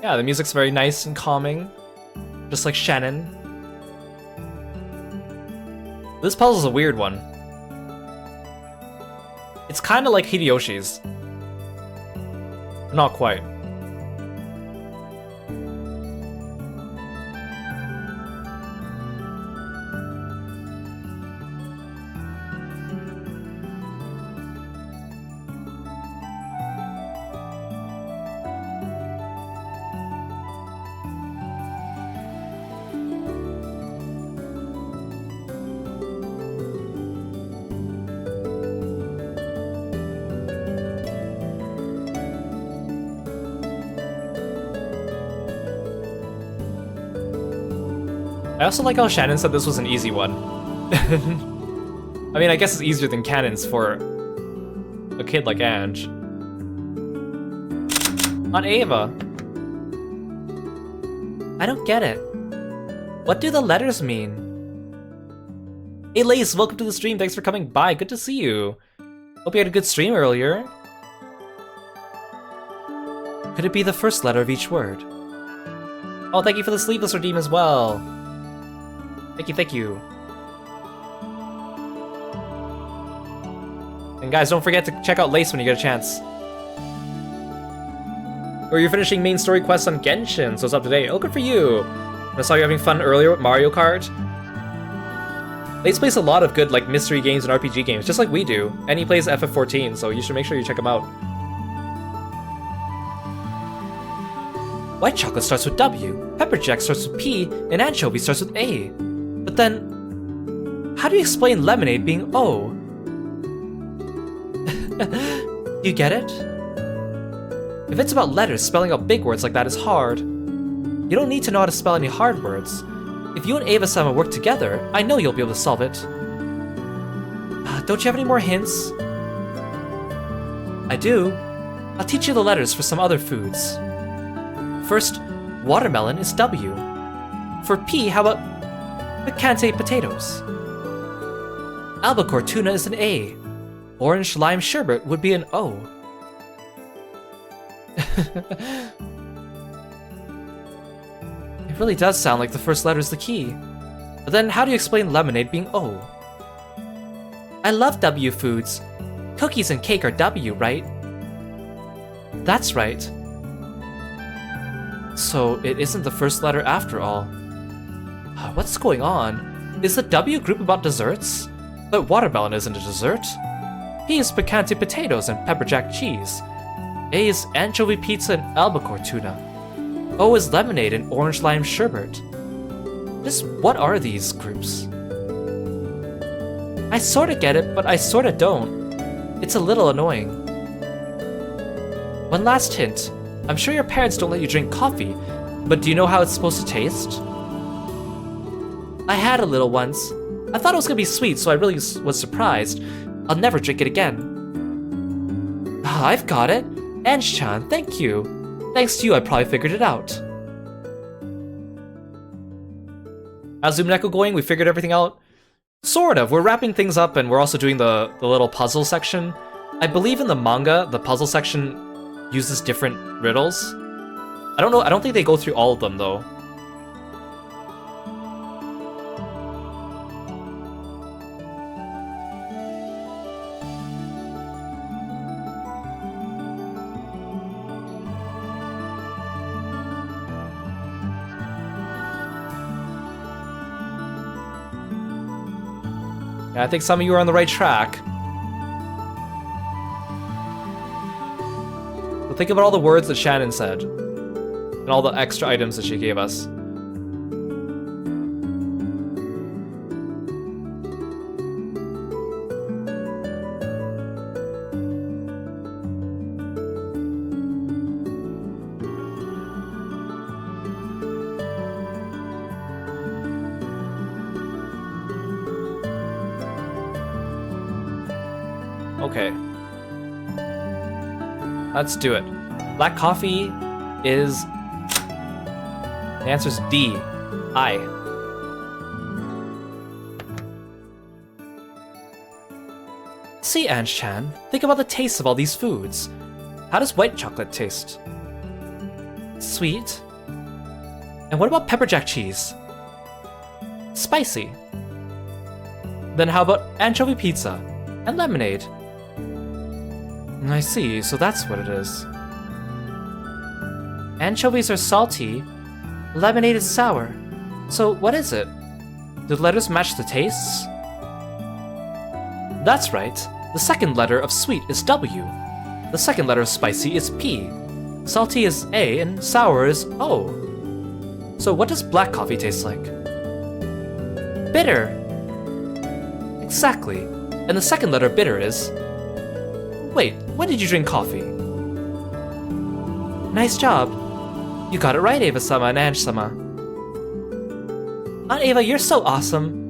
Speaker 1: Yeah, the music's very nice and calming, just like Shannon. This puzzle's a weird one. It's kind of like Hideyoshi's. Not quite. I also like how Shannon said this was an easy one. I mean, I guess it's easier than Cannon's for a kid like Ange. On Ava. I don't get it. What do the letters mean? Hey Lace, welcome to the stream. Thanks for coming by. Good to see you. Hope you had a good stream earlier. Could it be the first letter of each word? Oh, thank you for the sleeveless redeem as well. Thank you, thank you. And guys, don't forget to check out Lace when you get a chance. Or you're finishing main story quests on Genshin, so it's up to date. Oh, good for you. I saw you having fun earlier with Mario Kart. Lace plays a lot of good like mystery games and RPG games, just like we do. And he plays FF14, so you should make sure you check him out. White chocolate starts with W, pepper jack starts with P, and anchovy starts with A. But then, how do you explain lemonade being O? Do you get it? If it's about letters, spelling out big words like that is hard. You don't need to know how to spell any hard words. If you and Ava-sama work together, I know you'll be able to solve it. Don't you have any more hints? I do. I'll teach you the letters for some other foods. First, watermelon is W. For P, how about picante potatoes? Albacore tuna is an A. Orange lime sherbet would be an O. It really does sound like the first letter is the key. But then how do you explain lemonade being O? I love W foods. Cookies and cake are W, right? That's right. So it isn't the first letter after all. What's going on? Is the W group about desserts? But watermelon isn't a dessert. P is picante potatoes and pepper jack cheese. A is anchovy pizza and albacore tuna. O is lemonade and orange lime sherbet. Just what are these groups? I sorta get it, but I sorta don't. It's a little annoying. One last hint. I'm sure your parents don't let you drink coffee, but do you know how it's supposed to taste? I had a little once. I thought it was gonna be sweet, so I really was surprised. I'll never drink it again. I've got it. Ange-chan, thank you. Thanks to you, I probably figured it out. How's Umineko going? We figured everything out? Sort of. We're wrapping things up and we're also doing the little puzzle section. I believe in the manga, the puzzle section uses different riddles. I don't know, I don't think they go through all of them though. Yeah, I think some of you are on the right track. But think about all the words that Shannon said, and all the extra items that she gave us. Okay. Let's do it. Black coffee is... The answer's D. I. See, Ange-chan, think about the taste of all these foods. How does white chocolate taste? Sweet. And what about pepper jack cheese? Spicy. Then how about anchovy pizza and lemonade? I see, so that's what it is. Anchovies are salty, lemonade is sour. So what is it? Do the letters match the tastes? That's right. The second letter of sweet is W. The second letter of spicy is P. Salty is A and sour is O. So what does black coffee taste like? Bitter. Exactly. And the second letter of bitter is... Wait, when did you drink coffee? Nice job. You got it right, Ava-sama and Ange-sama. Aunt Ava, you're so awesome.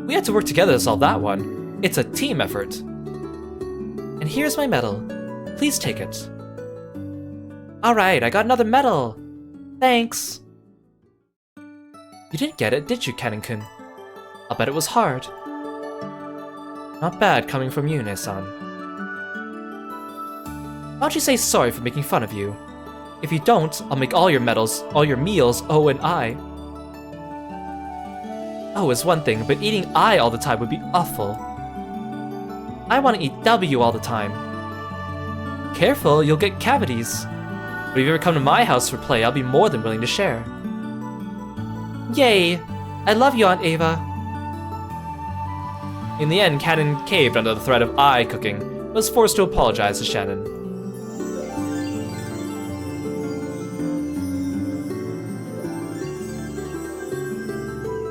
Speaker 1: We had to work together to solve that one. It's a team effort. And here's my medal. Please take it. Alright, I got another medal. Thanks. You didn't get it, did you, Kennen-kun? I'll bet it was hard. Not bad coming from you, Ne-san. Why don't you say sorry for making fun of you? If you don't, I'll make all your medals, all your meals, O and I. O is one thing, but eating I all the time would be awful. I want to eat W all the time. Careful, you'll get cavities. But if you ever come to my house for play, I'll be more than willing to share. Yay! I love you, Aunt Ava. In the end, Cannon caved under the threat of I cooking, but was forced to apologize to Shannon.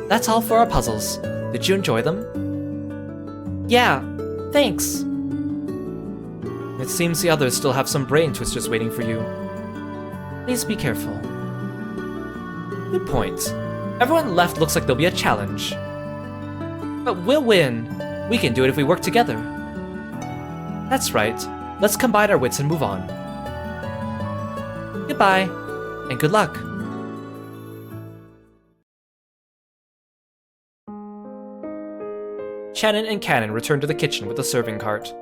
Speaker 1: That's all for our puzzles. Did you enjoy them? Yeah, thanks. It seems the others still have some brain twisters waiting for you. Please be careful. Good point. Everyone left looks like there'll be a challenge. But we'll win. We can do it if we work together. That's right. Let's combine our wits and move on. Goodbye, and good luck. Shannon and Cannon returned to the kitchen with a serving cart.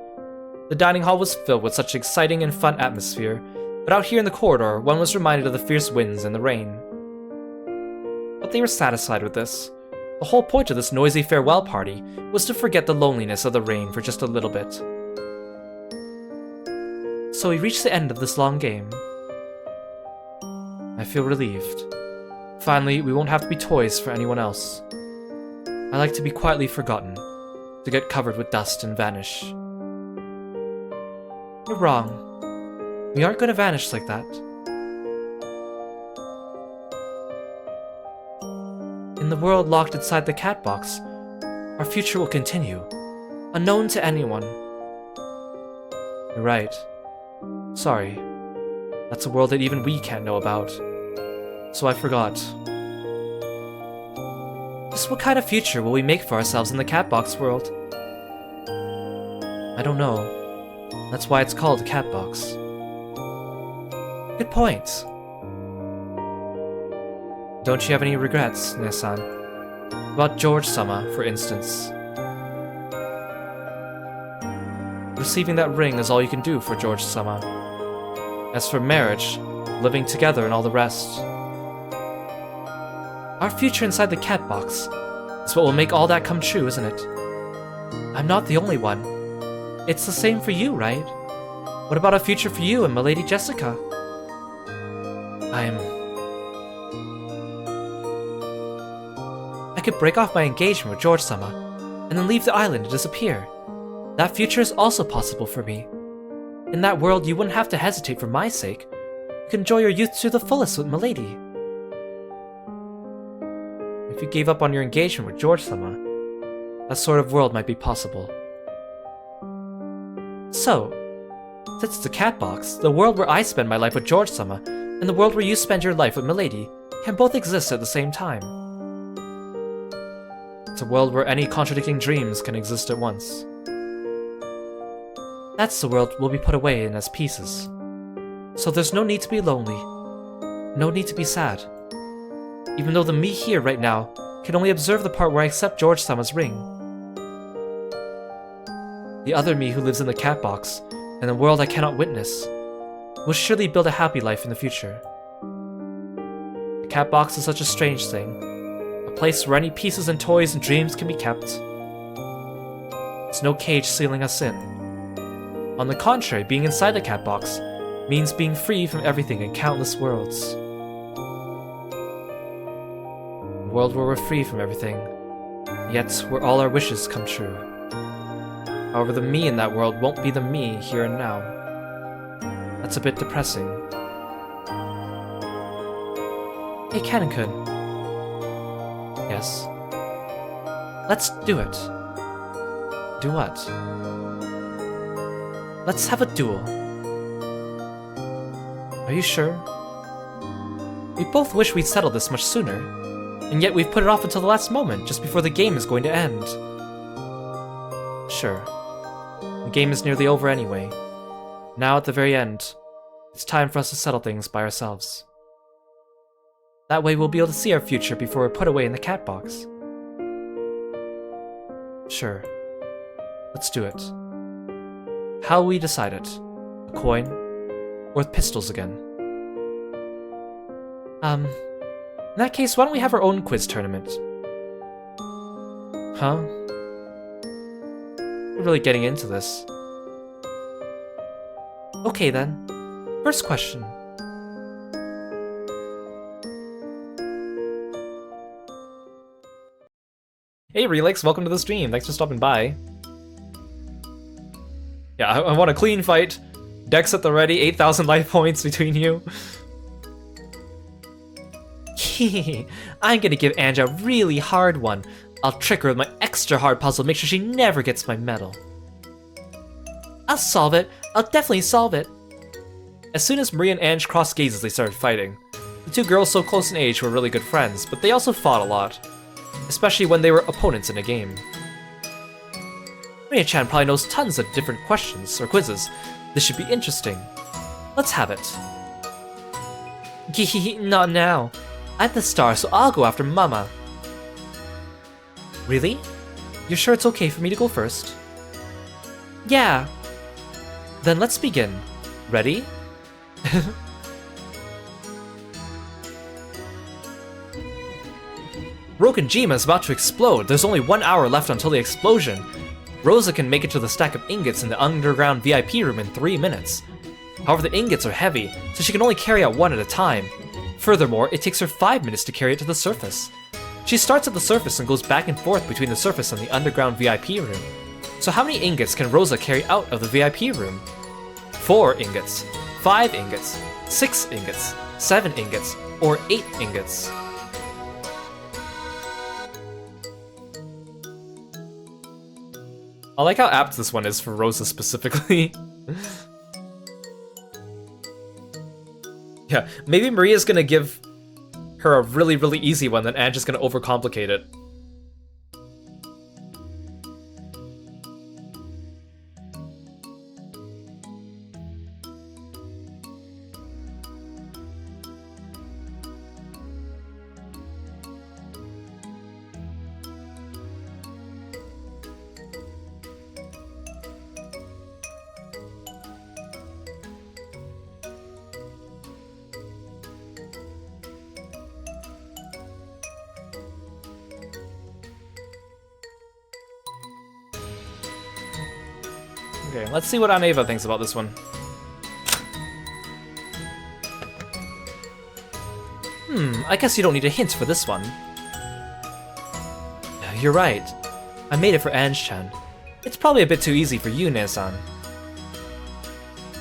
Speaker 1: The dining hall was filled with such exciting and fun atmosphere, but out here in the corridor, one was reminded of the fierce winds and the rain. But they were satisfied with this. The whole point of this noisy farewell party was to forget the loneliness of the rain for just a little bit. So we reached the end of this long game. I feel relieved. Finally, we won't have to be toys for anyone else. I like to be quietly forgotten, to get covered with dust and vanish. You're wrong. We aren't going to vanish like that. In the world locked inside the cat box, our future will continue, unknown to anyone. You're right. Sorry. That's a world that even we can't know about. So I forgot. Just what kind of future will we make for ourselves in the cat box world? I don't know. That's why it's called a cat box. Good point. Don't you have any regrets, Ne-san? About George-sama, for instance. Receiving that ring is all you can do for George-sama. As for marriage, living together and all the rest. Our future inside the cat box is what will make all that come true, isn't it? I'm not the only one. It's the same for you, right? What about a future for you and Milady Jessica? I could break off my engagement with George-sama, and then leave the island and disappear. That future is also possible for me. In that world, you wouldn't have to hesitate for my sake. You can enjoy your youth to the fullest with Milady. If you gave up on your engagement with George-sama, that sort of world might be possible. So, since it's a cat box, the world where I spend my life with George-sama and the world where you spend your life with Milady can both exist at the same time. It's a world where any contradicting dreams can exist at once. That's the world we'll be put away in as pieces. So there's no need to be lonely. No need to be sad. Even though the me here right now can only observe the part where I accept George-sama's ring. The other me who lives in the cat box, and the world I cannot witness, will surely build a happy life in the future. The cat box is such a strange thing. A place where any pieces and toys and dreams can be kept. It's no cage sealing us in. On the contrary, being inside the cat box means being free from everything in countless worlds. A world where we're free from everything, yet where all our wishes come true. However, the me in that world won't be the me here and now. That's a bit depressing. Hey, Kanen-kun. Yes? Let's do it. Do what? Let's have a duel. Are you sure? We both wish we'd settled this much sooner, and yet we've put it off until the last moment, just before the game is going to end. Sure. The game is nearly over anyway. Now at the very end, it's time for us to settle things by ourselves. That way we'll be able to see our future before we're put away in the cat box. Sure. Let's do it. How will we decide it? A coin? Or with pistols again? In that case, why don't we have our own quiz tournament? Huh? We're really getting into this. Okay then. First question. Hey Relix, welcome to the stream. Thanks for stopping by. Yeah, I want a clean fight. Dex at the ready, 8,000 life points between you. I'm gonna give Ange a really hard one. I'll trick her with my extra hard puzzle, make sure she never gets my medal. I'll solve it. I'll definitely solve it. As soon as Marie and Ange crossed gazes, they started fighting. The two girls so close in age were really good friends, but they also fought a lot. Especially when they were opponents in a game. Maria-chan probably knows tons of different questions or quizzes. This should be interesting. Let's have it. Not now. I'm the star, so I'll go after Mama. Really? You're sure it's okay for me to go first? Yeah. Then let's begin. Ready? Rokenjima is about to explode. There's only 1 hour left until the explosion. Rosa can make it to the stack of ingots in the underground VIP room in 3 minutes. However, the ingots are heavy, so she can only carry out one at a time. Furthermore, it takes her 5 minutes to carry it to the surface. She starts at the surface and goes back and forth between the surface and the underground VIP room. So how many ingots can Rosa carry out of the VIP room? 4 ingots, 5 ingots, 6 ingots, 7 ingots, or 8 ingots? I like how apt this one is for Rosa specifically. Yeah, maybe Maria's gonna give her a really, really easy one, then Ange is gonna overcomplicate it. Okay, let's see what Aneva thinks about this one. I guess you don't need a hint for this one. You're right. I made it for Ange-chan. It's probably a bit too easy for you, Ne-san.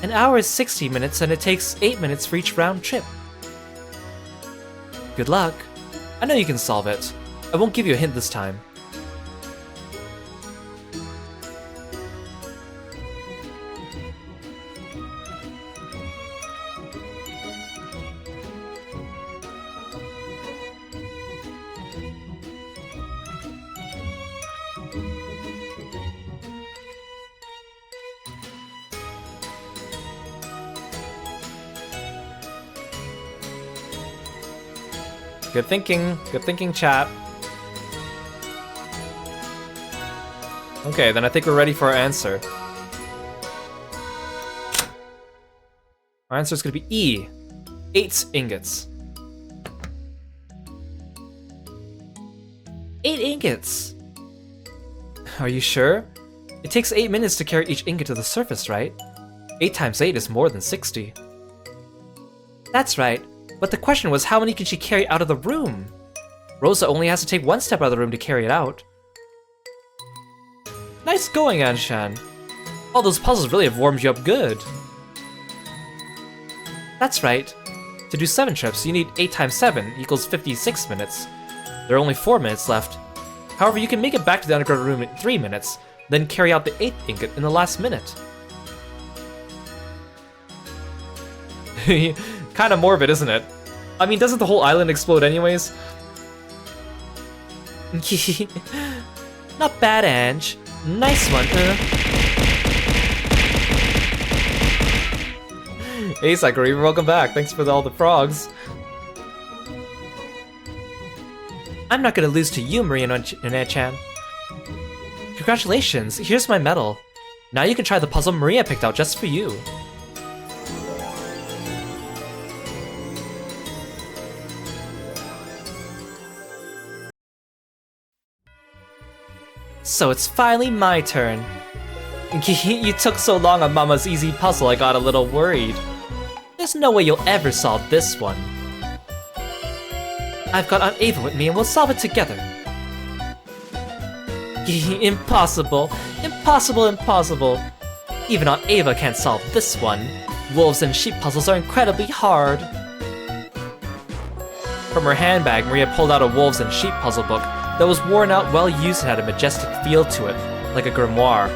Speaker 1: An hour is 60 minutes and it takes 8 minutes for each round trip. Good luck. I know you can solve it. I won't give you a hint this time. Good thinking, chat. Okay, then I think we're ready for our answer. Our answer is gonna be E. 8 ingots. 8 ingots! Are you sure? It takes 8 minutes to carry each ingot to the surface, right? 8 times 8 is more than 60. That's right. But the question was, how many can she carry out of the room? Rosa only has to take 1 step out of the room to carry it out. Nice going, Anshan. All those puzzles really have warmed you up good. That's right. To do 7 trips, you need 8 times 7 equals 56 minutes. There are only 4 minutes left. However, you can make it back to the underground room in 3 minutes, then carry out the 8th ingot in the last minute. Kinda morbid, isn't it? I mean, doesn't the whole island explode anyways? Not bad, Ange. Nice one, Hey, Sakura, welcome back. Thanks for all the frogs. I'm not gonna lose to you, Maria Chan. Congratulations, here's my medal. Now you can try the puzzle Maria picked out just for you. So it's finally my turn. You took so long on Mama's easy puzzle, I got a little worried. There's no way you'll ever solve this one. I've got Aunt Ava with me and we'll solve it together. Impossible. Impossible, impossible. Even Aunt Ava can't solve this one. Wolves and sheep puzzles are incredibly hard. From her handbag, Maria pulled out a wolves and sheep puzzle book that was worn out, well used, and had a majestic feel to it, like a grimoire.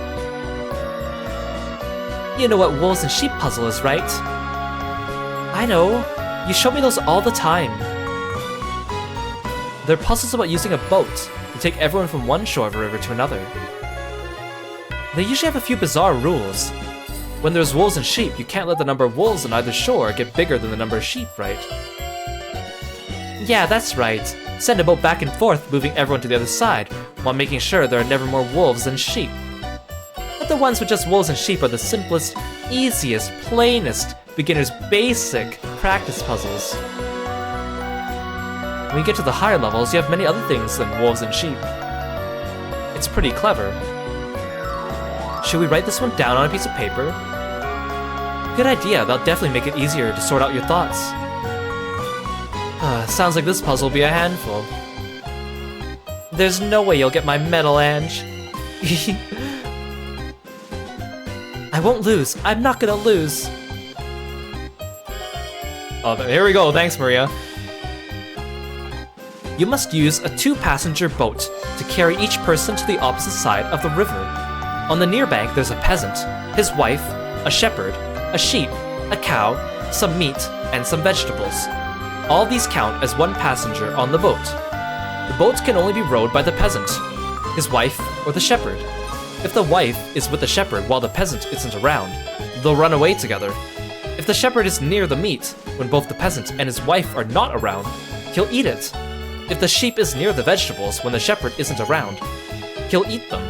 Speaker 1: You know what wolves and sheep puzzle is, right? I know. You show me those all the time. They're puzzles about using a boat to take everyone from one shore of a river to another. They usually have a few bizarre rules. When there's wolves and sheep, you can't let the number of wolves on either shore get bigger than the number of sheep, right? Yeah, that's right. Send a boat back and forth, moving everyone to the other side, while making sure there are never more wolves than sheep. But the ones with just wolves and sheep are the simplest, easiest, plainest, beginner's basic practice puzzles. When you get to the higher levels, you have many other things than wolves and sheep. It's pretty clever. Should we write this one down on a piece of paper? Good idea, that'll definitely make it easier to sort out your thoughts. Sounds like this puzzle will be a handful. There's no way you'll get my medal, Ange. I won't lose. I'm not gonna lose. Oh, here we go. Thanks, Maria. You must use a 2-passenger boat to carry each person to the opposite side of the river. On the near bank, there's a peasant, his wife, a shepherd, a sheep, a cow, some meat, and some vegetables. All these count as 1 passenger on the boat. The boat can only be rowed by the peasant, his wife, or the shepherd. If the wife is with the shepherd while the peasant isn't around, they'll run away together. If the shepherd is near the meat, when both the peasant and his wife are not around, he'll eat it. If the sheep is near the vegetables when the shepherd isn't around, he'll eat them.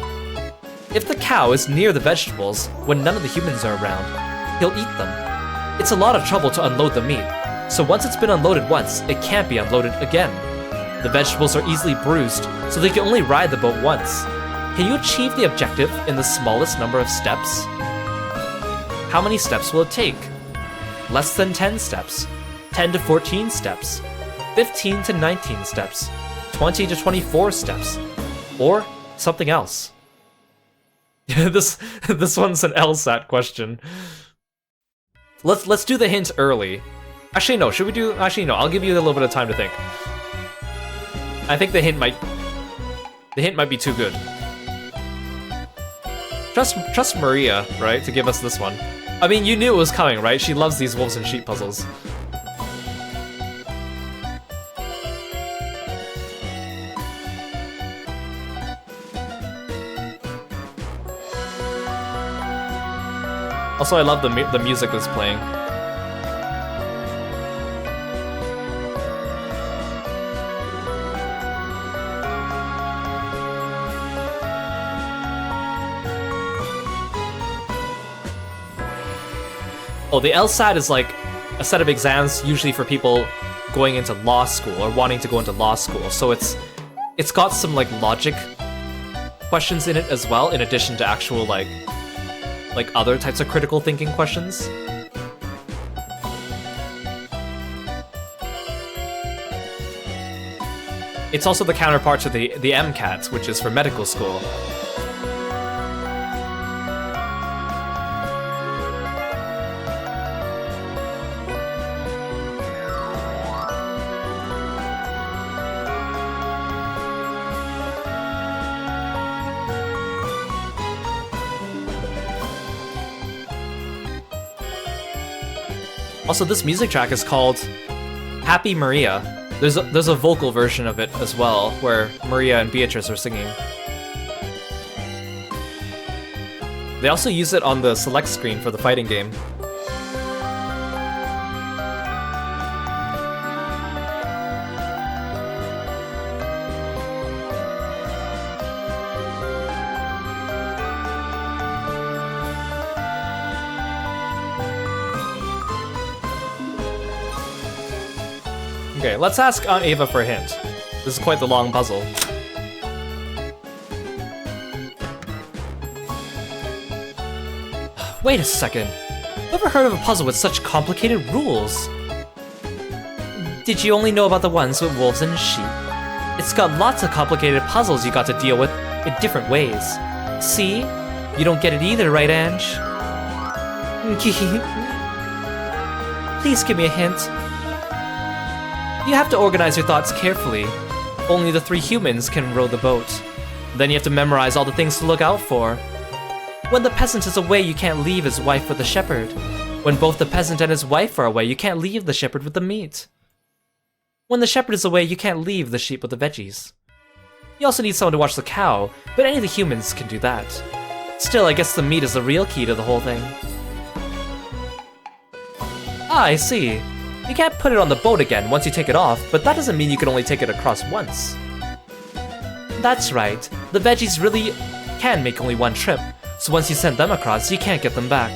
Speaker 1: If the cow is near the vegetables when none of the humans are around, he'll eat them. It's a lot of trouble to unload the meat, so once it's been unloaded once, it can't be unloaded again. The vegetables are easily bruised, so they can only ride the boat once. Can you achieve the objective in the smallest number of steps? How many steps will it take? Less than 10 steps, 10 to 14 steps, 15 to 19 steps, 20 to 24 steps, or something else. this one's an LSAT question. Let's do the hint early. Actually, no. Should we do? Actually, no. I'll give you a little bit of time to think. I think the hint might be too good. Trust Maria, right, to give us this one. I mean, you knew it was coming, right? She loves these wolves and sheep puzzles. Also, I love the music that's playing. Oh, the LSAT is like a set of exams usually for people going into law school or wanting to go into law school. So it's got some like logic questions in it as well, in addition to actual like other types of critical thinking questions. It's also the counterpart to the MCAT, which is for medical school. Also, this music track is called Happy Maria. There's a vocal version of it as well, where Maria and Beatrice are singing. They also use it on the select screen for the fighting game. Okay, let's ask Aunt Ava for a hint. This is quite the long puzzle. Wait a second. Never heard of a puzzle with such complicated rules. Did you only know about the ones with wolves and sheep? It's got lots of complicated puzzles you got to deal with in different ways. See? You don't get it either, right, Ange? Please give me a hint. You have to organize your thoughts carefully. Only the 3 humans can row the boat. Then you have to memorize all the things to look out for. When the peasant is away, you can't leave his wife with the shepherd. When both the peasant and his wife are away, you can't leave the shepherd with the meat. When the shepherd is away, you can't leave the sheep with the veggies. You also need someone to watch the cow, but any of the humans can do that. Still, I guess the meat is the real key to the whole thing. Ah, I see. You can't put it on the boat again once you take it off, but that doesn't mean you can only take it across once. That's right. The veggies really can make only one trip, so once you send them across, you can't get them back.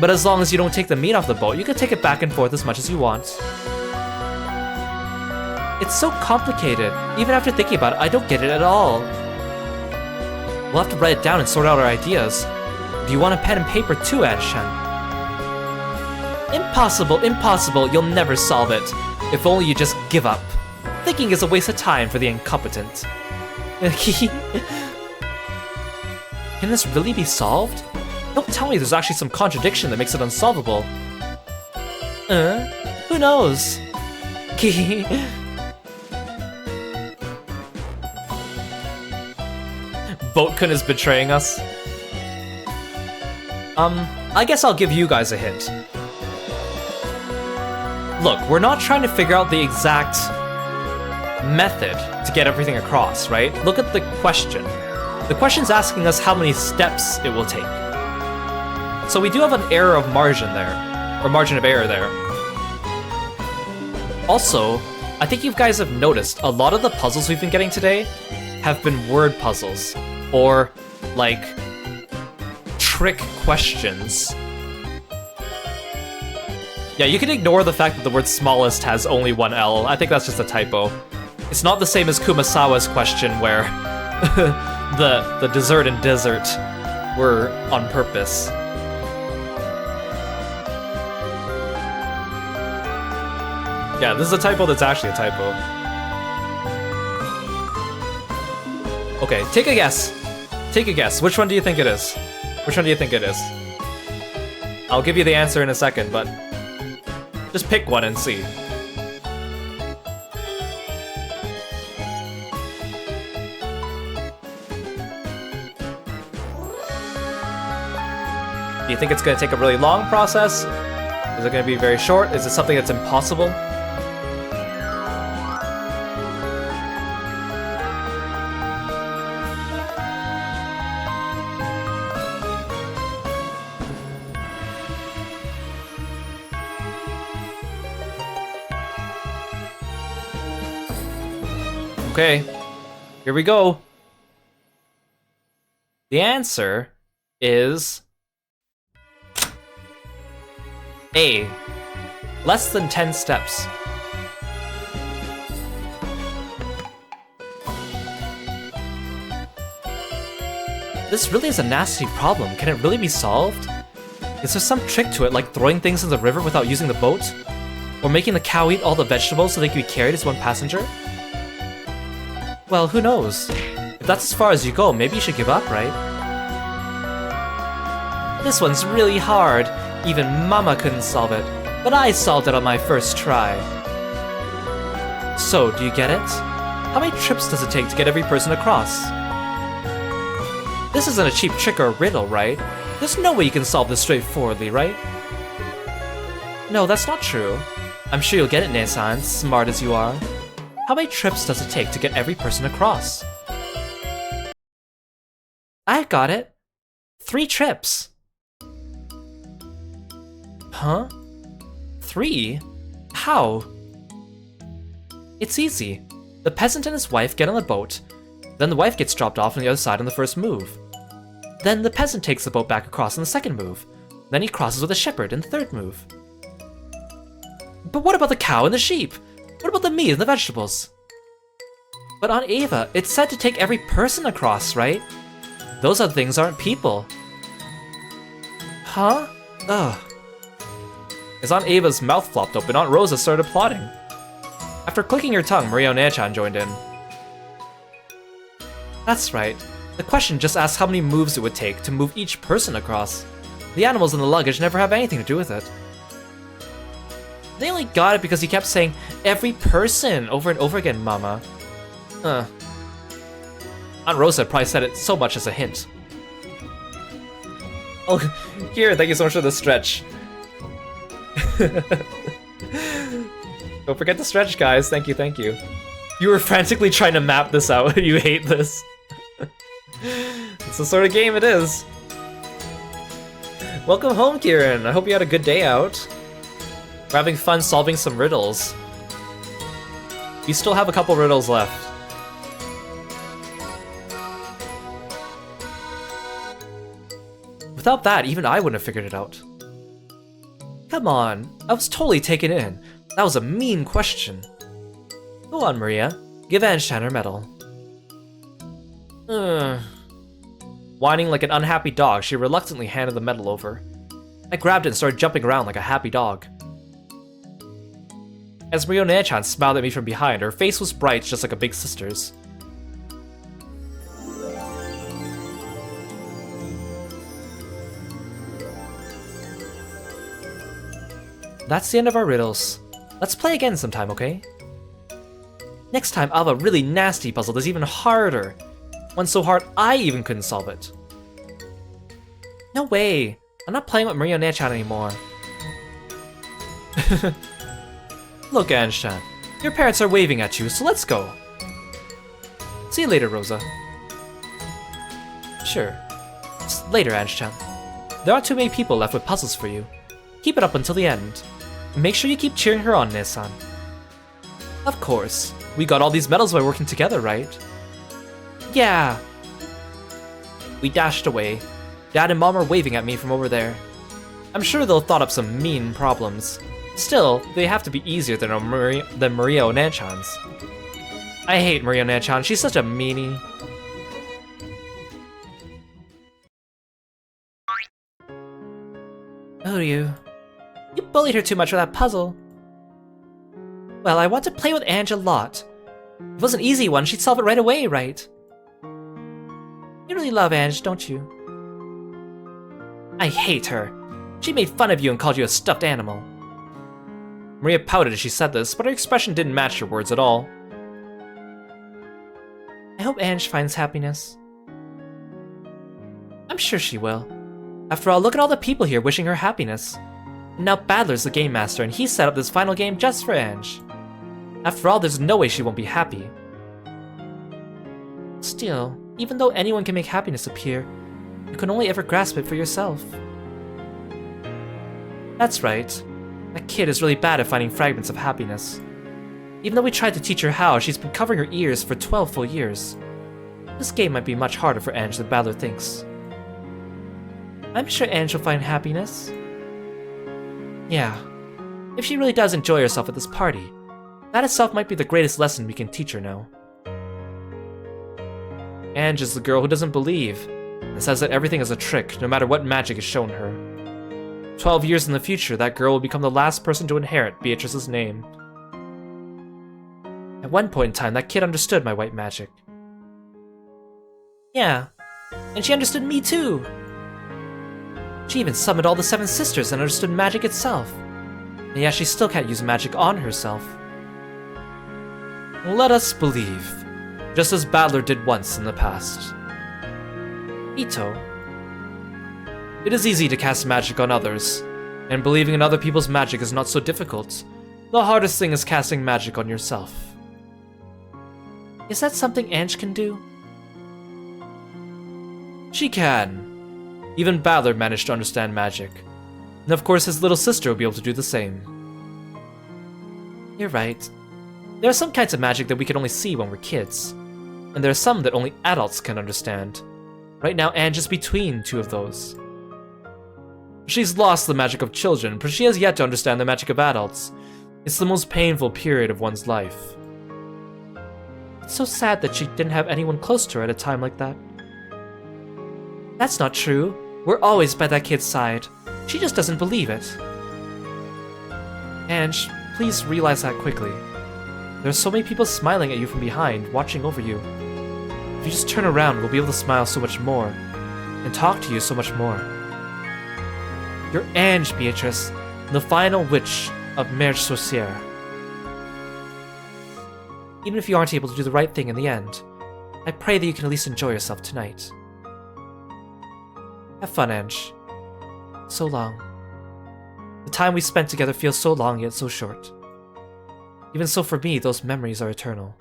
Speaker 1: But as long as you don't take the meat off the boat, you can take it back and forth as much as you want. It's so complicated. Even after thinking about it, I don't get it at all. We'll have to write it down and sort out our ideas. Do you want a pen and paper too, Adshan? Impossible, impossible, you'll never solve it. If only you just give up. Thinking is a waste of time for the incompetent. Can this really be solved? Don't tell me there's actually some contradiction that makes it unsolvable. Who knows? Boatkun is betraying us. I guess I'll give you guys a hint. Look, we're not trying to figure out the exact method to get everything across, right? Look at the question. The question's asking us how many steps it will take. So we do have an error of margin there, or margin of error there. Also, I think you guys have noticed a lot of the puzzles we've been getting today have been word puzzles, or like trick questions. Yeah, you can ignore the fact that the word smallest has only one L. I think that's just a typo. It's not the same as Kumasawa's question where the dessert and desert were on purpose. Yeah, this is a typo that's actually a typo. Okay, take a guess. Take a guess. Which one do you think it is? Which one do you think it is? I'll give you the answer in a second, but just pick one and see. Do you think it's going to take a really long process? Is it going to be very short? Is it something that's impossible? Okay, here we go. The answer is A. Less than 10 steps. This really is a nasty problem. Can it really be solved? Is there some trick to it, like throwing things in the river without using the boat? Or making the cow eat all the vegetables so they can be carried as one passenger? Well, who knows? If that's as far as you go, maybe you should give up, right? This one's really hard. Even Mama couldn't solve it, but I solved it on my first try. So, do you get it? How many trips does it take to get every person across? This isn't a cheap trick or a riddle, right? There's no way you can solve this straightforwardly, right? No, that's not true. I'm sure you'll get it, Ne-san, smart as you are. How many trips does it take to get every person across? I got it. 3 trips. Huh? 3? How? It's easy. The peasant and his wife get on the boat, then the wife gets dropped off on the other side on the first move. Then the peasant takes the boat back across on the second move. Then he crosses with the shepherd in the third move. But what about the cow and the sheep? What about the meat and the vegetables? But Aunt Ava, it's said to take every person across, right? Those other things aren't people. Huh? Ugh. As Aunt Ava's mouth flopped open, Aunt Rosa started applauding. After clicking her tongue, Maria Onechan joined in. That's right. The question just asks how many moves it would take to move each person across. The animals in the luggage never have anything to do with it. They only got it because he kept saying, every person, over and over again, Mama. Aunt Rosa probably said it so much as a hint. Oh, here, thank you so much for the stretch. Don't forget the stretch, guys. Thank you, thank you. You were frantically trying to map this out. You hate this. It's It's the sort of game it is. Welcome home, Kieran. I hope you had a good day out. We're having fun solving some riddles. We still have a couple riddles left. Without that, even I wouldn't have figured it out. Come on, I was totally taken in. That was a mean question. Go on, Maria. Give Anshan her medal. Whining like an unhappy dog, she reluctantly handed the medal over. I grabbed it and started jumping around like a happy dog. As Maria Nanchan smiled at me from behind, her face was bright just like a big sister's. That's the end of our riddles. Let's play again sometime, okay? Next time I'll have a really nasty puzzle that's even harder. One so hard I even couldn't solve it. No way! I'm not playing with Maria Nanchan anymore. Look, Anshan, your parents are waving at you, so let's go. See you later, Rosa. Sure. Later, Anshan. There aren't too many people left with puzzles for you. Keep it up until the end. Make sure you keep cheering her on, Ne-san. Of course. We got all these medals by working together, right? Yeah. We dashed away. Dad and Mom are waving at me from over there. I'm sure they'll thought up some mean problems. Still, they have to be easier than Maria Nanchan's. I hate Maria Nanchan, she's such a meanie. Oh, you bullied her too much with that puzzle. Well, I want to play with Ange a lot. If it was an easy one, she'd solve it right away, right? You really love Ange, don't you? I hate her. She made fun of you and called you a stuffed animal. Maria pouted as she said this, but her expression didn't match her words at all. I hope Ange finds happiness. I'm sure she will. After all, look at all the people here wishing her happiness. And now Badler's the game master, and he set up this final game just for Ange. After all, there's no way she won't be happy. Still, even though anyone can make happiness appear, you can only ever grasp it for yourself. That's right. That kid is really bad at finding fragments of happiness. Even though we tried to teach her how, she's been covering her ears for 12 full years. This game might be much harder for Ange than Badler thinks. I'm sure Ange will find happiness. Yeah, if she really does enjoy herself at this party, that itself might be the greatest lesson we can teach her now. Ange is the girl who doesn't believe, and says that everything is a trick, no matter what magic is shown her. 12 years in the future, that girl will become the last person to inherit Beatrice's name. At one point in time, that kid understood my white magic. Yeah, and she understood me too! She even summoned all the 7 sisters and understood magic itself. And yet she still can't use magic on herself. Let us believe, just as Badler did once in the past. Ito. It is easy to cast magic on others, and believing in other people's magic is not so difficult. The hardest thing is casting magic on yourself. Is that something Ange can do? She can. Even Badler managed to understand magic. And of course his little sister will be able to do the same. You're right. There are some kinds of magic that we can only see when we're kids. And there are some that only adults can understand. Right now Ange is between two of those. She's lost the magic of children, but she has yet to understand the magic of adults. It's the most painful period of one's life. It's so sad that she didn't have anyone close to her at a time like that. That's not true. We're always by that kid's side. She just doesn't believe it. Ange, please realize that quickly. There are so many people smiling at you from behind, watching over you. If you just turn around, we'll be able to smile so much more, and talk to you so much more. You're Ange, Beatrice, the final witch of Mer Sorcière. Even if you aren't able to do the right thing in the end, I pray that you can at least enjoy yourself tonight. Have fun, Ange. So long. The time we spent together feels so long yet so short. Even so, for me, those memories are eternal.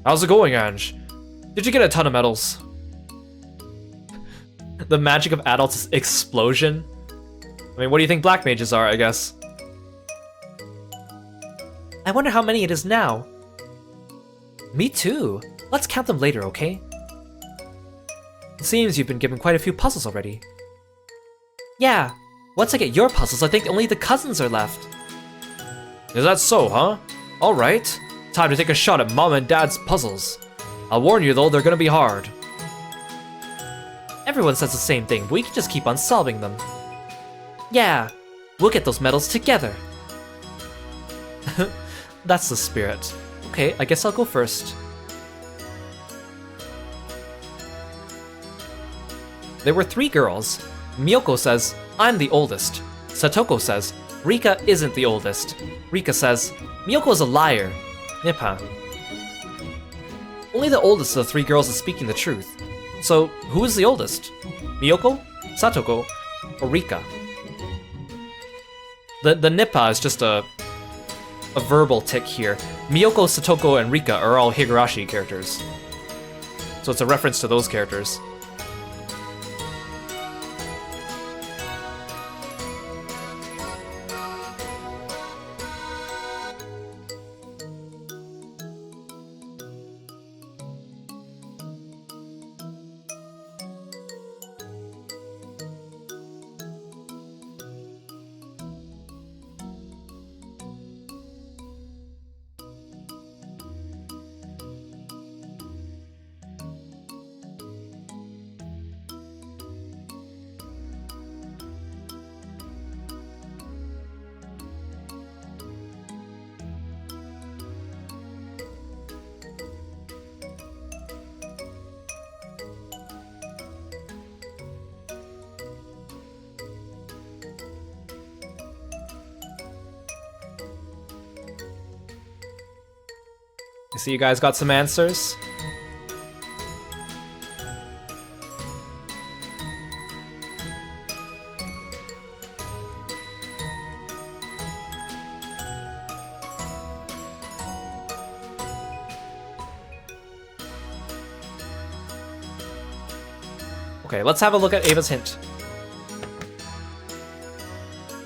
Speaker 2: How's it going, Ange? Did you get a ton of medals?
Speaker 1: The magic of adults is explosion.
Speaker 2: I mean, what do you think black mages are, I guess?
Speaker 1: I wonder how many it is now. Me too. Let's count them later, okay? It seems you've been given quite a few puzzles already. Yeah. Once I get your puzzles, I think only the cousins are left.
Speaker 2: Is that so, huh? Alright. Time to take a shot at Mom and Dad's puzzles. I'll warn you though, they're gonna be hard.
Speaker 1: Everyone says the same thing, but we can just keep on solving them. Yeah, we'll get those medals together. That's the spirit. Okay, I guess I'll go first. There were 3 girls. Miyoko says, I'm the oldest. Satoko says, Rika isn't the oldest. Rika says, Miyoko's a liar. Nippa. Only the oldest of the 3 girls is speaking the truth. So, who is the oldest? Miyoko, Satoko, or Rika? The Nippa is just a verbal tick here. Miyoko, Satoko, and Rika are all Higurashi characters. So it's a reference to those characters. I see you guys got some answers. Okay, let's have a look at Ava's hint.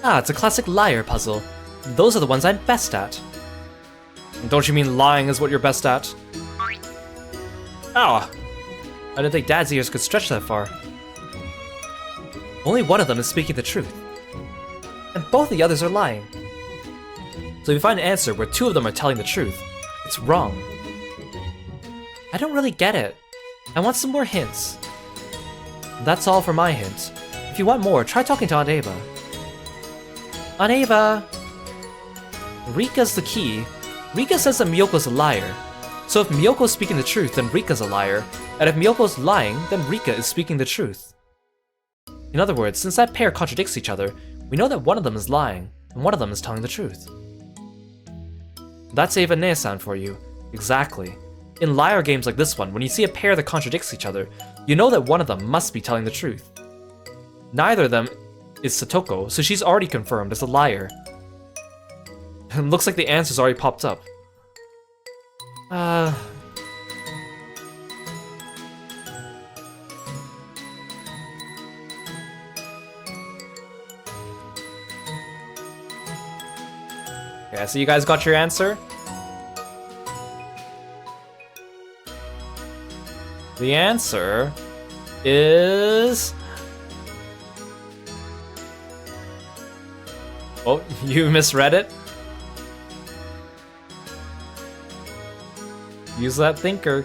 Speaker 1: Ah, it's a classic liar puzzle. Those are the ones I'm best at.
Speaker 2: Don't you mean lying is what you're best at?
Speaker 1: Ah! I didn't think Dad's ears could stretch that far. Only one of them is speaking the truth. And both the others are lying. So if you find an answer where 2 of them are telling the truth, it's wrong. I don't really get it. I want some more hints. That's all for my hint. If you want more, try talking to Aunt Ava. Aunt Ava! Rika's the key. Rika says that Miyoko's a liar. So if Miyoko's speaking the truth, then Rika's a liar. And if Miyoko's lying, then Rika is speaking the truth. In other words, since that pair contradicts each other, we know that one of them is lying, and one of them is telling the truth. That's Ava Ne-san for you. Exactly. In liar games like this one, when you see a pair that contradicts each other, you know that one of them must be telling the truth. Neither of them is Satoko, so she's already confirmed as a liar. Looks like the answer's already popped up. Yeah, so you guys got your answer? The answer is... Oh, you misread it? Use that thinker.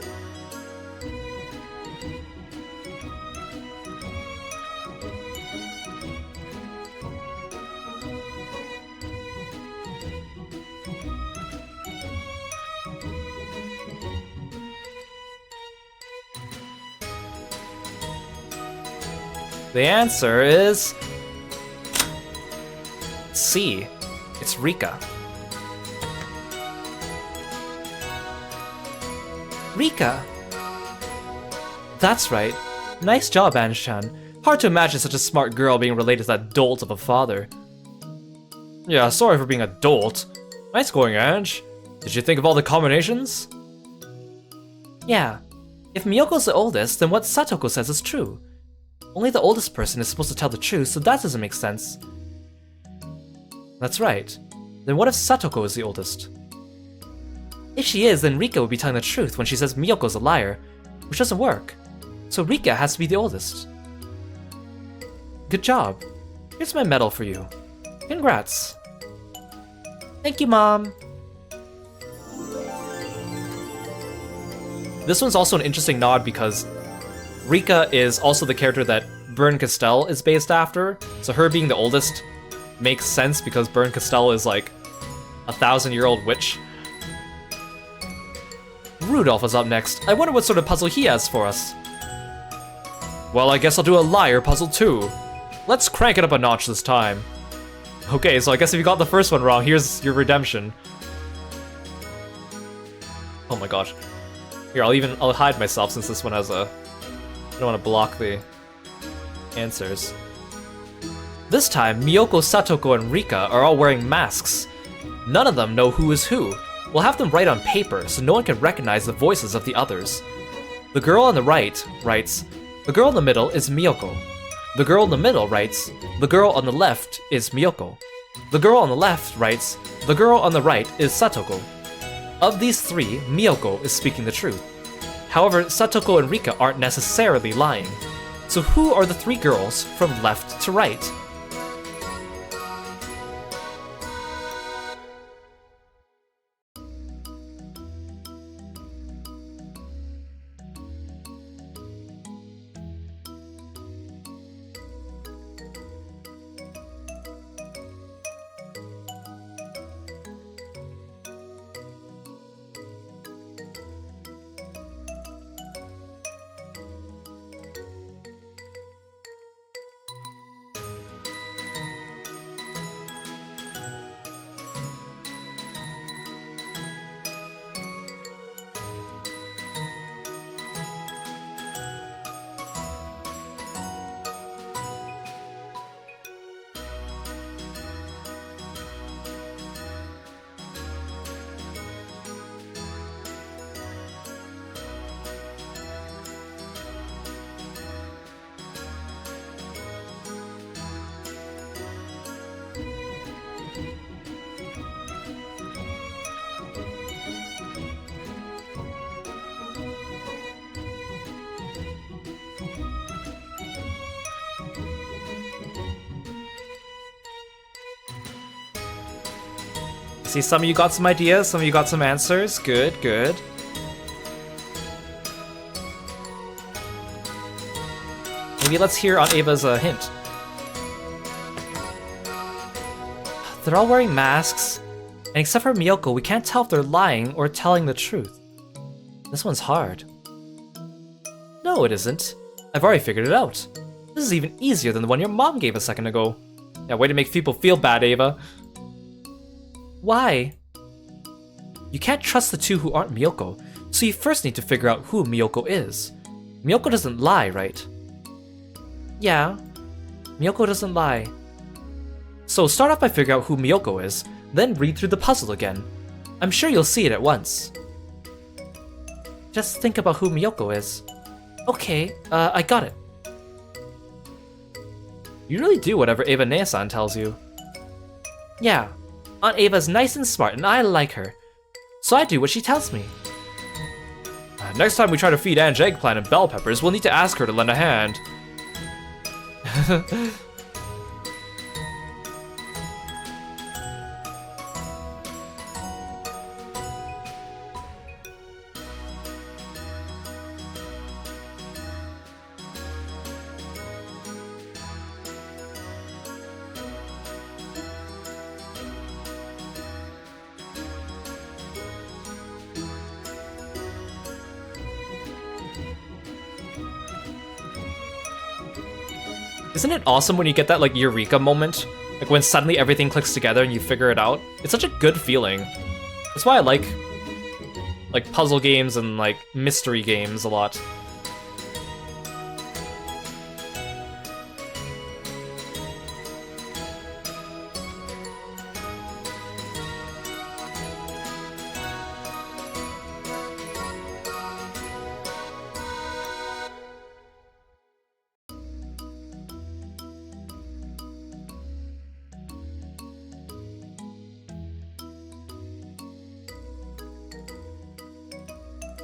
Speaker 1: The answer is... C. It's Rika. Rika! That's right. Nice job, Ange-chan. Hard to imagine such a smart girl being related to that dolt of a father.
Speaker 2: Yeah, sorry for being a dolt. Nice going, Ange. Did you think of all the combinations?
Speaker 1: Yeah. If Miyoko's the oldest, then what Satoko says is true. Only the oldest person is supposed to tell the truth, so that doesn't make sense. That's right. Then what if Satoko is the oldest? If she is, then Rika would be telling the truth when she says Miyoko's a liar, which doesn't work. So Rika has to be the oldest. Good job. Here's my medal for you. Congrats. Thank you, Mom. This one's also an interesting nod because Rika is also the character that Burn Castell is based after, so her being the oldest makes sense because Burn Castell is like a 1,000-year-old witch. Rudolph is up next. I wonder what sort of puzzle he has for us. Well, I guess I'll do a liar puzzle too. Let's crank it up a notch this time. Okay, so I guess if you got the first one wrong, here's your redemption. Oh my gosh. Here, I'll hide myself since this one has a... I don't want to block the answers. This time, Miyoko, Satoko, and Rika are all wearing masks. None of them know who is who. We'll have them write on paper so no one can recognize the voices of the others. The girl on the right writes, "The girl in the middle is Miyoko." The girl in the middle writes, "The girl on the left is Miyoko." The girl on the left writes, "The girl on the right is Satoko." Of these three, Miyoko is speaking the truth. However, Satoko and Rika aren't necessarily lying. So who are the three girls from left to right? See, some of you got some ideas, some of you got some answers. Good, good. Maybe let's hear on Ava's hint. They're all wearing masks, and except for Miyoko, we can't tell if they're lying or telling the truth. This one's hard. No, it isn't. I've already figured it out. This is even easier than the one your mom gave a second ago. Yeah, way to make people feel bad, Ava. Why? You can't trust the two who aren't Miyoko, so you first need to figure out who Miyoko is. Miyoko doesn't lie, right? Yeah, Miyoko doesn't lie. So start off by figuring out who Miyoko is, then read through the puzzle again. I'm sure you'll see it at once. Just think about who Miyoko is. Okay, I got it. You really do whatever Ava Nea-san tells you. Yeah. Aunt Ava's nice and smart, and I like her. So I do what she tells me.
Speaker 2: Next time we try to feed Ange eggplant and bell peppers, we'll need to ask her to lend a hand.
Speaker 1: Isn't it awesome when you get that, like, eureka moment? Like, when suddenly everything clicks together and you figure it out? It's such a good feeling. That's why I like puzzle games and, like, mystery games a lot.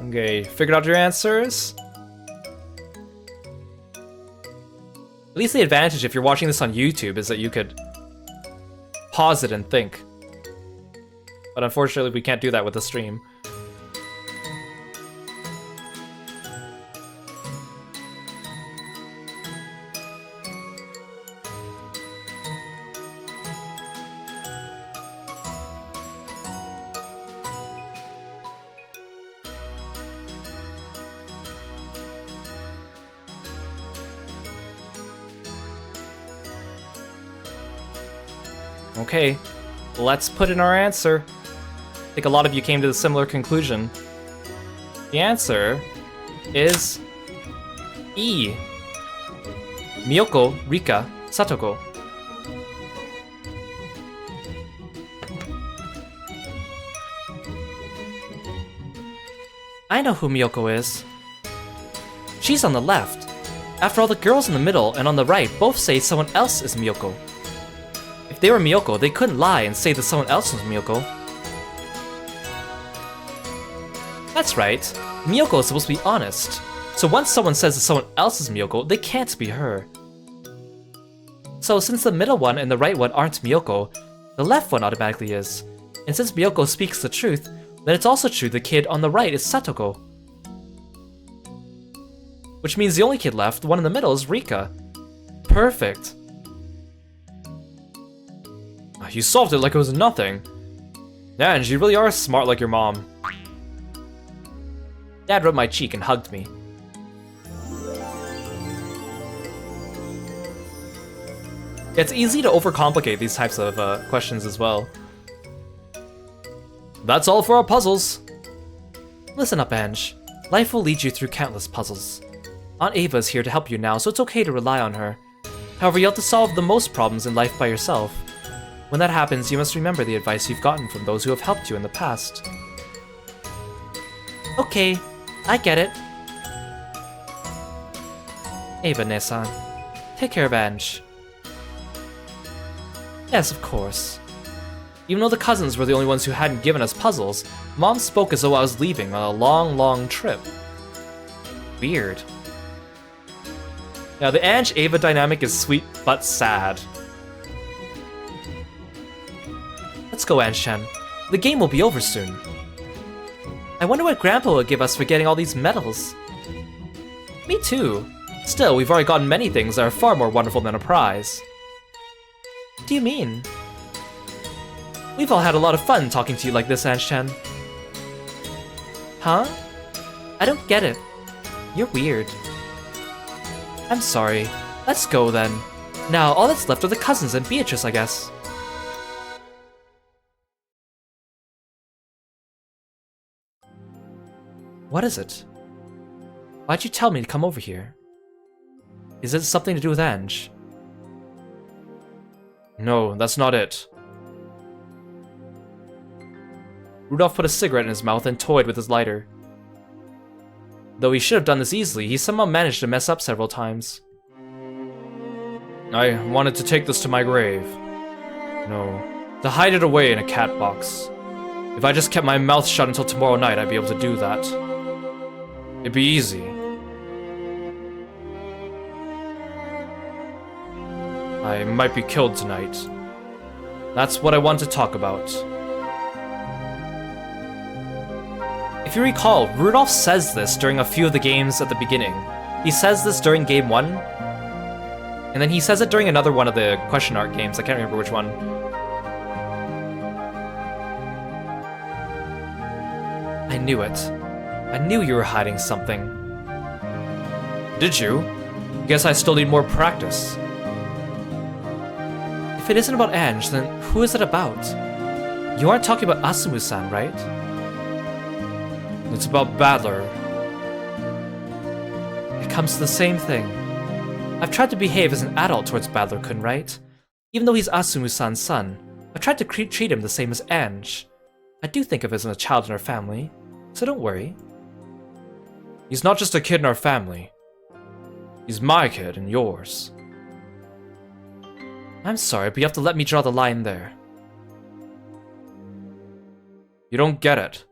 Speaker 1: Okay, figured out your answers? At least the advantage if you're watching this on YouTube is that you could pause it and think. But unfortunately, we can't do that with the stream. Okay, let's put in our answer. I think a lot of you came to the similar conclusion. The answer is E. Miyoko, Rika, Satoko. I know who Miyoko is. She's on the left. After all, the girls in the middle and on the right both say someone else is Miyoko. If they were Miyoko, they couldn't lie and say that someone else was Miyoko. That's right. Miyoko is supposed to be honest. So once someone says that someone else is Miyoko, they can't be her. So since the middle one and the right one aren't Miyoko, the left one automatically is. And since Miyoko speaks the truth, then it's also true the kid on the right is Satoko. Which means the only kid left, the one in the middle, is Rika. Perfect. You solved it like it was nothing. Yeah, and you really are smart like your mom. Dad rubbed my cheek and hugged me. It's easy to overcomplicate these types of questions as well. That's all for our puzzles. Listen up, Ange. Life will lead you through countless puzzles. Aunt Ava is here to help you now, so it's okay to rely on her. However, you have to solve the most problems in life by yourself. When that happens, you must remember the advice you've gotten from those who have helped you in the past. Okay, I get it. Ava-ne-san, take care of Ange. Yes, of course. Even though the cousins were the only ones who hadn't given us puzzles, Mom spoke as though I was leaving on a long, long trip. Weird. Now, the Ange-Ava dynamic is sweet but sad. Let's go, Ange-chan. The game will be over soon. I wonder what Grandpa will give us for getting all these medals. Me too. Still, we've already gotten many things that are far more wonderful than a prize. What do you mean? We've all had a lot of fun talking to you like this, Ange-chan. Huh? I don't get it. You're weird. I'm sorry. Let's go then. Now, all that's left are the cousins and Beatrice, I guess. What is it? Why'd you tell me to come over here? Is it something to do with Ange? No, that's not it. Rudolph put a cigarette in his mouth and toyed with his lighter. Though he should have done this easily, he somehow managed to mess up several times. I wanted to take this to my grave. No, to hide it away in a cat box. If I just kept my mouth shut until tomorrow night, I'd be able to do that. It'd be easy. I might be killed tonight. That's what I want to talk about. If you recall, Rudolph says this during a few of the games at the beginning. He says this during Game 1, and then he says it during another one of the question art games. I can't remember which one. I knew it. I knew you were hiding something. Did you? Guess I still need more practice. If it isn't about Ange, then who is it about? You aren't talking about Asumu-san, right? It's about Badler. It comes to the same thing. I've tried to behave as an adult towards Badler-kun, right? Even though he's Asumu-san's son, I've tried to treat him the same as Ange. I do think of him as a child in our family, so don't worry. He's not just a kid in our family. He's my kid and yours. I'm sorry, but you have to let me draw the line there. You don't get it.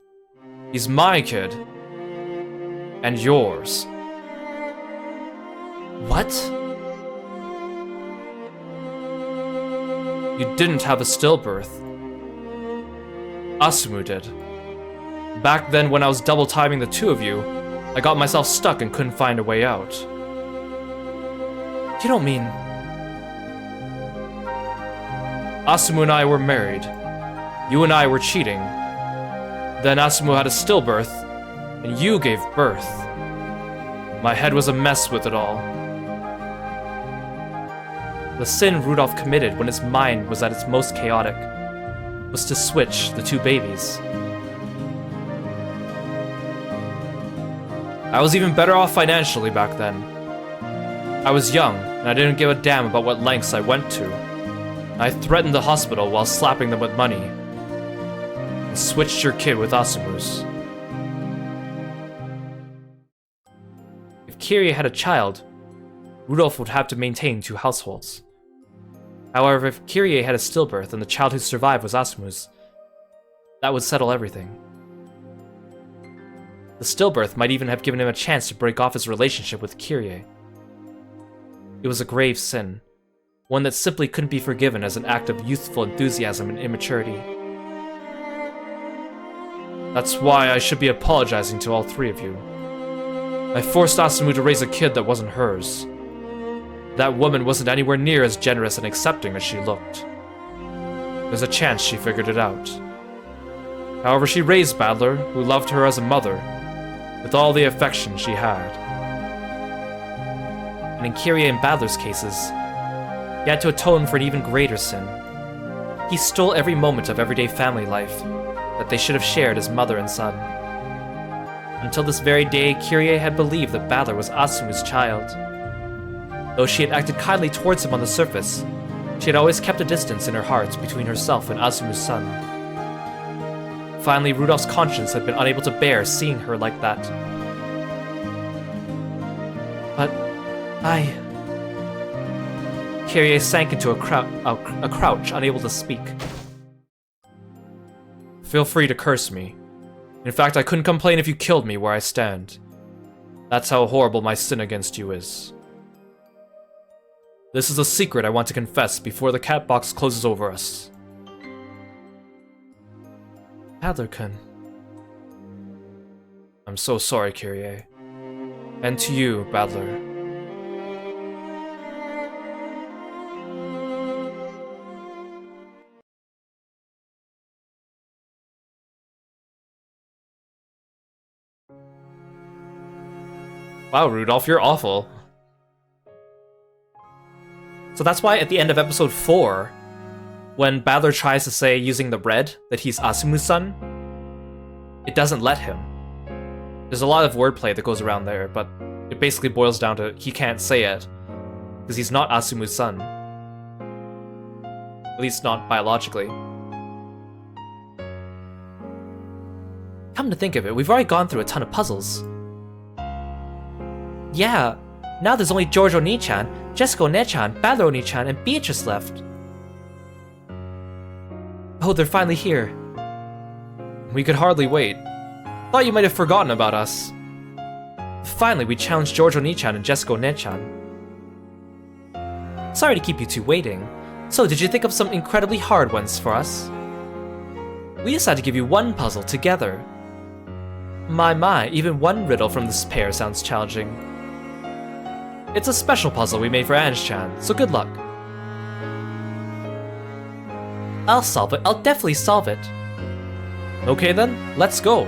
Speaker 1: He's my kid,
Speaker 2: And yours.
Speaker 1: What?
Speaker 2: You didn't have a stillbirth. Asumu did. Back then, when I was double timing the two of you, I got myself stuck and couldn't find a way out.
Speaker 1: You don't mean...
Speaker 2: Asumu and I were married. You and I were cheating. Then Asumu had a stillbirth, and you gave birth. My head was a mess with it all.
Speaker 1: The sin Rudolph committed when his mind was at its most chaotic was to switch the two babies.
Speaker 2: I was even better off financially back then. I was young, and I didn't give a damn about what lengths I went to. I threatened the hospital while slapping them with money, and switched your kid with Asumu's.
Speaker 1: If Kirie had a child, Rudolph would have to maintain two households. However, if Kirie had a stillbirth and the child who survived was Asumu's, that would settle everything. The stillbirth might even have given him a chance to break off his relationship with Kirie. It was a grave sin, one that simply couldn't be forgiven as an act of youthful enthusiasm and immaturity.
Speaker 2: That's why I should be apologizing to all three of you. I forced Asumu to raise a kid that wasn't hers. That woman wasn't anywhere near as generous and accepting as she looked. There's a chance she figured it out. However, she raised Badler, who loved her as a mother, with all the affection she had.
Speaker 1: And in Kirie and Badler's cases, he had to atone for an even greater sin. He stole every moment of everyday family life that they should have shared as mother and son. Until this very day, Kirie had believed that Badler was Asumu's child. Though she had acted kindly towards him on the surface, she had always kept a distance in her heart between herself and Asumu's son. Finally, Rudolph's conscience had been unable to bear seeing her like that. But Kirie sank into a crouch, unable to speak.
Speaker 2: Feel free to curse me. In fact, I couldn't complain if you killed me where I stand. That's how horrible my sin against you is. This is a secret I want to confess before the cat box closes over us.
Speaker 1: Badler-kun.
Speaker 2: I'm so sorry, Kirie. And to you, Badler.
Speaker 1: Wow, Rudolph, you're awful. So that's why at the end of episode 4, when Badler tries to say, using the bread, that he's Asumu's son, it doesn't let him. There's a lot of wordplay that goes around there, but it basically boils down to he can't say it, because he's not Asumu's son. At least not biologically. Come to think of it, we've already gone through a ton of puzzles. Yeah, now there's only Giorgio Oni-chan, Jessica One-chan, Badler Oni-chan, and Beatrice left. Oh, they're finally here.
Speaker 2: We could hardly wait. Thought you might have forgotten about us.
Speaker 1: Finally, we challenged Giorgio Oni-chan and Jessica One-chan. Sorry to keep you two waiting. So, did you think of some incredibly hard ones for us? We decided to give you one puzzle together. My, even one riddle from this pair sounds challenging. It's a special puzzle we made for Ange-chan, so good luck. I'll solve it. I'll definitely solve it. Okay then, let's go.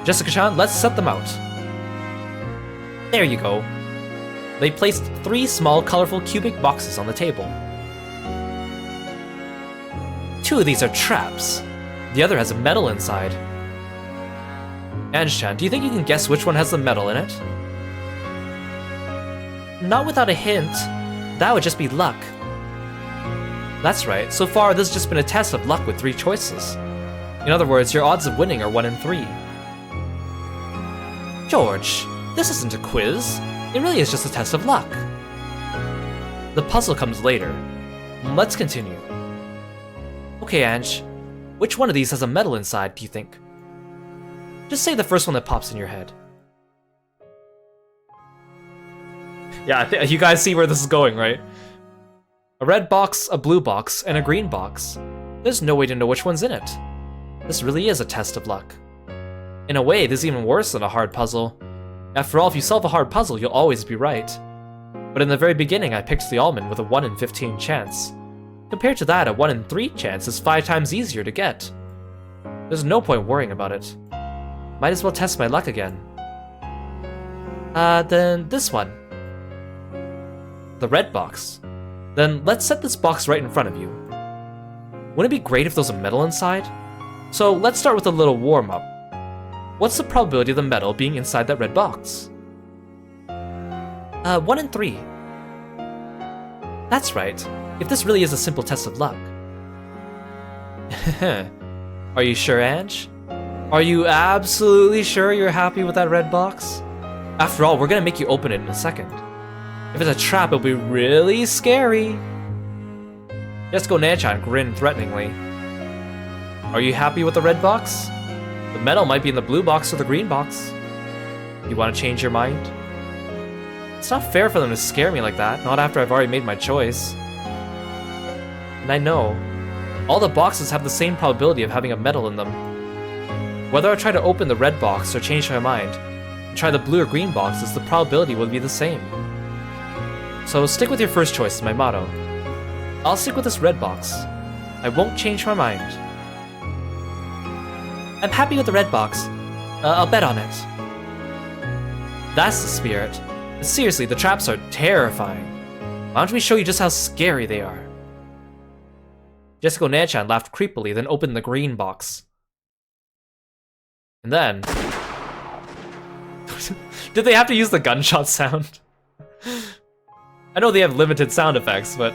Speaker 1: Jessica-chan, let's set them out. There you go. They placed 3 small, colorful cubic boxes on the table. 2 of these are traps. The other has a medal inside. Ange-chan, do you think you can guess which one has the medal in it? Not without a hint. That would just be luck. That's right, so far this has just been a test of luck with 3 choices. In other words, your odds of winning are 1 in 3. George, this isn't a quiz. It really is just a test of luck. The puzzle comes later. Let's continue. Okay, Ange. Which one of these has a medal inside, do you think? Just say the first one that pops in your head. Yeah, you guys see where this is going, right? A red box, a blue box, and a green box. There's no way to know which one's in it. This really is a test of luck. In a way, this is even worse than a hard puzzle. After all, if you solve a hard puzzle, you'll always be right. But in the very beginning, I picked the almond with a 1 in 15 chance. Compared to that, a 1 in 3 chance is 5 times easier to get. There's no point worrying about it. Might as well test my luck again. Then this one. The red box. Then let's set this box right in front of you. Wouldn't it be great if there was a medal inside? So let's start with a little warm-up. What's the probability of the medal being inside that red box? 1 in 3. That's right, if this really is a simple test of luck. Are you sure, Ange? Are you absolutely sure you're happy with that red box? After all, we're gonna make you open it in a second. If it's a trap, it'll be really scary. Jessica Nanchan grinned threateningly. Are you happy with the red box? The medal might be in the blue box or the green box. You want to change your mind? It's not fair for them to scare me like that, not after I've already made my choice. And I know, all the boxes have the same probability of having a medal in them. Whether I try to open the red box or change my mind, and try the blue or green boxes, the probability will be the same. So stick with your first choice is my motto. I'll stick with this red box. I won't change my mind. I'm happy with the red box. I'll bet on it. That's the spirit. But seriously, the traps are terrifying. Why don't we show you just how scary they are? Jessica Nanchan laughed creepily, then opened the green box. And then... Did they have to use the gunshot sound? I know they have limited sound effects, but...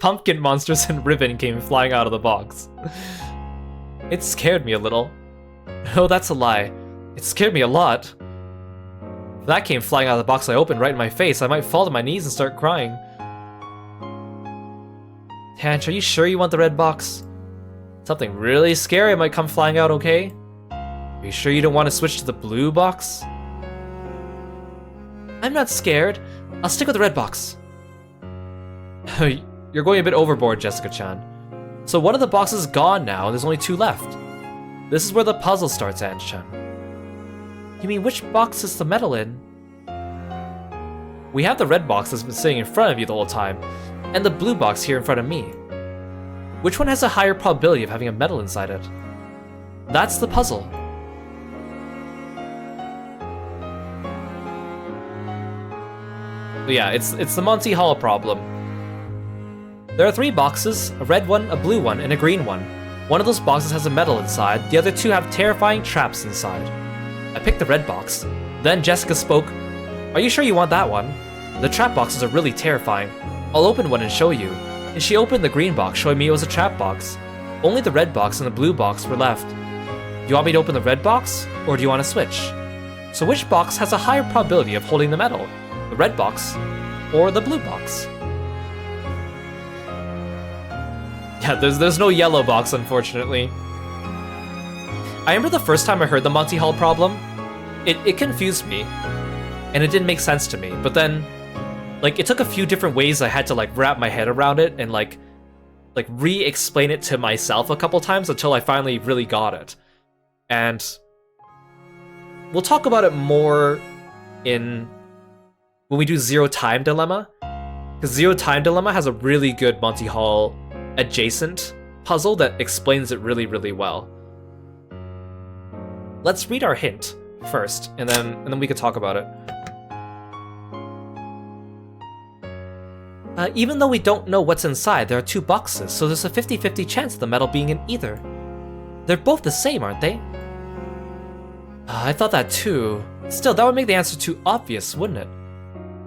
Speaker 1: Pumpkin monsters and ribbon came flying out of the box. It scared me a little. No, that's a lie. It scared me a lot. If that came flying out of the box I opened right in my face, I might fall to my knees and start crying. Tanch, are you sure you want the red box? Something really scary might come flying out, okay? Are you sure you don't want to switch to the blue box? I'm not scared. I'll stick with the red box. You're going a bit overboard, Jessica-chan. So one of the boxes is gone now, and there's only 2 left. This is where the puzzle starts, Ange-chan. You mean which box is the medal in? We have the red box that's been sitting in front of you the whole time, and the blue box here in front of me. Which one has a higher probability of having a medal inside it? That's the puzzle. But yeah, it's the Monty Hall problem. There are 3 boxes, a red one, a blue one, and a green one. One of those boxes has a medal inside, the other 2 have terrifying traps inside. I picked the red box. Then Jessica spoke, Are you sure you want that one? The trap boxes are really terrifying. I'll open one and show you. And she opened the green box, showing me it was a trap box. Only the red box and the blue box were left. Do you want me to open the red box, or do you want to switch? So which box has a higher probability of holding the medal? The red box, or the blue box? Yeah, there's no yellow box, unfortunately. I remember the first time I heard the Monty Hall problem, it confused me, and it didn't make sense to me, but then, like, it took a few different ways I had to, like, wrap my head around it and, like re-explain it to myself a couple times until I finally really got it. And we'll talk about it more when we do Zero Time Dilemma, because Zero Time Dilemma has a really good Monty Hall adjacent puzzle that explains it really, really well. Let's read our hint first, and then we could talk about it. Even though we don't know what's inside, there are 2 boxes, so there's a 50-50 chance of the medal being in either. They're both the same, aren't they? I thought that too. Still, that would make the answer too obvious, wouldn't it?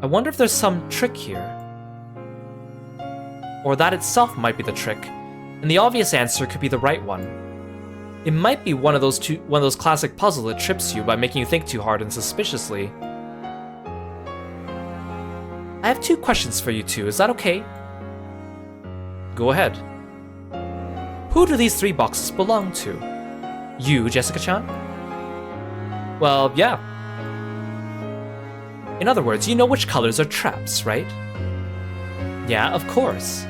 Speaker 1: I wonder if there's some trick here. Or that itself might be the trick, and the obvious answer could be the right one. It might be one of those classic puzzles that trips you by making you think too hard and suspiciously. I have 2 questions for you two, is that okay? Go ahead. Who do these 3 boxes belong to? You, Jessica-chan? Well, yeah. In other words, you know which colors are traps, right? Yeah, of course.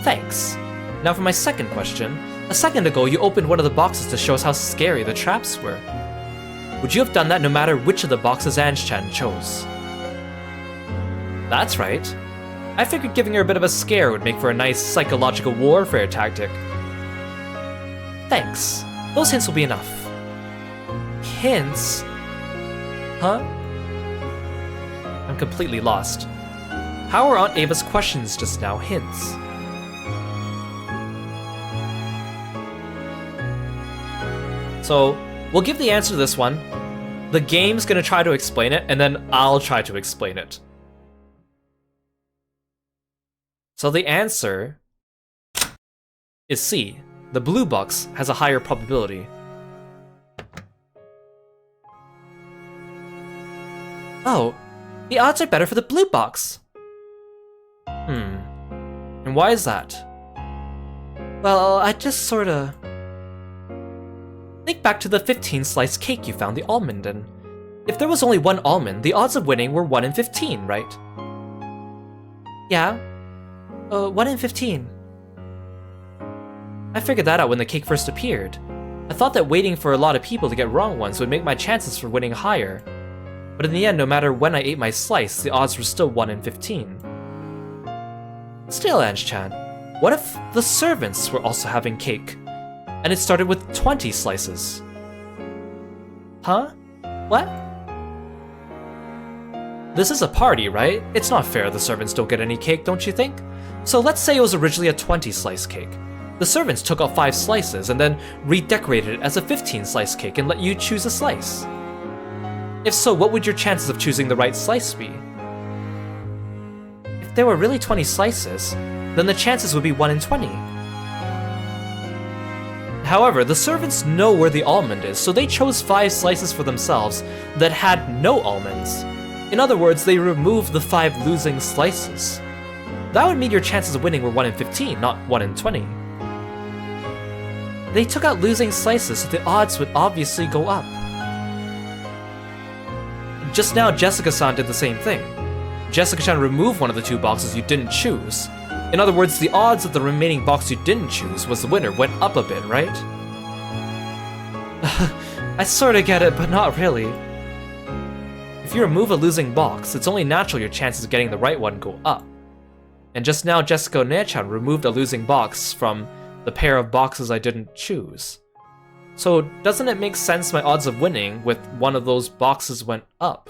Speaker 1: Thanks. Now for my second question. A second ago, you opened one of the boxes to show us how scary the traps were. Would you have done that no matter which of the boxes Ange-chan chose? That's right. I figured giving her a bit of a scare would make for a nice psychological warfare tactic. Thanks. Those hints will be enough. Hints? Huh? I'm completely lost. How are Aunt Ava's questions just now hints? So, we'll give the answer to this one. The game's gonna try to explain it, and then I'll try to explain it. So the answer is C. The blue box has a higher probability. Oh, the odds are better for the blue box. And why is that? Well, I just sorta... Think back to the 15-slice cake you found the almond in. If there was only one almond, the odds of winning were 1 in 15, right? Yeah. 1 in 15. I figured that out when the cake first appeared. I thought that waiting for a lot of people to get wrong ones would make my chances for winning higher. But in the end, no matter when I ate my slice, the odds were still 1 in 15. Still, Ange-chan, what if the servants were also having cake? And it started with 20 slices. Huh? What? This is a party, right? It's not fair the servants don't get any cake, don't you think? So let's say it was originally a 20-slice cake. The servants took out 5 slices and then redecorated it as a 15-slice cake and let you choose a slice. If so, what would your chances of choosing the right slice be? If there were really 20 slices, then the chances would be 1 in 20. However, the servants know where the almond is, so they chose 5 slices for themselves that had no almonds. In other words, they removed the 5 losing slices. That would mean your chances of winning were 1 in 15, not 1 in 20. They took out losing slices, so the odds would obviously go up. Just now, Jessica-san did the same thing. Jessica-chan removed one of the 2 boxes you didn't choose. In other words, the odds that the remaining box you didn't choose was the winner went up a bit, right? I sorta get it, but not really. If you remove a losing box, it's only natural your chances of getting the right one go up. And just now, Jessica Onechan removed a losing box from the pair of boxes I didn't choose. So doesn't it make sense my odds of winning with one of those boxes went up?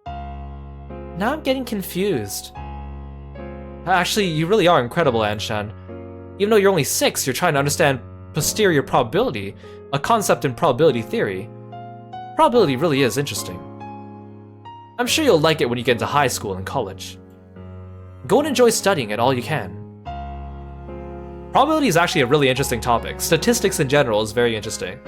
Speaker 1: Now I'm getting confused. Actually, you really are incredible, Anshan. Even though you're only 6, you're trying to understand posterior probability, a concept in probability theory. Probability really is interesting. I'm sure you'll like it when you get into high school and college. Go and enjoy studying it all you can. Probability is actually a really interesting topic. Statistics in general is very interesting.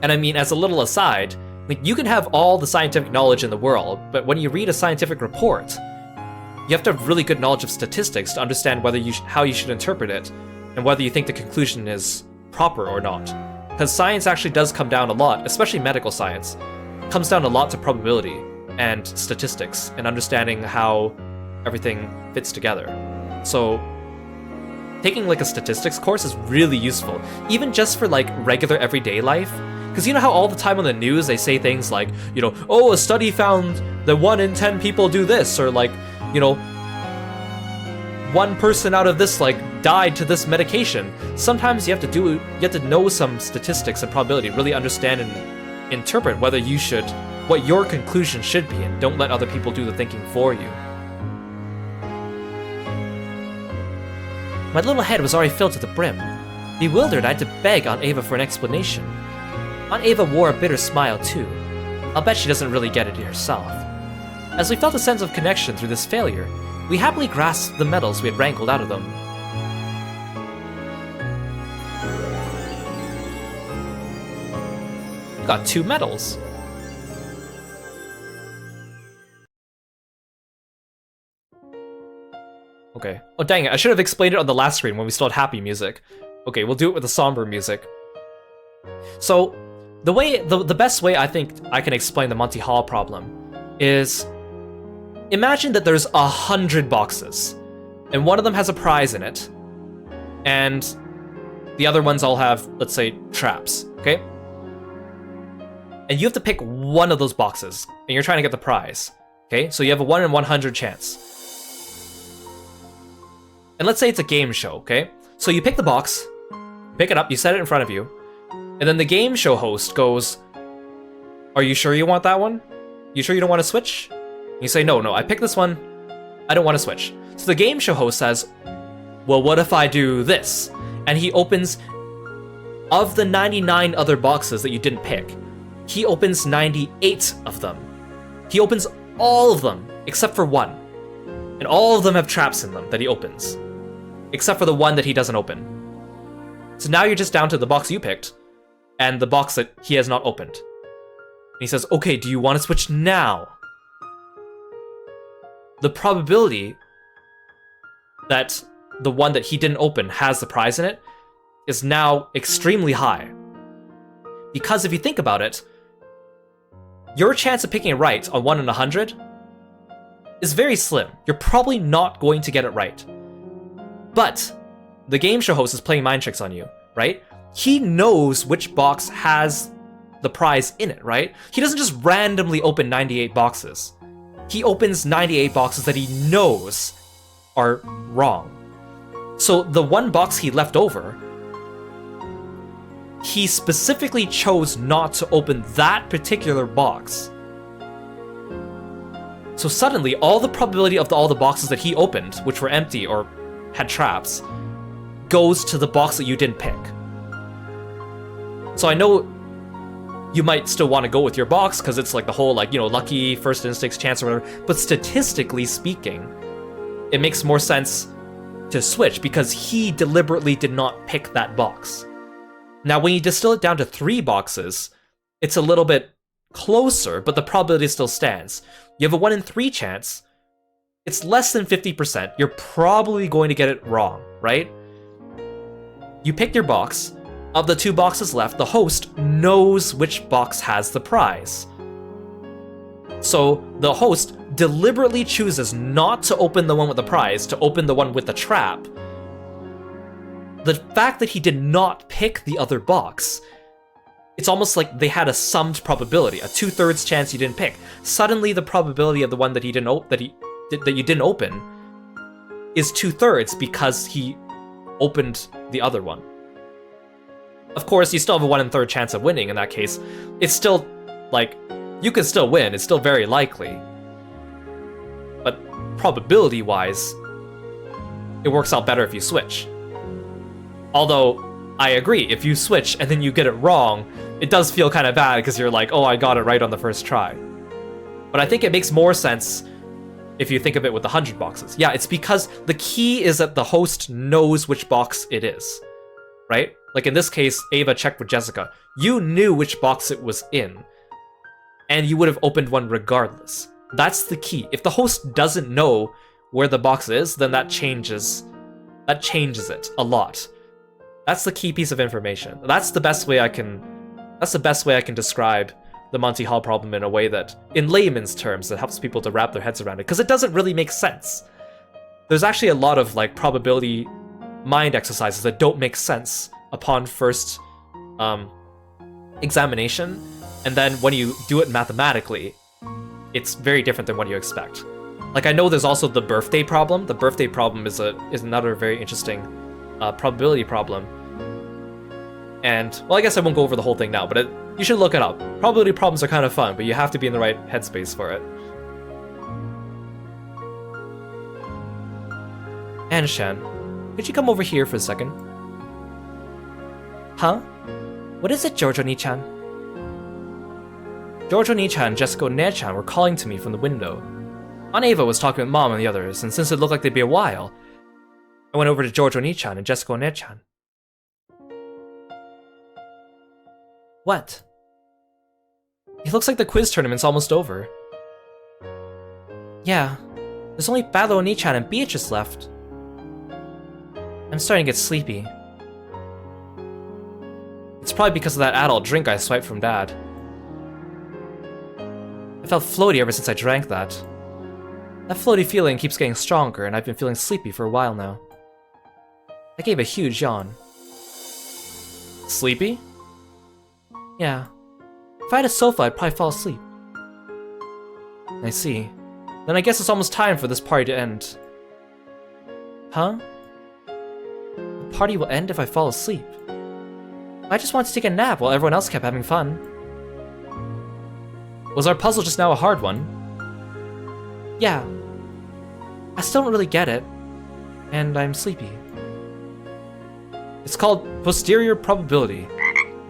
Speaker 1: And I mean, as a little aside, like, you can have all the scientific knowledge in the world, but when you read a scientific report, you have to have really good knowledge of statistics to understand whether how you should interpret it, and whether you think the conclusion is proper or not. Because science actually does come down a lot, especially medical science, comes down a lot to probability and statistics, and understanding how everything fits together. So taking like a statistics course is really useful, even just for like regular everyday life. Because you know how all the time on the news they say things like, you know, oh, a study found that 1 in 10 people do this, or like, you know, 1 person out of this like died to this medication. Sometimes you have to know some statistics and probability, really understand and interpret what your conclusion should be, and don't let other people do the thinking for you. My little head was already filled to the brim. Bewildered, I had to beg Aunt Ava for an explanation. Aunt Ava wore a bitter smile too. I'll bet she doesn't really get it herself. As we felt a sense of connection through this failure, we happily grasped the medals we had wrangled out of them. We got 2 medals. Okay. Oh dang it, I should have explained it on the last screen when we still had happy music. Okay, we'll do it with the somber music. So, The best way I think I can explain the Monty Hall problem is, imagine that there's 100 boxes, and one of them has a prize in it, and the other ones all have, let's say, traps, okay? And you have to pick one of those boxes, and you're trying to get the prize, okay? So you have a 1 in 100 chance. And let's say it's a game show, okay? So you pick the box, pick it up, you set it in front of you, and then the game show host goes, "Are you sure you want that one? You sure you don't want to switch?" And you say, no, I picked this one, I don't want to switch. So the game show host says, "Well, what if I do this?" And he opens, of the 99 other boxes that you didn't pick, he opens 98 of them. He opens all of them, except for one. And all of them have traps in them that he opens, except for the one that he doesn't open. So now you're just down to the box you picked, and the box that he has not opened. And he says, "Okay, do you want to switch now?" The probability that the one that he didn't open has the prize in it is now extremely high. Because if you think about it, your chance of picking it right on 1 in 100 is very slim. You're probably not going to get it right. But the game show host is playing mind tricks on you, right? He knows which box has the prize in it, right? He doesn't just randomly open 98 boxes. He opens 98 boxes that he knows are wrong. So the one box he left over, he specifically chose not to open that particular box. So suddenly, all the probability of all the boxes that he opened, which were empty or had traps, goes to the box that you didn't pick. So I know you might still want to go with your box, because it's like the whole, like, you know, lucky first instincts chance or whatever, but statistically speaking, it makes more sense to switch, because he deliberately did not pick that box. Now, when you distill it down to 3 boxes, it's a little bit closer, but the probability still stands. You have a 1 in 3 chance. It's less than 50%. You're probably going to get it wrong, right? You picked your box. Of the 2 boxes left, the host knows which box has the prize. So the host deliberately chooses not to open the one with the prize, to open the one with the trap. The fact that he did not pick the other box, it's almost like they had a summed probability, a 2/3 chance you didn't pick. Suddenly, the probability of the one that you didn't open is 2/3 because he opened the other one. Of course, you still have a 1 in 3 chance of winning in that case. It's still, like, you can still win, it's still very likely. But probability-wise, it works out better if you switch. Although, I agree, if you switch and then you get it wrong, it does feel kind of bad because you're like, oh, I got it right on the first try. But I think it makes more sense if you think of it with the 100 boxes. Yeah, it's because the key is that the host knows which box it is, right? Like in this case, Ava checked with Jessica. You knew which box it was in, and you would have opened one regardless. That's the key. If the host doesn't know where the box is, then that changes it a lot. That's the key piece of information. That's the best way I can describe the Monty Hall problem in a way that, in layman's terms, that helps people to wrap their heads around it, because it doesn't really make sense. There's actually a lot of like probability mind exercises that don't make sense upon first examination, and then when you do it mathematically, it's very different than what you expect. Like, I know there's also the birthday problem. The birthday problem is another very interesting probability problem. And, well, I guess I won't go over the whole thing now, but you should look it up. Probability problems are kind of fun, but you have to be in the right headspace for it. Anshan, could you come over here for a second? Huh? What is it, Giorgio-ni-chan? Giorgio-ni-chan and Jessica Ne-chan were calling to me from the window. Aunt Ava was talking with Mom and the others, and since it looked like they'd be a while, I went over to Giorgio-ni-chan and Jessica Ne-chan. What? It looks like the quiz tournament's almost over. Yeah, there's only Battle Oni-chan and Beatrice left. I'm starting to get sleepy. It's It's probably because of that adult drink I swiped from Dad. I felt floaty ever since I drank that. That floaty feeling keeps getting stronger, and I've been feeling sleepy for a while now. I gave a huge yawn. Sleepy? Yeah. If I had a sofa, I'd probably fall asleep. I see. Then I guess it's almost time for this party to end. Huh? The party will end if I fall asleep. I just wanted to take a nap while everyone else kept having fun. Was our puzzle just now a hard one? Yeah. I still don't really get it. And I'm sleepy. It's called posterior probability.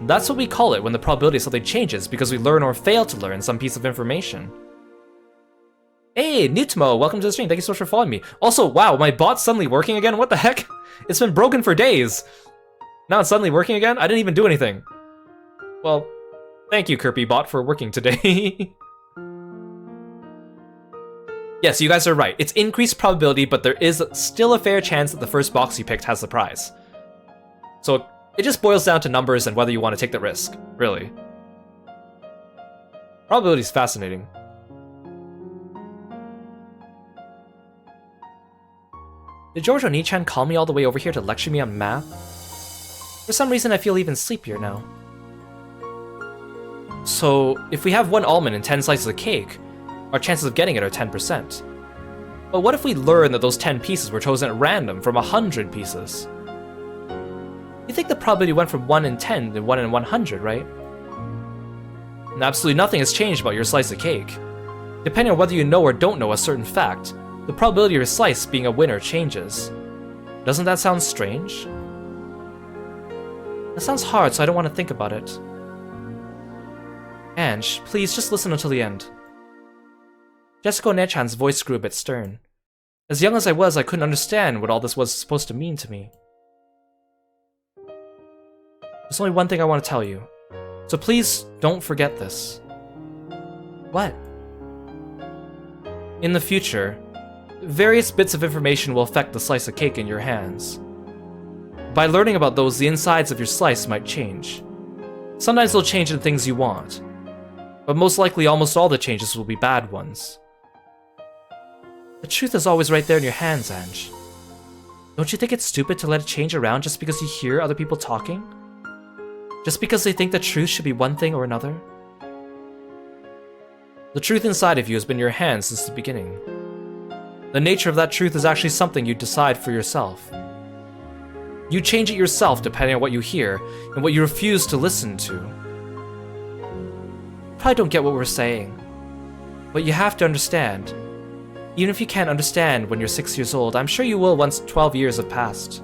Speaker 1: That's what we call it when the probability of something changes because we learn or fail to learn some piece of information. Hey, Nutmo, welcome to the stream. Thank you so much for following me. Also, wow, my bot's suddenly working again? What the heck? It's been broken for days. Now it's suddenly working again? I didn't even do anything. Well, thank you, Kirby bot, for working today. Yes, you guys are right. It's increased probability, but there is still a fair chance that the first box you picked has the prize. So it just boils down to numbers and whether you want to take the risk, really. Probability is fascinating. Did George Oni-chan call me all the way over here to lecture me on math? For some reason I feel even sleepier now. So, if we have 1 almond and 10 slices of cake, our chances of getting it are 10%. But what if we learn that those 10 pieces were chosen at random from 100 pieces? You think the probability went from 1 in 10 to 1 in 100, right? And absolutely nothing has changed about your slice of cake. Depending on whether you know or don't know a certain fact, the probability of your slice being a winner changes. Doesn't that sound strange? That sounds hard, so I don't want to think about it. Ange, please just listen until the end. Jessica Nechan's voice grew a bit stern. As young as I was, I couldn't understand what all this was supposed to mean to me. There's only one thing I want to tell you. So please, don't forget this. What? In the future, various bits of information will affect the slice of cake in your hands. By learning about those, the insides of your slice might change. Sometimes they'll change in things you want, but most likely almost all the changes will be bad ones. The truth is always right there in your hands, Ange. Don't you think it's stupid to let it change around just because you hear other people talking? Just because they think the truth should be one thing or another? The truth inside of you has been in your hands since the beginning. The nature of that truth is actually something you decide for yourself. You change it yourself depending on what you hear and what you refuse to listen to. You probably don't get what we're saying, but you have to understand. Even if you can't understand when you're 6 years old, I'm sure you will once 12 years have passed.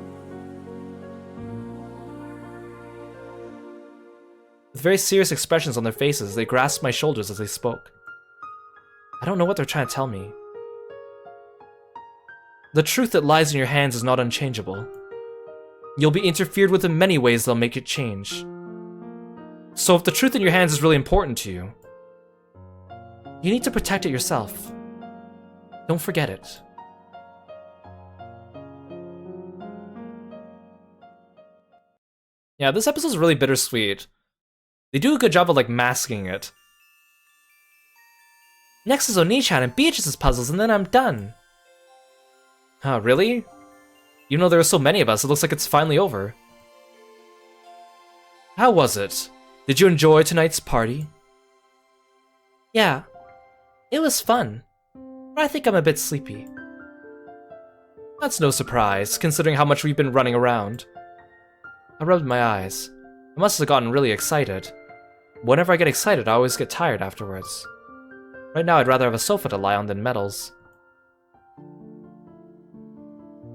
Speaker 1: With very serious expressions on their faces, they grasped my shoulders as they spoke. I don't know what they're trying to tell me. The truth that lies in your hands is not unchangeable. You'll be interfered with in many ways that'll make it change. So if the truth in your hands is really important to you, you need to protect it yourself. Don't forget it. Yeah, this episode's really bittersweet. They do a good job of, like, masking it. Next is Oni-chan and Beatrice's puzzles, and then I'm done. Huh, really? Even though there are so many of us, it looks like it's finally over. How was it? Did you enjoy tonight's party? Yeah, it was fun, but I think I'm a bit sleepy. That's no surprise, considering how much we've been running around. I rubbed my eyes. I must have gotten really excited. Whenever I get excited, I always get tired afterwards. Right now, I'd rather have a sofa to lie on than medals.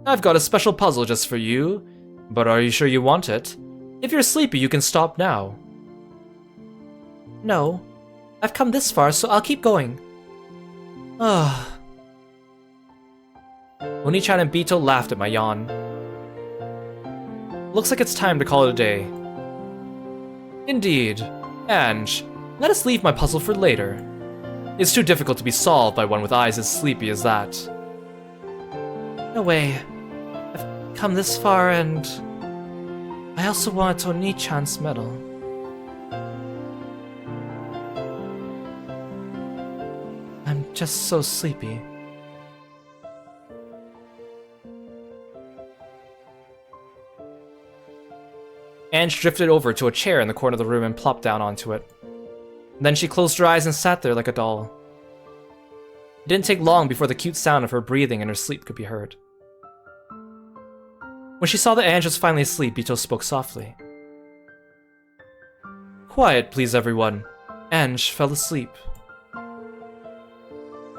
Speaker 1: I've got a special puzzle just for you, but are you sure you want it? If you're sleepy, you can stop now. No, I've come this far, so I'll keep going. Ah. Oni-chan and Bito laughed at my yawn. Looks like it's time to call it a day. Indeed. Ange, let us leave my puzzle for later. It's too difficult to be solved by one with eyes as sleepy as that. No way. I've come this far and... I also want Oni-chan's medal. just so sleepy. Ange drifted over to a chair in the corner of the room and plopped down onto it. Then she closed her eyes and sat there like a doll. It didn't take long before the cute sound of her breathing in her sleep could be heard. When she saw that Ange was finally asleep, Ito spoke softly. "Quiet, please, everyone. Ange fell asleep."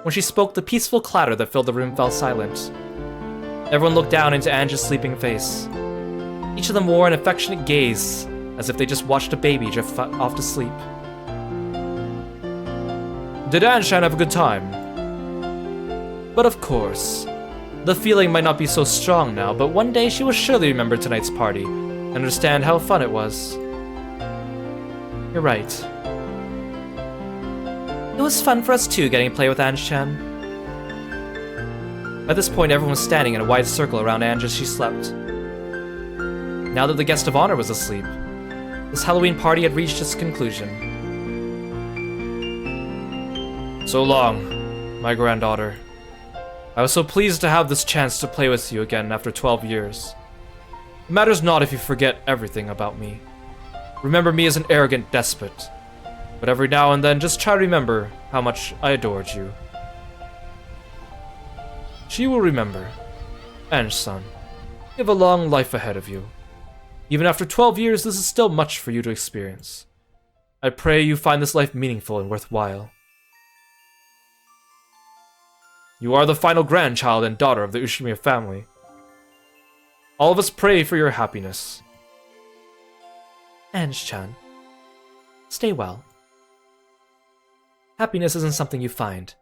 Speaker 1: When she spoke, the peaceful clatter that filled the room fell silent. Everyone looked down into Ange's sleeping face. Each of them wore an affectionate gaze, as if they just watched a baby drift off to sleep. "Did Ange have a good time?" "But of course. The feeling might not be so strong now, but one day she will surely remember tonight's party and understand how fun it was." "You're right. It was fun for us too, getting to play with Ange-chan." By this point, everyone was standing in a wide circle around Ange as she slept. Now that the guest of honor was asleep, this Halloween party had reached its conclusion. "So long, my granddaughter. I was so pleased to have this chance to play with you again after 12 years. It matters not if you forget everything about me. Remember me as an arrogant despot. But every now and then, just try to remember how much I adored you." She will remember. Ange-san, you have a long life ahead of you. Even after 12 years, this is still much for you to experience. I pray you find this life meaningful and worthwhile. You are the final grandchild and daughter of the Ushimiya family. All of us pray for your happiness. Ange-chan, stay well. Happiness isn't something you find.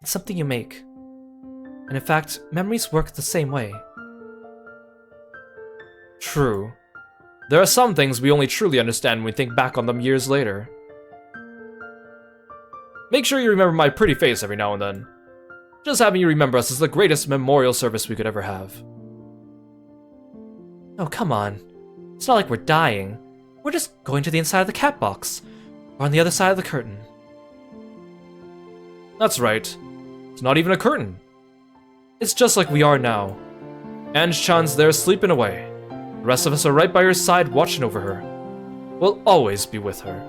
Speaker 1: It's something you make. And in fact, memories work the same way. True. There are some things we only truly understand when we think back on them years later. Make sure you remember my pretty face every now and then. Just having you remember us is the greatest memorial service we could ever have. Oh, come on. It's not like we're dying. We're just going to the inside of the cat box, or on the other side of the curtain. That's right. It's not even a curtain. It's just like we are now. Ange-chan's there sleeping away. The rest of us are right by her side watching over her. We'll always be with her.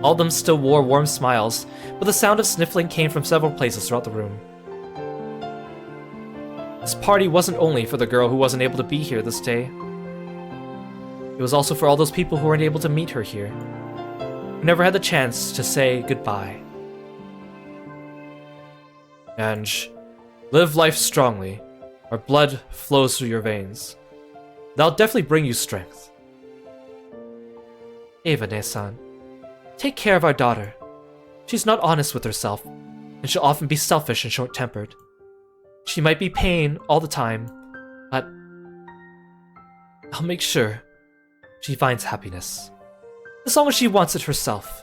Speaker 1: All of them still wore warm smiles, but the sound of sniffling came from several places throughout the room. This party wasn't only for the girl who wasn't able to be here this day. It was also for all those people who weren't able to meet her here, who never had the chance to say goodbye. Ange, live life strongly. Our blood flows through your veins. That'll definitely bring you strength. Eva-ne-san, take care of our daughter. She's not honest with herself, and she'll often be selfish and short-tempered. She might be pain all the time, but I'll make sure she finds happiness. As long as she wants it herself.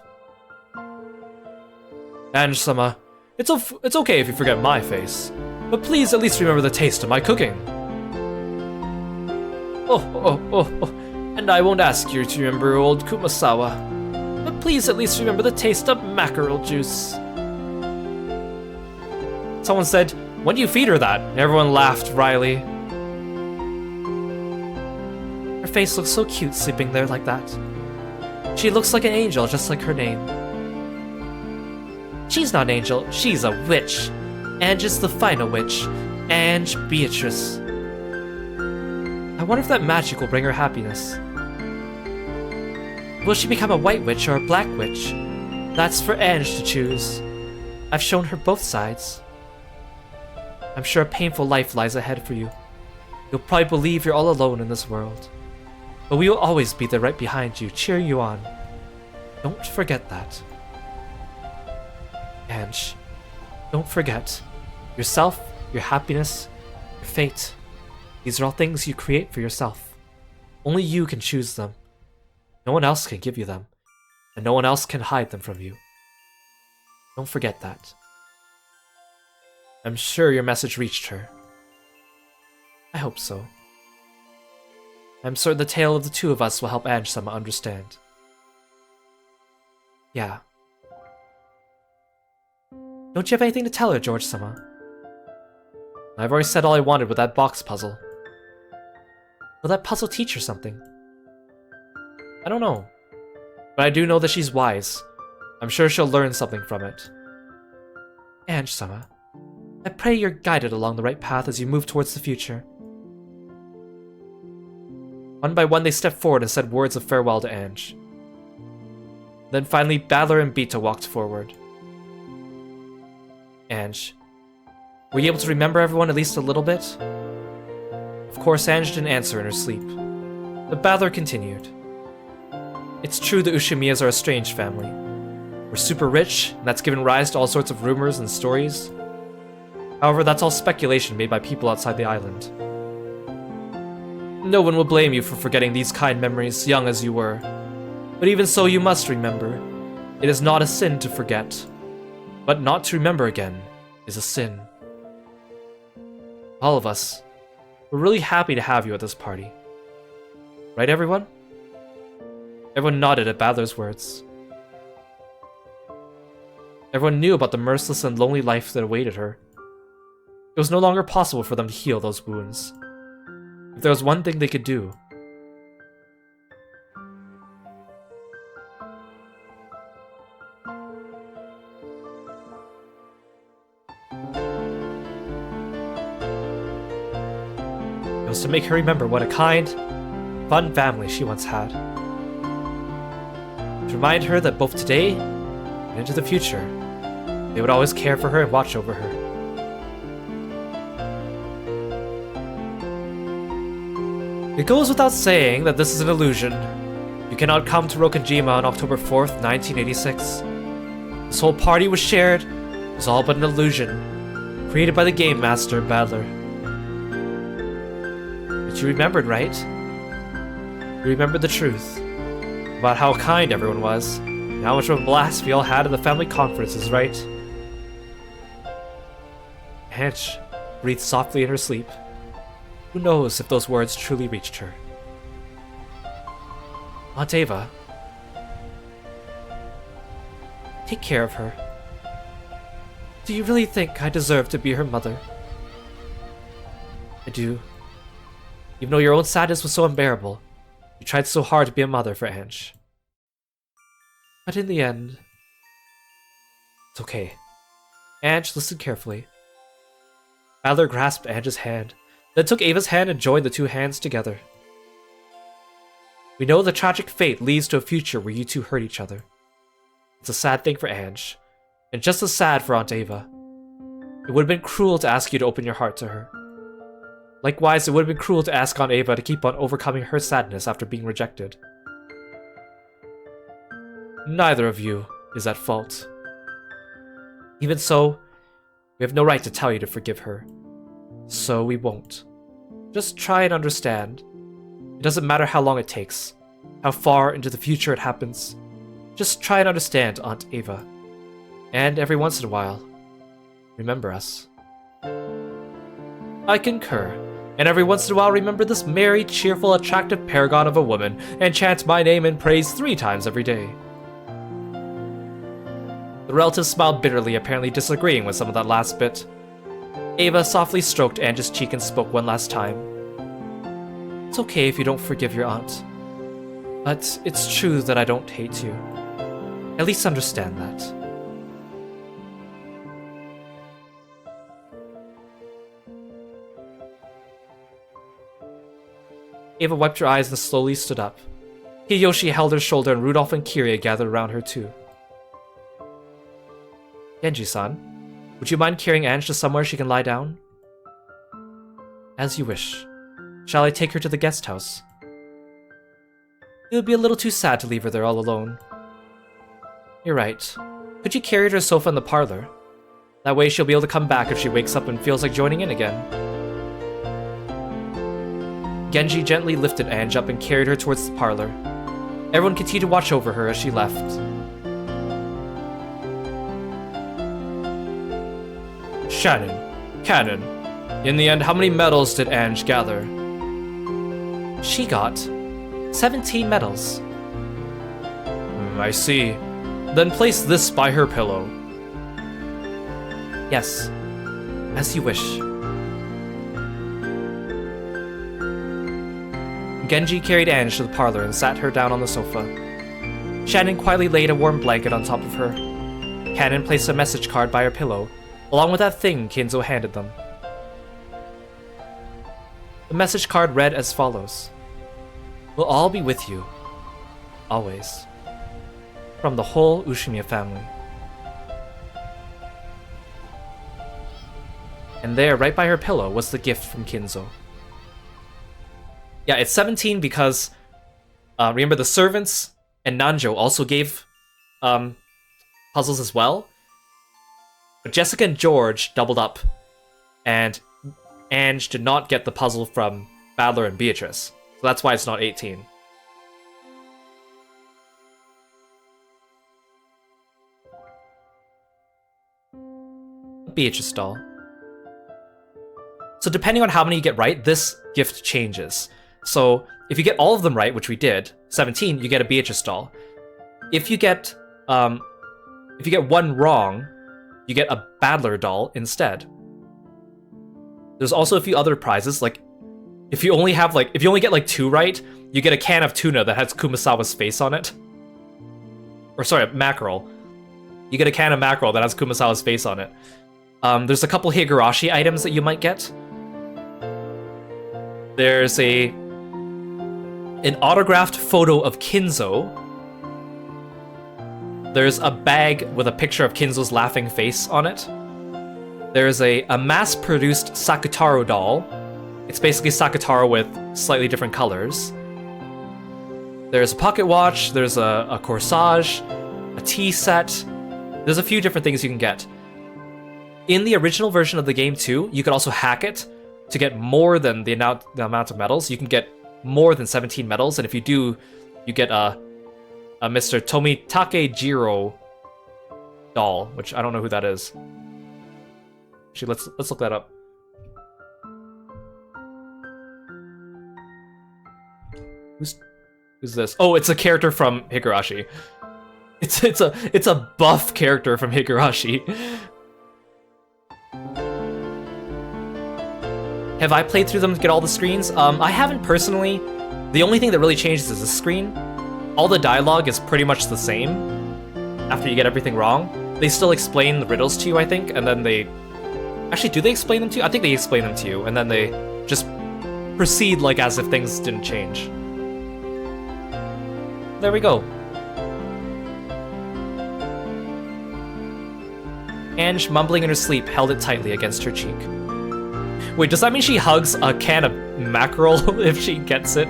Speaker 1: Ange-sama, it's okay if you forget my face. But please at least remember the taste of my cooking. Oh, and I won't ask you to remember old Kumasawa. But please at least remember the taste of mackerel juice. Someone said, when do you feed her that? And everyone laughed wryly. Her face looks so cute sleeping there like that. She looks like an angel, just like her name. She's not an angel, she's a witch. Ange is the final witch, Ange Beatrice. I wonder if that magic will bring her happiness. Will she become a white witch or a black witch? That's for Ange to choose. I've shown her both sides. I'm sure a painful life lies ahead for you. You'll probably believe you're all alone in this world. But we will always be there right behind you, cheering you on. Don't forget that. Ange. Don't forget, yourself, your happiness, your fate. These are all things you create for yourself. Only you can choose them. No one else can give you them, and no one else can hide them from you. Don't forget that. I'm sure your message reached her. I hope so. I'm certain the tale of the two of us will help Ange-sama understand. Yeah. Don't you have anything to tell her, George-sama? I've already said all I wanted with that box puzzle. Will that puzzle teach her something? I don't know. But I do know that she's wise. I'm sure she'll learn something from it. Ange-sama, I pray you're guided along the right path as you move towards the future. One by one they stepped forward and said words of farewell to Ange. Then finally Battler and Bita walked forward. Ange, were you able to remember everyone at least a little bit? Of course Ange didn't answer in her sleep. But Battler continued. It's true the Ushimiyas are a strange family. We're super rich, and that's given rise to all sorts of rumors and stories. However, that's all speculation made by people outside the island. No one will blame you for forgetting these kind memories, young as you were. But even so, you must remember, it is not a sin to forget. But not to remember again is a sin. All of us, we're really happy to have you at this party. Right, everyone? Everyone nodded at Battler's words. Everyone knew about the merciless and lonely life that awaited her. It was no longer possible for them to heal those wounds. If there was one thing they could do, it was to make her remember what a kind, fun family she once had. To remind her that both today and into the future, they would always care for her and watch over her. It goes without saying that this is an illusion. You cannot come to Rokujima on October 4th, 1986. This whole party was shared. It was all but an illusion, created by the game master, Battler. But you remembered, right? You remembered the truth about how kind everyone was, and how much of a blast we all had at the family conferences, right? Ange breathed softly in her sleep. Who knows if those words truly reached her? Aunt Ava, take care of her. Do you really think I deserve to be her mother? I do. Even though your own sadness was so unbearable, you tried so hard to be a mother for Ange. But in the end, it's okay. Ange listened carefully. Battler grasped Ange's hand, then took Ava's hand and joined the two hands together. We know the tragic fate leads to a future where you two hurt each other. It's a sad thing for Ange, and just as sad for Aunt Ava. It would have been cruel to ask you to open your heart to her. Likewise, it would have been cruel to ask Aunt Ava to keep on overcoming her sadness after being rejected. Neither of you is at fault. Even so, we have no right to tell you to forgive her. So we won't. Just try and understand. It doesn't matter how long it takes, how far into the future it happens. Just try and understand, Aunt Ava. And every once in a while, remember us. I concur. And every once in a while remember this merry, cheerful, attractive paragon of a woman and chant my name and praise 3 times every day. The relatives smiled bitterly, apparently disagreeing with some of that last bit. Ava softly stroked Ange's cheek and spoke one last time. It's okay if you don't forgive your aunt. But it's true that I don't hate you. At least understand that. Ava wiped her eyes and slowly stood up. Hideyoshi held her shoulder and Rudolph and Kiria gathered around her too. Genji-san, would you mind carrying Ange to somewhere she can lie down? As you wish. Shall I take her to the guest house? It would be a little too sad to leave her there all alone. You're right. Could you carry her to a sofa in the parlor? That way she'll be able to come back if she wakes up and feels like joining in again. Genji gently lifted Ange up and carried her towards the parlor. Everyone continued to watch over her as she left. Shannon, Cannon, in the end, how many medals did Ange gather? She got 17 medals. I see. Then place this by her pillow. Yes, as you wish. Genji carried Ange to the parlor and sat her down on the sofa. Shannon quietly laid a warm blanket on top of her. Cannon placed a message card by her pillow, along with that thing Kinzo handed them. The message card read as follows. We'll all be with you. Always. From the whole Ushimiya family. And there, right by her pillow, was the gift from Kinzo. Yeah, it's 17 because, remember, the servants and Nanjo also gave puzzles as well. But Jessica and George doubled up, and Ange did not get the puzzle from Badler and Beatrice. So that's why it's not 18. Beatrice doll. So depending on how many you get right, this gift changes. So if you get all of them right, which we did, 17, you get a Beatrice doll. If you get one wrong, you get a Badler doll instead. There's also a few other prizes, like if you only get like 2 right, you get a can of tuna that has Kumasawa's face on it. Or sorry, mackerel. You get a can of mackerel that has Kumasawa's face on it. There's a couple Higurashi items that you might get. There's an autographed photo of Kinzo. There's a bag with a picture of Kinzo's laughing face on it. There's a mass-produced Sakutaro doll. It's basically Sakutaro with slightly different colors. There's a pocket watch, there's a corsage, a tea set. There's a few different things you can get. In the original version of the game too, you could also hack it to get more than the amount of medals. You can get more than 17 medals, and if you do, you get a Mr. Tomitake Jiro doll, which I don't know who that is. Actually, let's look that up. Who's this? Oh, it's a character from Higurashi. It's a buff character from Higurashi. Have I played through them to get all the screens? I haven't personally. The only thing that really changes is the screen. All the dialogue is pretty much the same after you get everything wrong. They still explain the riddles to you, I think, and then they... Actually, do they explain them to you? I think they explain them to you, and then they just proceed like as if things didn't change. There we go. Ange, mumbling in her sleep, held it tightly against her cheek. Wait, does that mean she hugs a can of mackerel if she gets it?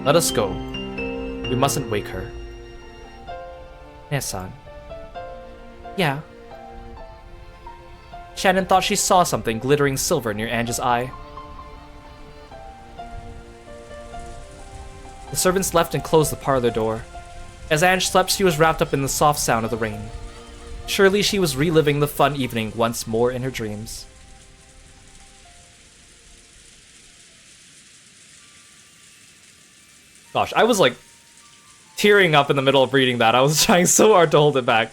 Speaker 1: Let us go. We mustn't wake her. Nesan. Yeah. Shannon thought she saw something glittering silver near Ange's eye. The servants left and closed the parlor door. As Ange slept, she was wrapped up in the soft sound of the rain. Surely she was reliving the fun evening once more in her dreams. Gosh, I was like tearing up in the middle of reading that. I was trying so hard to hold it back.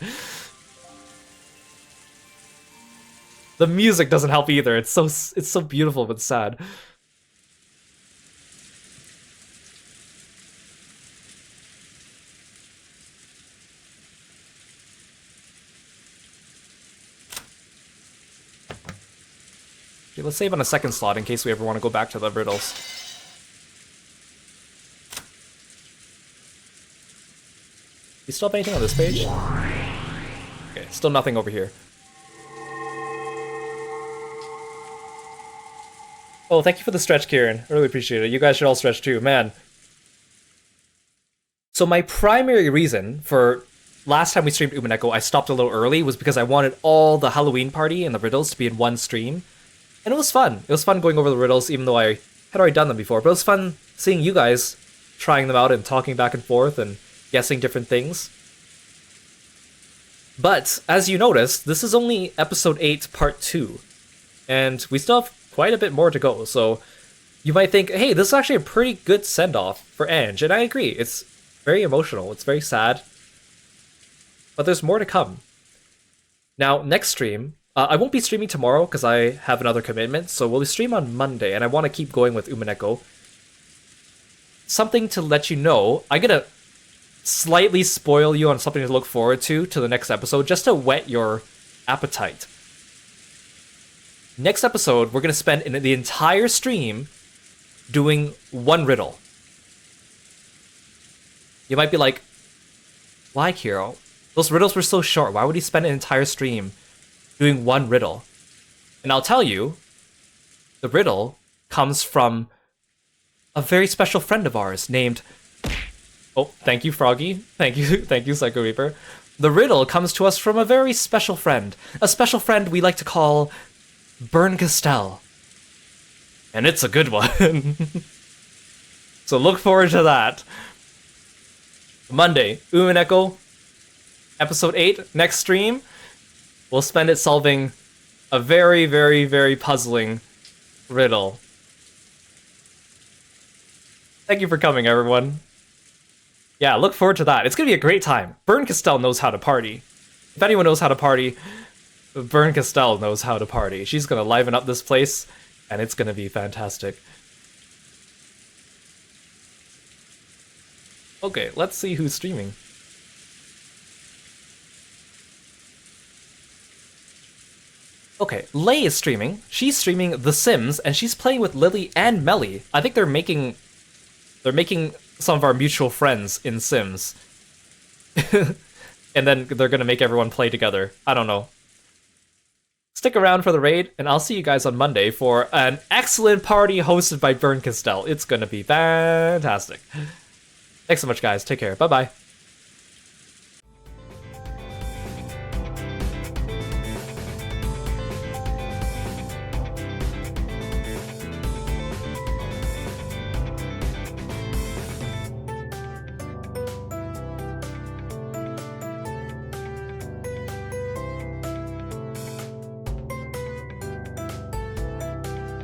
Speaker 1: The music doesn't help either. It's so beautiful but sad. Okay, let's save on a second slot in case we ever want to go back to the riddles. You still have anything on this page? Okay, still nothing over here. Oh, thank you for the stretch, Kieran. I really appreciate it. You guys should all stretch too, man. So my primary reason for last time we streamed Umineko, I stopped a little early, was because I wanted all the Halloween party and the riddles to be in one stream. And it was fun. It was fun going over the riddles, even though I had already done them before. But it was fun seeing you guys trying them out and talking back and forth and guessing different things. But, as you noticed, this is only episode 8, part 2. And we still have quite a bit more to go, so you might think, hey, this is actually a pretty good send-off for Ange. And I agree, it's very emotional, it's very sad. but there's more to come. Now, next stream, I won't be streaming tomorrow because I have another commitment, so we'll stream on Monday, and I want to keep going with Umineko. Something to let you know, I'm gonna slightly spoil you on something to look forward to the next episode, just to whet your appetite. Next episode, we're gonna spend the entire stream doing one riddle. You might be like, why, Kiro? Those riddles were so short. Why would he spend an entire stream doing one riddle? And I'll tell you, the riddle comes from a very special friend of ours named... Oh, thank you, Froggy. Thank you, Psycho Reaper. The riddle comes to us from a very special friend. A special friend we like to call Burn Castell. And it's a good one. So look forward to that. Monday, Umineko, episode 8, next stream. We'll spend it solving a very, very, very puzzling riddle. Thank you for coming, everyone. Yeah, look forward to that. It's gonna be a great time. Burn Castell knows how to party. If anyone knows how to party, Burn Castell knows how to party. She's gonna liven up this place, and it's gonna be fantastic. Okay, let's see who's streaming. Okay, Lei is streaming. She's streaming The Sims, and she's playing with Lily and Melly. I think they're making some of our mutual friends in Sims. And then they're gonna make everyone play together. I don't know. Stick around for the raid, and I'll see you guys on Monday for an excellent party hosted by Burn Castell. It's gonna be fantastic. Thanks so much, guys. Take care. Bye-bye.